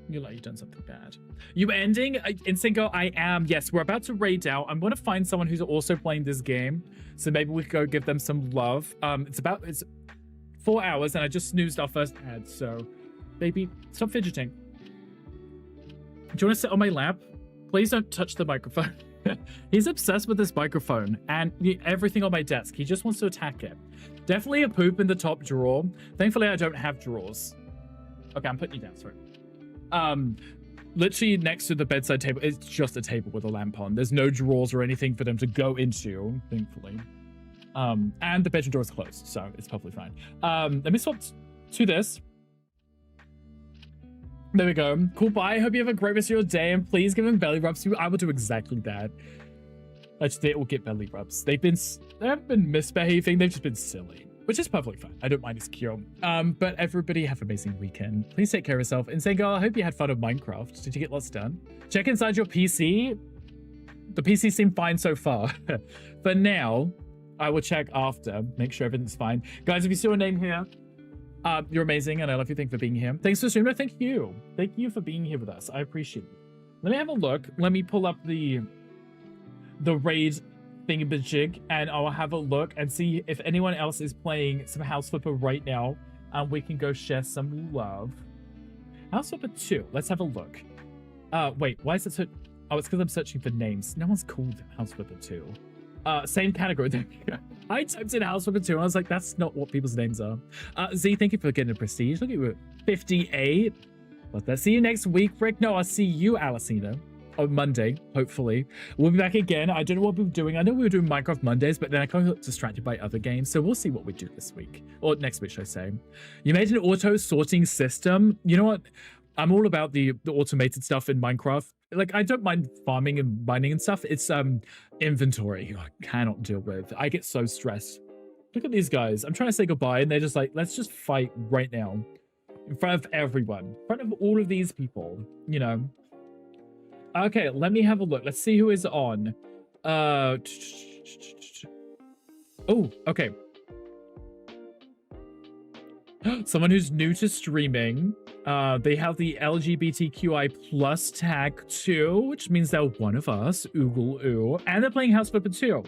You're like, you've done something bad. You ending? Instant Girl, I am. Yes, we're about to raid out. I'm going to find someone who's also playing this game. So maybe we could go give them some love. It's 4 hours and I just snoozed our first ad. So, baby, stop fidgeting. Do you want to sit on my lap? Please don't touch the microphone. He's obsessed with this microphone and everything on my desk. He just wants to attack it. Definitely a poop in the top drawer. Thankfully, I don't have drawers. Okay, I'm putting you down, sorry. Literally next to the bedside table, it's just a table with a lamp on. There's no drawers or anything for them to go into, thankfully. And the bedroom door is closed, so it's perfectly fine. Let me swap to this. There we go. Cool, bye. Hope you have a great rest of your day, and please give him belly rubs. I will do exactly that. They will get belly rubs. They haven't been misbehaving. They've just been silly, which is perfectly fine. I don't mind. It's cute. But everybody have an amazing weekend. Please take care of yourself. And Sengar, I hope you had fun with Minecraft. Did you get lots done? Check inside your PC. The PC seemed fine so far. For now, I will check after. Make sure everything's fine. Guys, if you see your name here, you're amazing, and I love you. Thanks for being here. Thanks for streaming. Thank you. Thank you for being here with us. I appreciate it. Let me have a look. Let me pull up the raid thingamajig, and I'll have a look and see if anyone else is playing some House Flipper right now, and we can go share some love. House Flipper 2. Let's have a look. Wait, why is it so... Oh, it's because I'm searching for names. No one's called House Flipper 2. Same category. There we go. I typed in House Flipper 2 and I was like, that's not what people's names are. Z, thank you for getting a prestige. Look at you at 58. Well, let's see you next week, Rick. No, I'll see you, Alicina, on Monday, hopefully. We'll be back again. I don't know what we're doing. I know we were doing Minecraft Mondays, but then I kind of got distracted by other games. So we'll see what we do this week. Or next week, should I say. You made an auto sorting system. You know what? I'm all about the automated stuff in Minecraft. Like, I don't mind farming and mining and stuff. It's inventory I cannot deal with. I get so stressed. Look at these guys. I'm trying to say goodbye, and they're just like, let's just fight right now. In front of everyone. In front of all of these people, you know. Okay, let me have a look. Let's see who is on. Oh, okay. Someone who's new to streaming. They have the LGBTQI plus tag too, which means they're one of us. Oogle ooh. And they're playing House Flipper 2.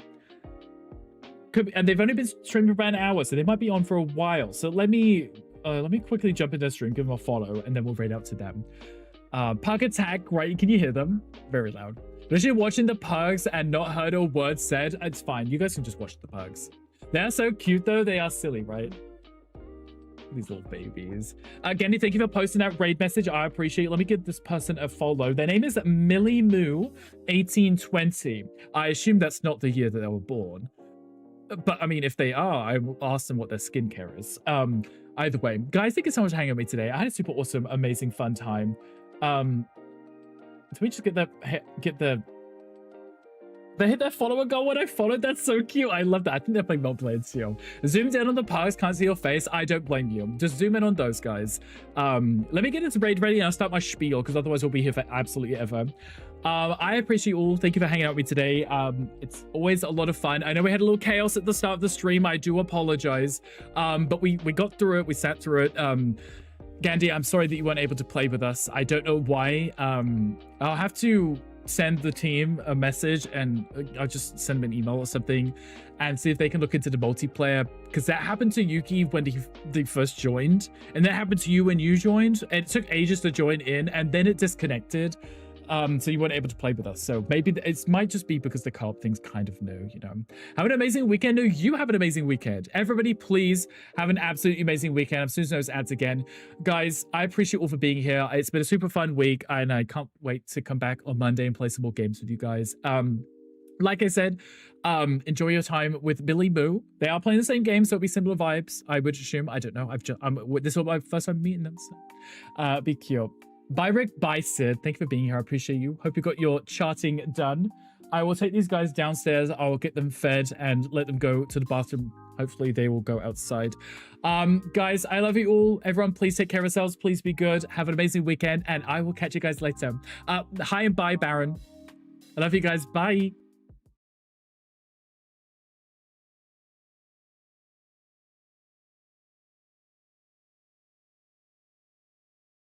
And they've only been streaming for about an hour, so they might be on for a while. So let me quickly jump into their stream, give them a follow, and then we'll raid out to them. Pug attack, right? Can you hear them? Very loud. Literally watching the pugs and not heard a word said. It's fine. You guys can just watch the pugs. They're so cute though. They are silly, right? These little babies. Gendy, thank you for posting that raid message. I appreciate it. Let me give this person a follow. Their name is Millie Moo 1820. I assume that's not the year that they were born. But I mean, if they are, I will ask them what their skincare is. Either way, guys, thank you so much for hanging out with me today. I had a super awesome, amazing, fun time. Did we just get they hit that follower goal when I followed? That's so cute. I love that. I think they're playing multiplayer too. Zoomed in on the pugs, can't see your face. I don't blame you. Just zoom in on those guys. Let me get this raid ready and I'll start my spiel because otherwise we'll be here for absolutely ever. I appreciate you all. Thank you for hanging out with me today. It's always a lot of fun. I know we had a little chaos at the start of the stream. I do apologize. But we got through it. We sat through it. Gandhi, I'm sorry that you weren't able to play with us. I don't know why. I'll have to send the team a message and I'll just send them an email or something and see if they can look into the multiplayer, because that happened to Yuki when they first joined, and that happened to you when you joined. It took ages to join in and then it disconnected. So you weren't able to play with us. So maybe it might just be because the co-op thing's kind of new, you know. Have an amazing weekend. No, you have an amazing weekend. Everybody, please have an absolutely amazing weekend. I'm soon those ads again. Guys, I appreciate you all for being here. It's been a super fun week, and I can't wait to come back on Monday and play some more games with you guys. Like I said, enjoy your time with Billy Boo. They are playing the same game, so it'll be similar vibes, I would assume. I don't know. This will be my first time meeting them, so be cute. Bye, Rick. Bye, Sid. Thank you for being here. I appreciate you. Hope you got your charting done. I will take these guys downstairs. I will get them fed and let them go to the bathroom. Hopefully, they will go outside. Guys, I love you all. Everyone, please take care of yourselves. Please be good. Have an amazing weekend, and I will catch you guys later. Hi and bye, Baron. I love you guys. Bye.